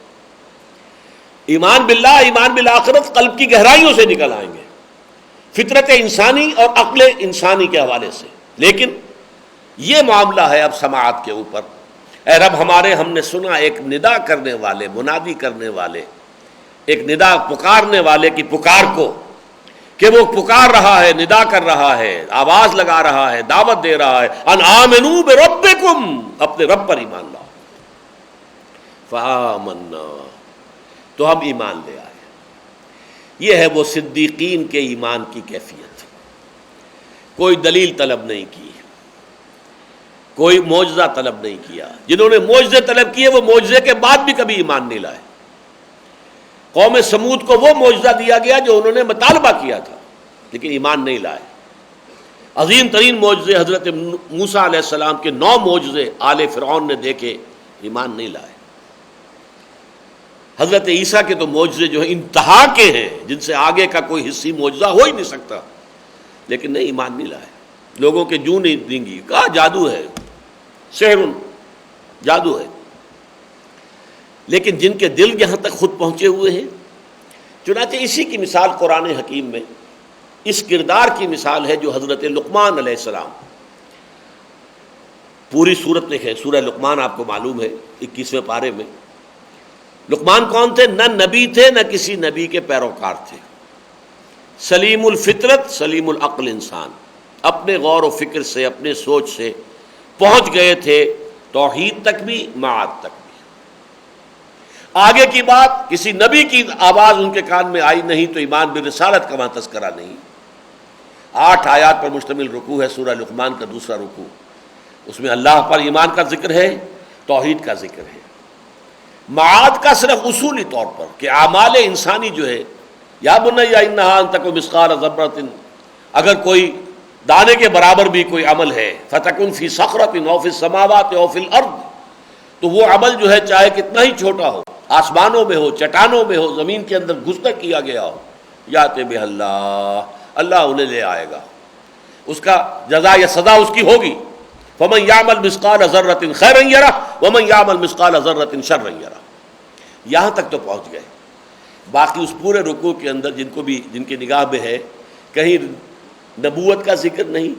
ایمان باللہ، ایمان بالآخرت قلب کی گہرائیوں سے نکل آئیں گے، فطرت انسانی اور عقل انسانی کے حوالے سے۔ لیکن یہ معاملہ ہے اب سماعت کے اوپر۔ اے رب ہمارے، ہم نے سنا ایک ندا کرنے والے، منادی کرنے والے، ایک ندا پکارنے والے کی پکار کو، کہ وہ پکار رہا ہے، ندا کر رہا ہے، آواز لگا رہا ہے، دعوت دے رہا ہے، ان آمنوا بربکم، اپنے رب پر ایمان لاؤ۔ فآمنا، تو ہم ایمان لے آئے۔ یہ ہے وہ صدیقین کے ایمان کی کیفیت۔ کوئی دلیل طلب نہیں کی، کوئی معجزہ طلب نہیں کیا۔ جنہوں نے معجزے طلب کیے وہ معجزے کے بعد بھی کبھی ایمان نہیں لائے۔ قوم سمود کو وہ معجزہ دیا گیا جو انہوں نے مطالبہ کیا تھا، لیکن ایمان نہیں لائے۔ عظیم ترین معجزے حضرت موسیٰ علیہ السلام کے 9 معجزے آل فرعون نے دیکھے، ایمان نہیں لائے۔ حضرت عیسیٰ کے تو معجزے جو ہیں انتہا کے ہیں، جن سے آگے کا کوئی حصی معجزہ ہو ہی نہیں سکتا، لیکن نہیں، ایمان نہیں لائے۔ لوگوں کے جوں نہیں دیں گی، کہا جادو ہے، سحر، جادو ہے۔ لیکن جن کے دل یہاں تک خود پہنچے ہوئے ہیں، چنانچہ اسی کی مثال قرآن حکیم میں اس کردار کی مثال ہے جو حضرت لقمان علیہ السلام، پوری سورت لکھے، سورہ لقمان آپ کو معلوم ہے 21ویں پارے میں۔ لقمان کون تھے؟ نہ نبی تھے، نہ کسی نبی کے پیروکار تھے، سلیم الفطرت سلیم العقل انسان، اپنے غور و فکر سے، اپنے سوچ سے پہنچ گئے تھے توحید تک بھی، معاد تک بھی۔ آگے کی بات، کسی نبی کی آواز ان کے کان میں آئی نہیں تو ایمان بالرسالت کا وہاں تذکرہ نہیں۔ 8 آیات پر مشتمل رکوع ہے سورہ لقمان کا دوسرا رکوع، اس میں اللہ پر ایمان کا ذکر ہے، توحید کا ذکر ہے۔ معاد کا صرف اصولی طور پر کہ اعمال انسانی جو ہے، یا بنی انہا ان تک مثقال ذرۃ، اگر کوئی دانے کے برابر بھی کوئی عمل ہے، فتکن فی صخرۃ او فی السماوات او فی الارض، تو وہ عمل جو ہے چاہے کتنا ہی چھوٹا ہو، آسمانوں میں ہو، چٹانوں میں ہو، زمین کے اندر گھس کر کیا گیا ہو، یاتے بہ اللہ، اللہ انہیں لے آئے گا، اس کا جزا یا سزا اس کی ہوگی۔ فمن یعمل مثقال ذرۃ خیرا یرہ ومن یعمل مثقال ذرۃ شرا یرہ۔ یہاں تک تو پہنچ گئے۔ باقی اس پورے رکوع کے اندر جن کی نگاہ میں ہے، کہیں نبوت کا ذکر نہیں،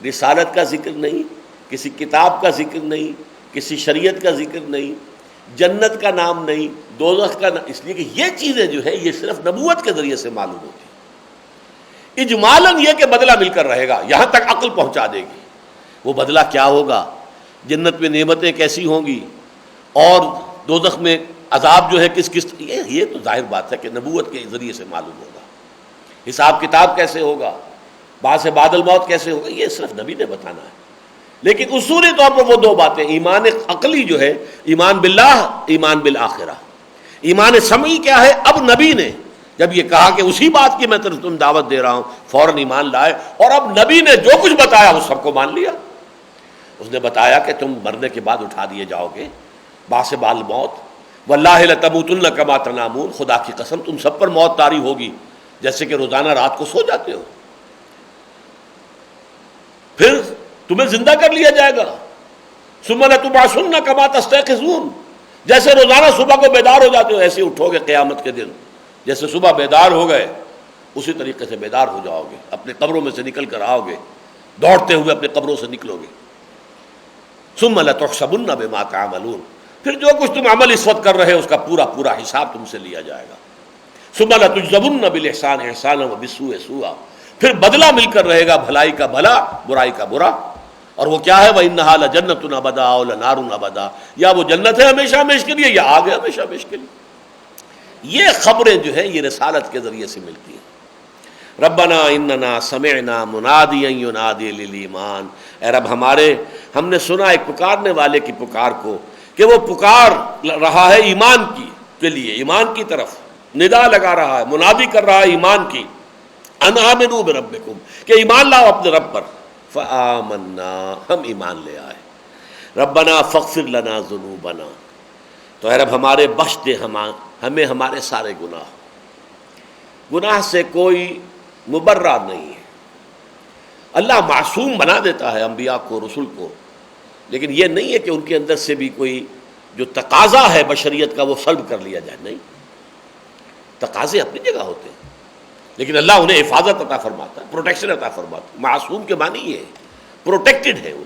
رسالت کا ذکر نہیں، کسی کتاب کا ذکر نہیں، کسی شریعت کا ذکر نہیں، جنت کا نام نہیں، دوزخ کا نام، اس لیے کہ یہ چیزیں جو ہے یہ صرف نبوت کے ذریعے سے معلوم ہوتی۔ اجمالاً یہ کہ بدلہ مل کر رہے گا، یہاں تک عقل پہنچا دے گی۔ وہ بدلہ کیا ہوگا، جنت میں نعمتیں کیسی ہوں گی، اور دوزخ میں عذاب جو ہے کس یہ تو ظاہر بات ہے کہ نبوت کے ذریعے سے معلوم ہوگا۔ حساب کتاب کیسے ہوگا، بعد بعد الموت کیسے ہوگا، یہ صرف نبی نے بتانا ہے۔ لیکن اصولی طور پر وہ 2 باتیں، ایمان عقلی جو ہے، ایمان باللہ، ایمان بالآخرہ۔ ایمان سمعی کیا ہے؟ اب نبی نے جب یہ کہا کہ اسی بات کی میں تم دعوت دے رہا ہوں، فوراً ایمان لائے، اور اب نبی نے جو کچھ بتایا وہ سب کو مان لیا۔ اس نے بتایا کہ تم مرنے کے بعد اٹھا دیے جاؤ گے، بعد الموت، واللہ لتموتن کما تنامون، خدا کی قسم تم سب پر موت طاری ہوگی جیسے کہ روزانہ رات کو سو جاتے ہو، پھر تمہیں زندہ کر لیا جائے گا، ثم لتبعثن کما تستيقظون، جیسے روزانہ صبح کو بیدار ہو جاتے ہو ایسے اٹھو گے قیامت کے دن، جیسے صبح بیدار ہو گئے اسی طریقے سے بیدار ہو جاؤ گے، اپنے قبروں میں سے نکل کر آؤ گے، دوڑتے ہوئے اپنے قبروں سے نکلو گے۔ ثم لتحسبن بما تعملون، پھر جو کچھ تم عمل اس وقت کر رہے ہو اس کا پورا پورا حساب تم سے لیا جائے گا۔ ثم لتجزون بالاحسان احسانا وبالسوء سوءا، پھر بدلہ مل کر رہے گا، بھلائی کا بھلا، برائی کا برا. اور وہ کیا ہے؟ وَإِنَّهَا لَجَنَّةٌ أَبَدًا أَوْ لَنَارٌ أَبَدًا، یا وہ جنت ہے ہمیشہ ہمیشہ کے لیے، یا آگ ہے ہمیشہ ہمیشہ کے لیے. یہ خبریں جو ہیں یہ رسالت کے ذریعے سے ملتی ہیں. ربنا اننا سمعنا منادیا ینادی للایمان، اے رب ہمارے، ہم نے سنا ایک پکارنے والے کی پکار کو کہ وہ پکار رہا ہے ایمان کے لیے، ایمان کی طرف ندا لگا رہا ہے، منادی کر رہا ہے ایمان کی. ان آمنوا بربکم، کہ ایمان لاؤ اپنے رب پر. فآمنا، ہم ایمان لے آئے. ربنا فاغفر لنا ذنوبنا، تو اے رب ہمارے بخش دے ہمیں ہمارے سارے گناہ. گناہ سے کوئی مبرہ نہیں ہے. اللہ معصوم بنا دیتا ہے انبیاء کو، رسول کو، لیکن یہ نہیں ہے کہ ان کے اندر سے بھی کوئی جو تقاضا ہے بشریت کا وہ سلب کر لیا جائے. نہیں، تقاضے اپنی جگہ ہوتے ہیں، لیکن اللہ انہیں حفاظت عطا فرماتا ہے، پروٹیکشن عطا فرماتا ہے. معصوم کے معنی یہ ہے پروٹیکٹڈ ہے وہ.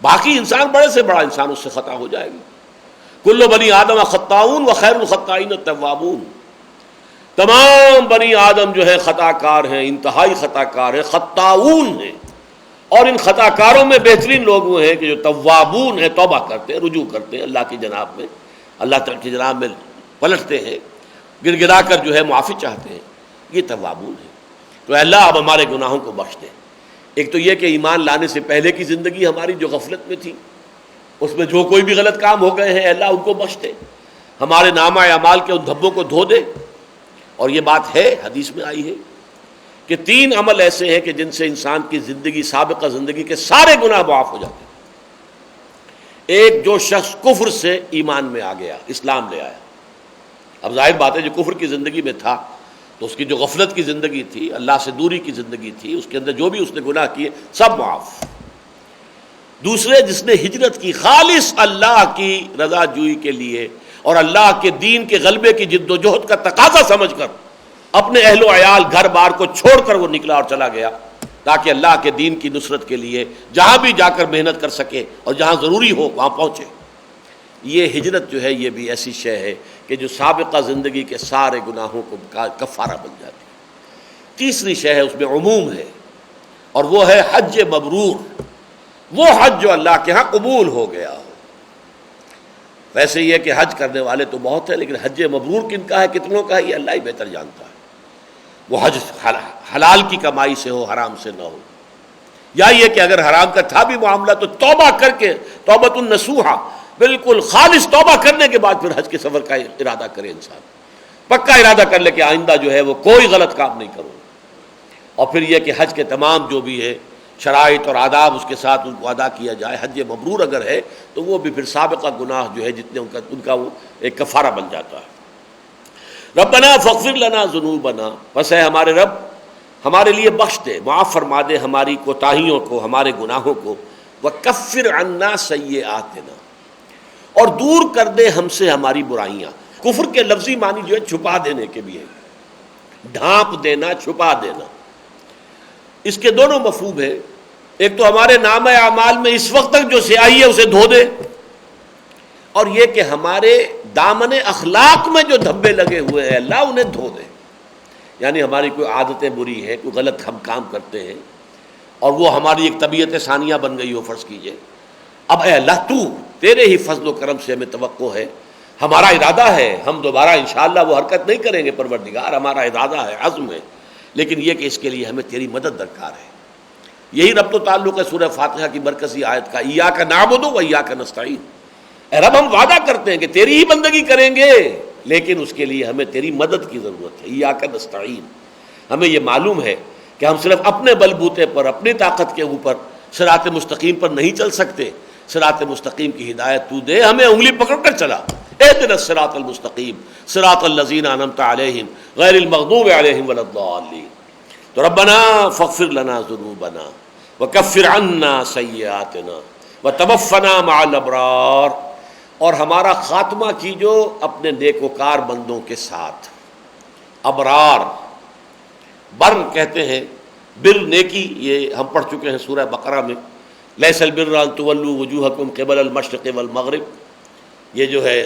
باقی انسان بڑے سے بڑا انسان اس سے خطا ہو جائے گی. کل بنی آدم خطاؤن وخیر الخطائین التوابون، تمام بنی آدم جو ہے خطا کار ہیں، انتہائی خطا کار ہیں، خطاؤن ہیں. اور ان خطا کاروں میں بہترین لوگ وہ ہیں کہ جو توابون ہیں، توبہ کرتے ہیں، رجوع کرتے ہیں اللہ کی جناب میں، اللہ تعالی کی جناب میں پلٹتے ہیں، گر گرا کر جو ہے معافی چاہتے ہیں. یہ توابون ہیں. تو اللہ اب ہمارے گناہوں کو بخش دے. ایک تو یہ کہ ایمان لانے سے پہلے کی زندگی ہماری جو غفلت میں تھی، اس میں جو کوئی بھی غلط کام ہو گئے ہیں، اللہ ان کو بخش دے، ہمارے نامہ اعمال کے ان دھبوں کو دھو دے. اور یہ بات ہے، حدیث میں آئی ہے کہ 3 عمل ایسے ہیں کہ جن سے انسان کی زندگی، سابقہ زندگی کے سارے گناہ معاف ہو جاتے ہیں. ایک، جو شخص کفر سے ایمان میں آ گیا، اسلام لے آیا. اب ظاہر بات ہے جو کفر کی زندگی میں تھا تو اس کی جو غفلت کی زندگی تھی، اللہ سے دوری کی زندگی تھی، اس کے اندر جو بھی اس نے گناہ کیے سب معاف. دوسرے، جس نے ہجرت کی خالص اللہ کی رضا جوئی کے لیے اور اللہ کے دین کے غلبے کی جد و جہد کا تقاضا سمجھ کر اپنے اہل و عیال، گھر بار کو چھوڑ کر وہ نکلا اور چلا گیا تاکہ اللہ کے دین کی نصرت کے لیے جہاں بھی جا کر محنت کر سکے اور جہاں ضروری ہو وہاں پہنچے. یہ ہجرت جو ہے یہ بھی ایسی شے ہے کہ جو سابقہ زندگی کے سارے گناہوں کو کفارہ بن جاتی ہے. تیسری شے ہے، اس میں عموم ہے، اور وہ ہے حج مبرور، وہ حج جو اللہ کے ہاں قبول ہو گیا ہو. ویسے یہ کہ حج کرنے والے تو بہت ہیں، لیکن حج مبرور کن کا ہے، کتنوں کا ہے، یہ اللہ ہی بہتر جانتا ہے. وہ حج حلال کی کمائی سے ہو، حرام سے نہ ہو، یا یہ کہ اگر حرام کا تھا بھی معاملہ تو توبہ کر کے، توبۃ النصوحہ، بالکل خالص توبہ کرنے کے بعد پھر حج کے سفر کا ارادہ کرے. انسان پکا ارادہ کر لے کہ آئندہ جو ہے وہ کوئی غلط کام نہیں کروں. اور پھر یہ کہ حج کے تمام جو بھی ہے شرائط اور آداب اس کے ساتھ ان کو ادا کیا جائے. حج مبرور اگر ہے تو وہ بھی پھر سابقہ گناہ جو ہے جتنے ان کا وہ ایک کفارہ بن جاتا ہے. ربنا فاغفر لنا ذنوبنا، بس ہے ہمارے رب ہمارے لیے بخش دے، معاف فرما دے ہماری کوتاہیوں کو، ہمارے گناہوں کو. وکفر عنا سیئاتنا، اور دور کر دے ہم سے ہماری برائیاں. کفر کے لفظی معنی جو ہے چھپا دینے کے بھی ہے، ڈھانپ دینا، چھپا دینا. اس کے دونوں مفہوم ہیں. ایک تو ہمارے نامہ اعمال میں اس وقت تک جو سیاہی ہے اسے دھو دے، اور یہ کہ ہمارے دامن اخلاق میں جو دھبے لگے ہوئے ہیں اللہ انہیں دھو دے. یعنی ہماری کوئی عادتیں بری ہیں، کوئی غلط ہم کام کرتے ہیں اور وہ ہماری ایک طبیعت ثانیہ بن گئی ہو فرض کیجئے. اب اے اللہ تو تیرے ہی فضل و کرم سے ہمیں توقع ہے، ہمارا ارادہ ہے، ہم دوبارہ انشاءاللہ وہ حرکت نہیں کریں گے پروردگار، ہمارا ارادہ ہے، عزم ہے، لیکن یہ کہ اس کے لیے ہمیں تیری مدد درکار ہے. یہی ربط و تعلق ہے سورہ فاتحہ کی مرکزی آیت کا، ایاک نعبد و ایاک نستعین. اے رب ہم وعدہ کرتے ہیں کہ تیری ہی بندگی کریں گے، لیکن اس کے لیے ہمیں تیری مدد کی ضرورت ہے. ایاک نستعین، ہمیں یہ معلوم ہے کہ ہم صرف اپنے بل بوتے پر، اپنی طاقت کے اوپر صراط مستقیم پر نہیں چل سکتے. صراط مستقیم کی ہدایت تو دے، ہمیں انگلی پکڑ کر چلا. اهدنا الصراط المستقیم صراط الذین انعمت علیہم غیر المغضوب علیہم ولا الضالین. تو ربنا فاغفر لنا ذنوبنا وکفر عنا سیئاتنا وتوفنا مع الابرار، اور ہمارا خاتمہ کیجو اپنے نیکوکار بندوں کے ساتھ. ابرار، بر کہتے ہیں، بر نیکی، یہ ہم پڑھ چکے ہیں سورہ بقرہ میں، لیس البر ان تولوا وجوہکم قبل المشرق والمغرب. یہ جو ہے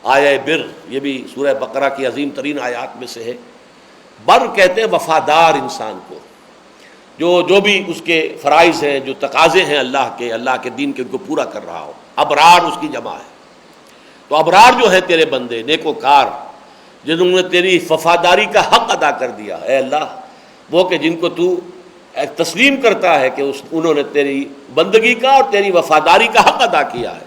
آیہ بر، یہ بھی سورہ بقرہ کی عظیم ترین آیات میں سے ہے. بر کہتے ہیں وفادار انسان کو، جو بھی اس کے فرائض ہیں، جو تقاضے ہیں اللہ کے دین کے، ان کو پورا کر رہا ہو۔ ابرار اس کی جمع ہے۔ تو ابرار جو ہے تیرے بندے نیکوکار، جنہوں نے تیری وفاداری کا حق ادا کر دیا، اے اللہ وہ کہ جن کو تو تسلیم کرتا ہے کہ انہوں نے تیری بندگی کا اور تیری وفاداری کا حق ادا کیا ہے۔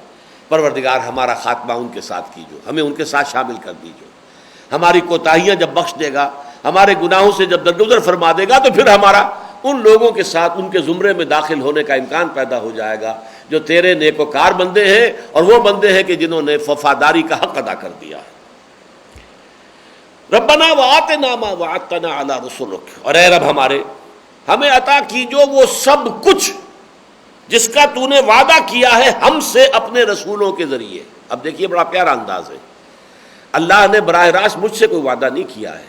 پروردگار ہمارا خاتمہ ان کے ساتھ کیجو، ہمیں ان کے ساتھ شامل کر دیجو۔ ہماری کوتاہیاں جب بخش دے گا، ہمارے گناہوں سے جب درگزر فرما دے گا، تو پھر ہمارا ان لوگوں کے ساتھ ان کے زمرے میں داخل ہونے کا امکان پیدا ہو جائے گا جو تیرے نیکوکار بندے ہیں، اور وہ بندے ہیں کہ جنہوں نے وفاداری کا حق ادا کر دیا ہے۔ ربنا وآتنا ما وعدتنا علی رسلک، اور اے رب ہمارے، ہمیں عطا کیجو وہ سب کچھ جس کا تو نے وعدہ کیا ہے ہم سے اپنے رسولوں کے ذریعے۔ اب دیکھیے بڑا پیارا انداز ہے، اللہ نے براہ راست مجھ سے کوئی وعدہ نہیں کیا ہے۔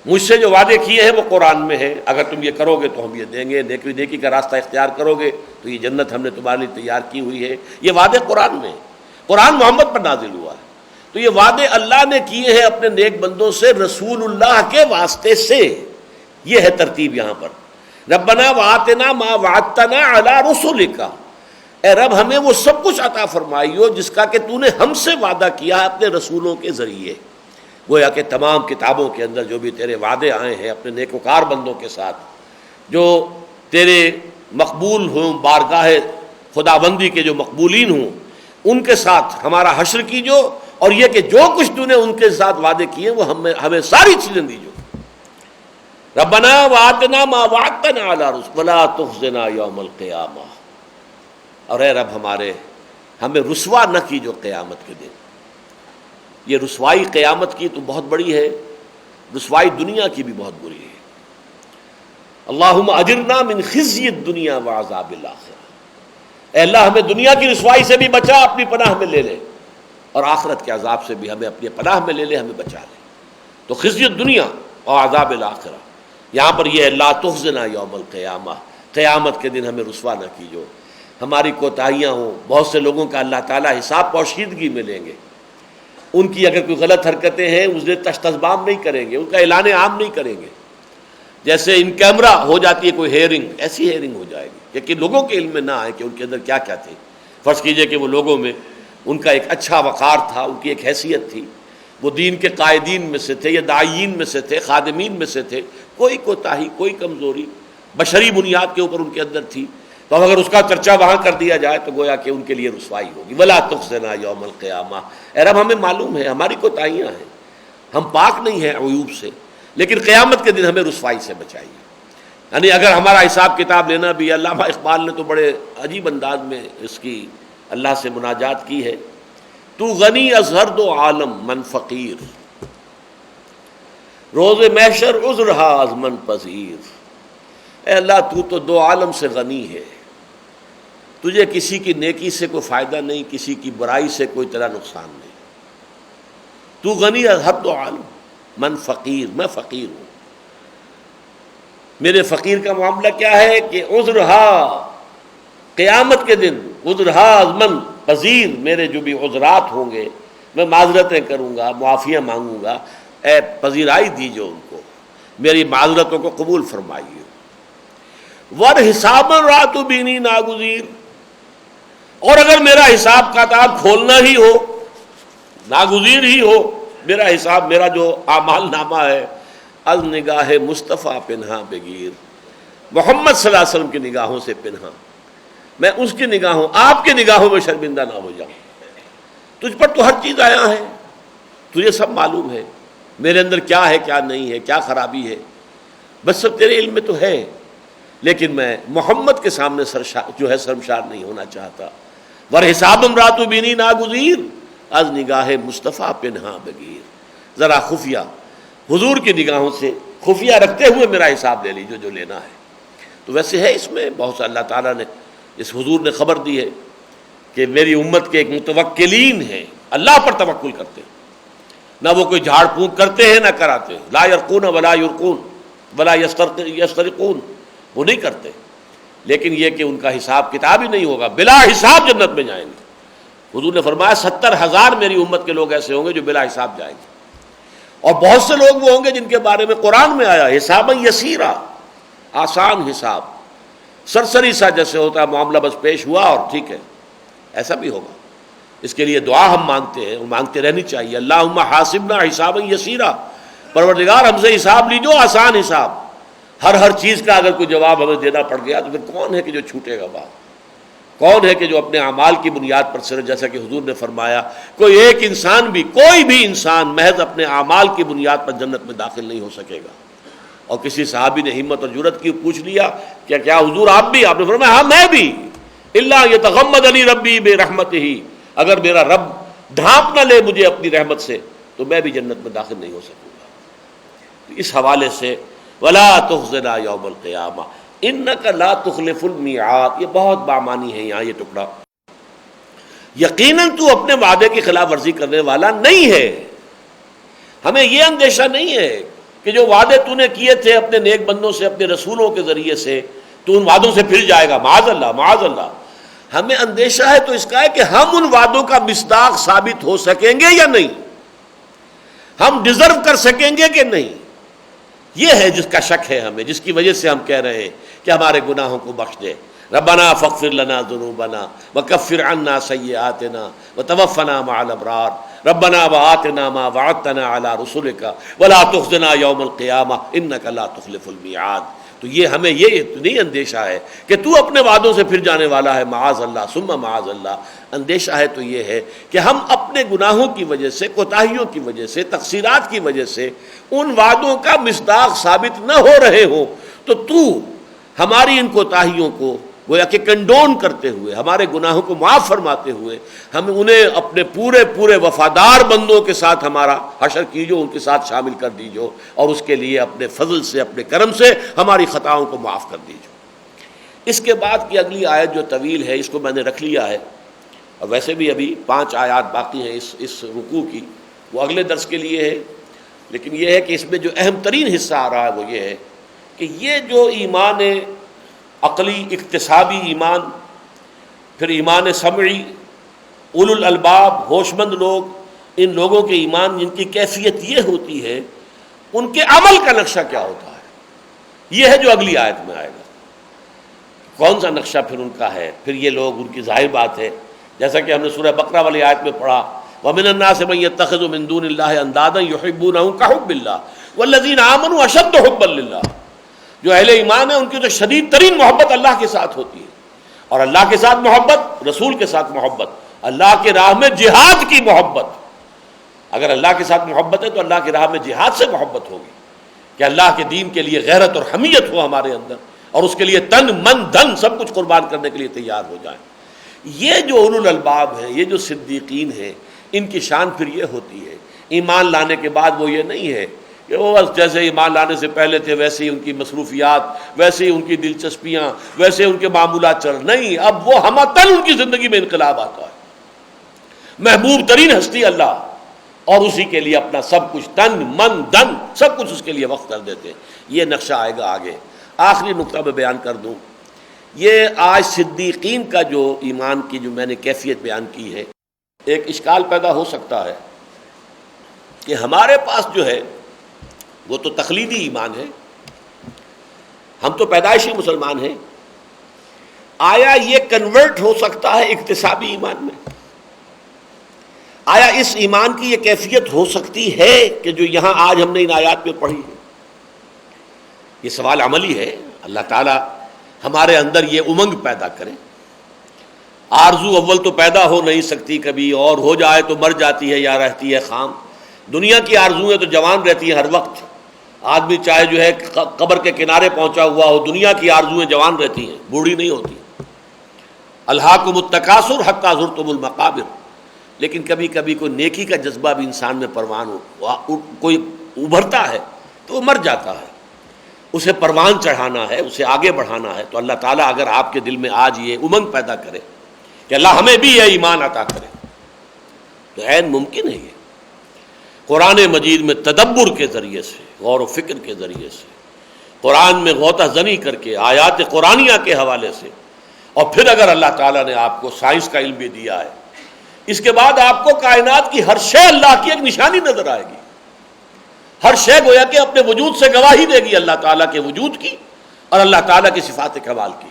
مجھ سے جو وعدے کیے ہیں وہ قرآن میں ہیں، اگر تم یہ کرو گے تو ہم یہ دیں گے، نیکی کا راستہ اختیار کرو گے تو یہ جنت ہم نے تمہارے لیے تیار کی ہوئی ہے۔ یہ وعدے قرآن میں ہیں، قرآن محمد پر نازل ہوا ہے۔ تو یہ وعدے اللہ نے کیے ہیں اپنے نیک بندوں سے رسول اللہ کے واسطے سے۔ یہ ہے ترتیب یہاں پر، ربنا وآتنا ما وعدتنا علی رسلک، اے رب ہمیں وہ سب کچھ عطا فرمائیو جس کا کہ تو نے ہم سے وعدہ کیا ہے اپنے رسولوں کے ذریعے۔ گویا کہ تمام کتابوں کے اندر جو بھی تیرے وعدے آئے ہیں اپنے نیکوکار بندوں کے ساتھ، جو تیرے مقبول ہوں، بارگاہ خداوندی کے جو مقبولین ہوں، ان کے ساتھ ہمارا حشر کیجو، اور یہ کہ جو کچھ تو نے ان کے ساتھ وعدے کیے وہ ہمیں ساری چیزیں دیجو۔ ربنا وآتنا ما وعدتنا علی رسلک ولا تخزنا یوم القیامہ، اور اے رب ہمارے، ہمیں رسوا نہ کیجو قیامت کے دن۔ یہ رسوائی قیامت کی تو بہت بڑی ہے، رسوائی دنیا کی بھی بہت بری ہے۔ اللہم اجرنا من خزی الدنیا وعذاب الآخرہ، اے اللہ ہمیں دنیا کی رسوائی سے بھی بچا، اپنی پناہ میں لے لے، اور آخرت کے عذاب سے بھی ہمیں اپنی پناہ میں لے لے، ہمیں بچا لے۔ تو خزی الدنیا اور عذاب الآخرہ، یہاں پر یہ لا تخزنا یوم القیامہ، قیامت کے دن ہمیں رسوا نہ کیجو۔ ہماری کوتاہیاں ہوں، بہت سے لوگوں کا اللہ تعالیٰ حساب پوشیدگی میں لیں گے، ان کی اگر کوئی غلط حرکتیں ہیں اسے تشتزبام نہیں کریں گے، ان کا اعلان عام نہیں کریں گے۔ جیسے ان کیمرہ ہو جاتی ہے کوئی ہیئرنگ، ایسی ہیئرنگ ہو جائے گی کہ لوگوں کے علم میں نہ آئے کہ ان کے اندر کیا کیا تھے۔ فرض کیجئے کہ وہ لوگوں میں ان کا ایک اچھا وقار تھا، ان کی ایک حیثیت تھی، وہ دین کے قائدین میں سے تھے یا داعیین میں سے تھے، خادمین میں سے تھے، کوئی کوتاہی، کوئی کمزوری بشری بنیاد کے اوپر ان کے اندر تھی، تو اب اگر اس کا چرچا وہاں کر دیا جائے تو گویا کہ ان کے لیے رسوائی ہوگی۔ ولا تخزنا یوم القیامہ، اے رب ہمیں معلوم ہے ہماری کوتاہیاں ہیں، ہم پاک نہیں ہیں عیوب سے، لیکن قیامت کے دن ہمیں رسوائی سے بچائیے۔ یعنی اگر ہمارا حساب کتاب لینا بھی، علامہ اقبال نے تو بڑے عجیب انداز میں اس کی اللہ سے مناجات کی ہے، تو غنی از ہر دو عالم من فقیر، روز محشر عذرہا از من پذیر۔ اے اللہ تو دو عالم سے غنی ہے، تجھے کسی کی نیکی سے کوئی فائدہ نہیں، کسی کی برائی سے کوئی تیرا نقصان نہیں۔ تو غنی از ہر دو عالم من فقیر، میں فقیر ہوں۔ میرے فقیر کا معاملہ کیا ہے کہ عذرہا، قیامت کے دن عذرہا از من پذیر، میرے جو بھی عذرات ہوں گے میں معذرتیں کروں گا، معافیاں مانگوں گا، اے پذیرائی دیجو ان کو، میری معذرتوں کو قبول فرمائیے۔ ور حساب رات بینی ناگزیر، اور اگر میرا حساب کتاب کھولنا ہی ہو، ناگزیر ہی ہو میرا حساب، میرا جو اعمال نامہ ہے، از نگاہ مصطفیٰ پنہا بگیر، محمد صلی اللہ علیہ وسلم کی نگاہوں سے پنہا، میں اس کی نگاہوں، آپ کی نگاہوں میں شرمندہ نہ ہو جاؤں۔ تجھ پر تو ہر چیز آیا ہے، تجھے سب معلوم ہے میرے اندر کیا ہے کیا نہیں ہے، کیا خرابی ہے، بس سب تیرے علم میں تو ہے، لیکن میں محمد کے سامنے جو ہے شرمسار نہیں ہونا چاہتا۔ ور حساب رات بینی ناگزیر، از نگاہ مصطفیٰ پنہا بگیر، ذرا خفیہ حضور کی نگاہوں سے خفیہ رکھتے ہوئے میرا حساب لے لیجیے جو لینا ہے۔ تو ویسے ہے اس میں بہت سے، اللہ تعالیٰ نے اس حضور نے خبر دی ہے کہ میری امت کے ایک متوکلین ہیں، اللہ پر توکل کرتے ہیں، نہ وہ کوئی جھاڑ پھونک کرتے ہیں نہ کراتے ہیں، لا یرقون ولا یرقون ولا یسترقون، وہ نہیں کرتے، لیکن یہ کہ ان کا حساب کتاب ہی نہیں ہوگا، بلا حساب جنت میں جائیں گے۔ حضور نے فرمایا 70,000 میری امت کے لوگ ایسے ہوں گے جو بلا حساب جائیں گے، اور بہت سے لوگ وہ ہوں گے جن کے بارے میں قرآن میں آیا حسابا یسیرا، آسان حساب، سرسری سا جیسے ہوتا ہے معاملہ، بس پیش ہوا اور ٹھیک ہے، ایسا بھی ہوگا۔ اس کے لیے دعا ہم مانگتے ہیں اور مانگتے رہنی چاہیے، اللہم حاسبنا حسابا یسیرا، پروردگار ہم سے حساب لیجو آسان حساب۔ ہر چیز کا اگر کوئی جواب ہمیں دینا پڑ گیا تو پھر کون ہے کہ جو چھوٹے گا بات؟ کون ہے کہ جو اپنے اعمال کی بنیاد پر صرف، جیسا کہ حضور نے فرمایا، کوئی ایک انسان بھی، کوئی بھی انسان محض اپنے اعمال کی بنیاد پر جنت میں داخل نہیں ہو سکے گا۔ اور کسی صحابی نے ہمت اور جرأت کی، پوچھ لیا کہ کیا حضور آپ بھی؟ آپ نے فرمایا ہاں میں بھی، الا یتغمدنی ربی برحمتہ، اگر میرا رب ڈھانپ نہ لے مجھے اپنی رحمت سے تو میں بھی جنت میں داخل نہیں ہو سکوں گا۔ اس حوالے سے ولا تخزنا یوم القیامہ انک لا تخلف المیعاد، یہ بہت بامانی ہے یہاں یہ ٹکڑا۔ یقیناً تو اپنے وعدے کی خلاف ورزی کرنے والا نہیں ہے۔ ہمیں یہ اندیشہ نہیں ہے کہ جو وعدے تو نے کیے تھے اپنے نیک بندوں سے، اپنے رسولوں کے ذریعے سے، تو ان وعدوں سے پھر جائے گا، معاذ اللہ معاذ اللہ۔ ہمیں اندیشہ ہے تو اس کا ہے کہ ہم ان وعدوں کا مصداق ثابت ہو سکیں گے یا نہیں، ہم ڈیزرو کر سکیں گے کہ نہیں، یہ ہے جس کا شک ہے ہمیں، جس کی وجہ سے ہم کہہ رہے ہیں کہ ہمارے گناہوں کو بخش دے۔ ربنا فاغفر لنا ذنوبنا وکفر عنا سیئاتنا وتوفنا مع الابرار ربنا وآتنا ما وعدتنا على رسلك ولا تخزنا یوم القیامہ انک لا تخلف المیعاد۔ تو یہ ہمیں یہ نہیں اندیشہ ہے کہ تو اپنے وعدوں سے پھر جانے والا ہے، معاذ اللہ ثم معاذ اللہ۔ اندیشہ ہے تو یہ ہے کہ ہم اپنے گناہوں کی وجہ سے، کوتاہیوں کی وجہ سے، تقصیرات کی وجہ سے ان وعدوں کا مصداق ثابت نہ ہو رہے ہوں، تو ہماری ان کوتاہیوں کو گویا کہ کنڈون کرتے ہوئے، ہمارے گناہوں کو معاف فرماتے ہوئے، ہم انہیں اپنے پورے وفادار بندوں کے ساتھ ہمارا حشر کیجو، ان کے ساتھ شامل کر دیجو، اور اس کے لیے اپنے فضل سے، اپنے کرم سے ہماری خطاؤں کو معاف کر دیجو۔ اس کے بعد کی اگلی آیت جو طویل ہے، اس کو میں نے رکھ لیا ہے، اور ویسے بھی ابھی 5 آیات باقی ہیں اس رکوع کی، وہ اگلے درس کے لیے ہے، لیکن یہ ہے کہ اس میں جو اہم ترین حصہ آ رہا ہے وہ یہ ہے کہ یہ جو ایمان عقلی اکتسابی ایمان، پھر ایمان سمعی، اولو الالباب ہوش مند لوگ، ان لوگوں کے ایمان جن کی کیفیت یہ ہوتی ہے، ان کے عمل کا نقشہ کیا ہوتا ہے، یہ ہے جو اگلی آیت میں آئے گا۔ کون سا نقشہ پھر ان کا ہے؟ پھر یہ لوگ، ان کی ظاہر بات ہے جیسا کہ ہم نے سورہ بقرہ والی آیت میں پڑھا، وَمِنَ النَّاسِ مَن يَتَّخِذُ مِن دُونِ اللَّهِ أَندَادًا يُحِبُّونَهُمْ كَحُبِّ اللَّهِ وَالَّذِينَ آمَنُوا أَشَدُّ حُبًّا لِلَّهِ۔ جو اہل ایمان ہیں ان کی تو شدید ترین محبت اللہ کے ساتھ ہوتی ہے، اور اللہ کے ساتھ محبت، رسول کے ساتھ محبت، اللہ کے راہ میں جہاد کی محبت۔ اگر اللہ کے ساتھ محبت ہے تو اللہ کی راہ میں جہاد سے محبت ہوگی، کہ اللہ کے دین کے لیے غیرت اور حمیت ہو ہمارے اندر، اور اس کے لیے تن من دھن سب کچھ قربان کرنے کے لیے تیار ہو جائیں۔ یہ جو اولو الالباب ہیں، یہ جو صدیقین ہیں، ان کی شان پھر یہ ہوتی ہے، ایمان لانے کے بعد وہ یہ نہیں ہے کہ وہ بس جیسے ایمان لانے سے پہلے تھے ویسے ہی ان کی مصروفیات، ویسے ہی ان کی دلچسپیاں، ویسے ان کے معمولات چل، نہیں، اب وہ ہمتن ان کی زندگی میں انقلاب آتا ہے۔ محبوب ترین ہستی اللہ، اور اسی کے لیے اپنا سب کچھ، تن من دن سب کچھ اس کے لیے وقف کر دیتے ہیں۔ یہ نقشہ آئے گا آگے۔ آخری نقطہ میں بیان کر دوں، یہ آج صدیقین کا جو ایمان کی جو میں نے کیفیت بیان کی ہے، ایک اشکال پیدا ہو سکتا ہے کہ ہمارے پاس جو ہے وہ تو تقلیدی ایمان ہے، ہم تو پیدائشی مسلمان ہیں، آیا یہ کنورٹ ہو سکتا ہے اکتسابی ایمان میں؟ آیا اس ایمان کی یہ کیفیت ہو سکتی ہے کہ جو یہاں آج ہم نے ان آیات میں پڑھی ہے؟ یہ سوال عملی ہے۔ اللہ تعالیٰ ہمارے اندر یہ امنگ پیدا کرے۔ آرزو اول تو پیدا ہو نہیں سکتی کبھی، اور ہو جائے تو مر جاتی ہے یا رہتی ہے خام۔ دنیا کی آرزویں تو جوان رہتی ہیں ہر وقت، آدمی چاہے جو ہے قبر کے کنارے پہنچا ہوا ہو، دنیا کی آرزویں جوان رہتی ہیں، بوڑھی نہیں ہوتی۔ الہاکم التکاثر حتی زرتم المقابر۔ لیکن کبھی کبھی کوئی نیکی کا جذبہ بھی انسان میں پروان ہو، کوئی ابھرتا ہے تو وہ مر جاتا ہے، اسے پروان چڑھانا ہے، اسے آگے بڑھانا ہے۔ تو اللہ تعالیٰ اگر آپ کے دل میں آج یہ امنگ پیدا کرے کہ اللہ ہمیں بھی یہ ایمان عطا کرے، تو عین ممکن ہے۔ یہ قرآن مجید میں تدبر کے ذریعے سے، غور و فکر کے ذریعے سے، قرآن میں غوطہ زنی کر کے، آیات قرآنیہ کے حوالے سے، اور پھر اگر اللہ تعالیٰ نے آپ کو سائنس کا علم بھی دیا ہے، اس کے بعد آپ کو کائنات کی ہر شے اللہ کی ایک نشانی نظر آئے گی۔ ہر شے گویا کہ اپنے وجود سے گواہی دے گی اللہ تعالیٰ کے وجود کی، اور اللہ تعالیٰ کی صفات کمال کی.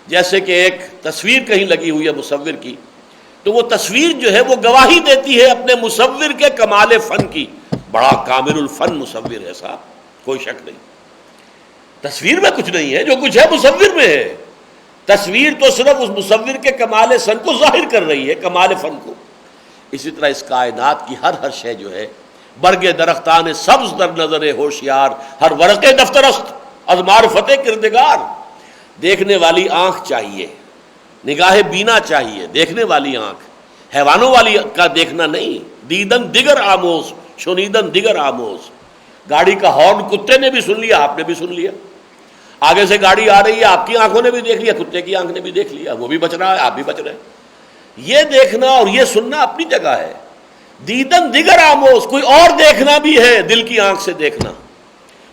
جیسے کہ ایک تصویر کہیں لگی ہوئی ہے مصور کی، تو وہ تصویر جو ہے وہ گواہی دیتی ہے اپنے مصور کے کمال فن کی. بڑا کامل الفن مصور ہے صاحب، کوئی شک نہیں. تصویر میں کچھ نہیں ہے، جو کچھ ہے مصور میں ہے. تصویر تو صرف اس مصور کے کمال فن کو ظاہر کر رہی ہے، کمال فن کو. اسی طرح اس کائنات کی ہر شے جو ہے، برگ درختان سبز در نظر ہوشیار، ہر ورق دفترست از معرفت کردگار. دیکھنے والی آنکھ چاہیے، نگاہ بینا چاہیے، دیکھنے والی آنکھ، حیوانوں والی کا دیکھنا نہیں. دیدن دیگر آموز شنیدن دیگر آموز. گاڑی کا ہارن کتے نے بھی سن لیا، آپ نے بھی سن لیا. آگے سے گاڑی آ رہی ہے، آپ کی آنکھوں نے بھی دیکھ لیا، کتے کی آنکھ نے بھی دیکھ لیا، وہ بھی بچ رہا ہے، آپ بھی بچ رہے ہیں. یہ دیکھنا اور یہ سننا اپنی جگہ ہے. دیدن دیگر آموز، کوئی اور دیکھنا بھی ہے، دل کی آنکھ سے دیکھنا.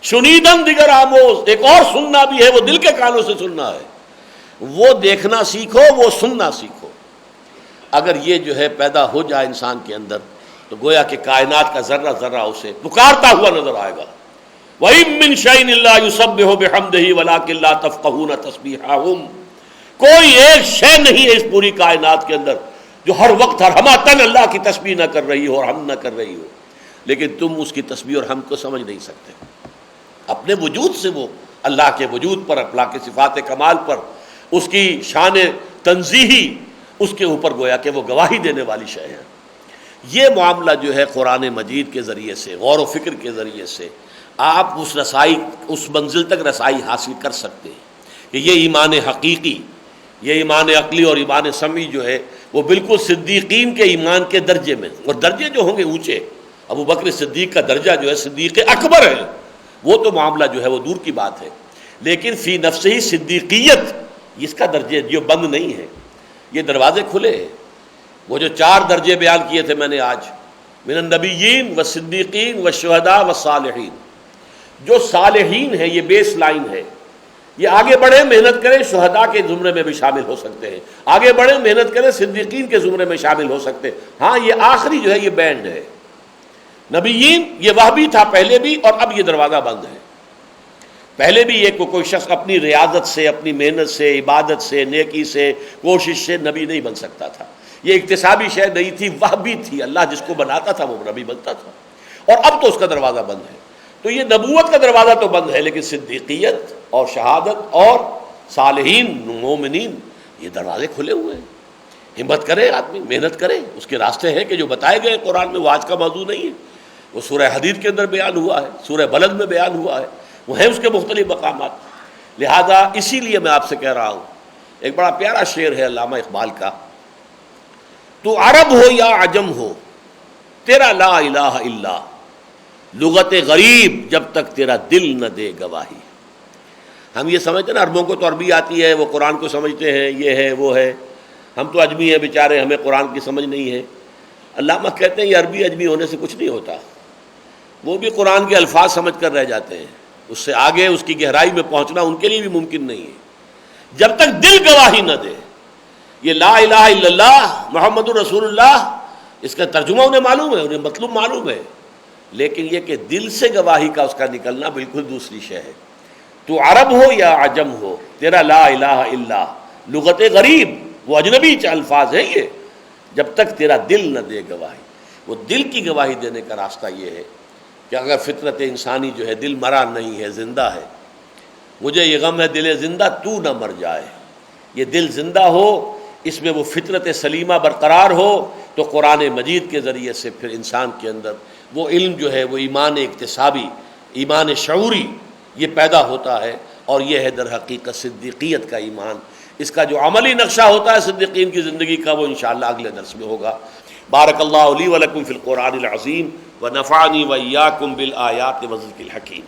شنیدن دیگر آموز، ایک اور سننا بھی ہے، وہ دل کے کانوں سے سننا ہے. وہ دیکھنا سیکھو، وہ سننا سیکھو. اگر یہ جو ہے پیدا ہو جائے انسان کے اندر، تو گویا کہ کائنات کا ذرہ ذرہ اسے پکارتا ہوا نظر آئے گا. وَإِن مِّن شَيْءٍ إِلَّا يُسَبِّحُ بِحَمْدِهِ وَلَٰكِن لَّا تَفْقَهُونَ تَسْبِيحَهُمْ. کوئی ایک شے نہیں ہے اس پوری کائنات کے اندر جو ہر وقت ہر ہمہ اللہ کی تسبیح نہ کر رہی ہو اور ہم نہ کر رہی ہو، لیکن تم اس کی تسبیح اور ہم کو سمجھ نہیں سکتے. اپنے وجود سے وہ اللہ کے وجود پر، اللہ کے صفات کمال پر، اس کی شان تنزیہی، اس کے اوپر گویا کہ وہ گواہی دینے والی شے ہے. یہ معاملہ جو ہے قرآن مجید کے ذریعے سے، غور و فکر کے ذریعے سے آپ اس منزل تک رسائی حاصل کر سکتے ہیں کہ یہ ایمان حقیقی، یہ ایمان عقلی اور ایمان سمعی جو ہے وہ بالکل صدیقین کے ایمان کے درجے میں. اور درجے جو ہوں گے اونچے، ابو بکر صدیق کا درجہ جو ہے صدیق اکبر ہے، وہ تو معاملہ جو ہے وہ دور کی بات ہے. لیکن فی نفس ہی صدیقیت، اس کا درجے جو بند نہیں ہے، یہ دروازے کھلے ہیں. وہ جو 4 درجے بیان کیے تھے میں نے آج، من النبیین والصدیقین والشہداء والصالحین. جو صالحین ہے یہ بیس لائن ہے، یہ آگے بڑھیں محنت کریں شہداء کے زمرے میں بھی شامل ہو سکتے ہیں، آگے بڑھیں محنت کریں صدیقین کے زمرے میں شامل ہو سکتے ہیں. ہاں یہ آخری جو ہے یہ بینڈ ہے. نبیین یہ وہ بھی تھا پہلے بھی، اور اب یہ دروازہ بند ہے. پہلے بھی یہ کوئی شخص اپنی ریاضت سے، اپنی محنت سے، عبادت سے، نیکی سے، کوشش سے نبی نہیں بن سکتا تھا. یہ اکتسابی شے نہیں تھی، وہ بھی تھی. اللہ جس کو بناتا تھا وہ نبی بنتا تھا. اور اب تو اس کا دروازہ بند ہے. تو یہ نبوت کا دروازہ تو بند ہے، لیکن صدیقیت اور شہادت اور صالحین مومنین یہ دروازے کھلے ہوئے ہیں. ہمت کرے آدمی، محنت کرے. اس کے راستے ہیں کہ جو بتائے گئے قرآن میں، وہ آج کا موضوع نہیں ہے. وہ سورہ حدید کے اندر بیان ہوا ہے، سورہ بلد میں بیان ہوا ہے، وہ ہیں اس کے مختلف مقامات. لہذا اسی لیے میں آپ سے کہہ رہا ہوں، ایک بڑا پیارا شعر ہے علامہ اقبال کا، تو عرب ہو یا عجم ہو تیرا لا الہ الا، لغت غریب جب تک تیرا دل نہ دے گواہی. ہم یہ سمجھتے ہیں نا عربوں کو تو عربی آتی ہے، وہ قرآن کو سمجھتے ہیں، یہ ہے وہ ہے. ہم تو اجمی ہیں بیچارے، ہمیں قرآن کی سمجھ نہیں ہے. علامہ کہتے ہیں یہ عربی اجمی ہونے سے کچھ نہیں ہوتا، وہ بھی قرآن کے الفاظ سمجھ کر رہ جاتے ہیں. اس سے آگے اس کی گہرائی میں پہنچنا ان کے لیے بھی ممکن نہیں ہے جب تک دل گواہی نہ دے. یہ لا الہ الا اللہ محمد رسول اللہ، اس کا ترجمہ انہیں معلوم ہے، انہیں مطلب معلوم ہے، لیکن یہ کہ دل سے گواہی کا اس کا نکلنا بالکل دوسری شے ہے. تو عرب ہو یا عجم ہو تیرا لا الہ الا، لغت غریب، وہ اجنبی الفاظ ہیں یہ، جب تک تیرا دل نہ دے گواہی. وہ دل کی گواہی دینے کا راستہ یہ ہے کہ اگر فطرت انسانی جو ہے دل مرا نہیں ہے، زندہ ہے. مجھے یہ غم ہے دل زندہ تو نہ مر جائے. یہ دل زندہ ہو، اس میں وہ فطرت سلیمہ برقرار ہو، تو قرآن مجید کے ذریعے سے پھر انسان کے اندر وہ علم جو ہے، وہ ایمان اکتسابی، ایمان شعوری یہ پیدا ہوتا ہے. اور یہ ہے در حقیقت صدیقیت کا ایمان. اس کا جو عملی نقشہ ہوتا ہے صدیقین کی زندگی کا، وہ انشاءاللہ اگلے درس میں ہوگا. بارک اللہ لی ولکم فی القرآن العظیم ونفعنی وإیاکم بالآیات والذکر الحکیم.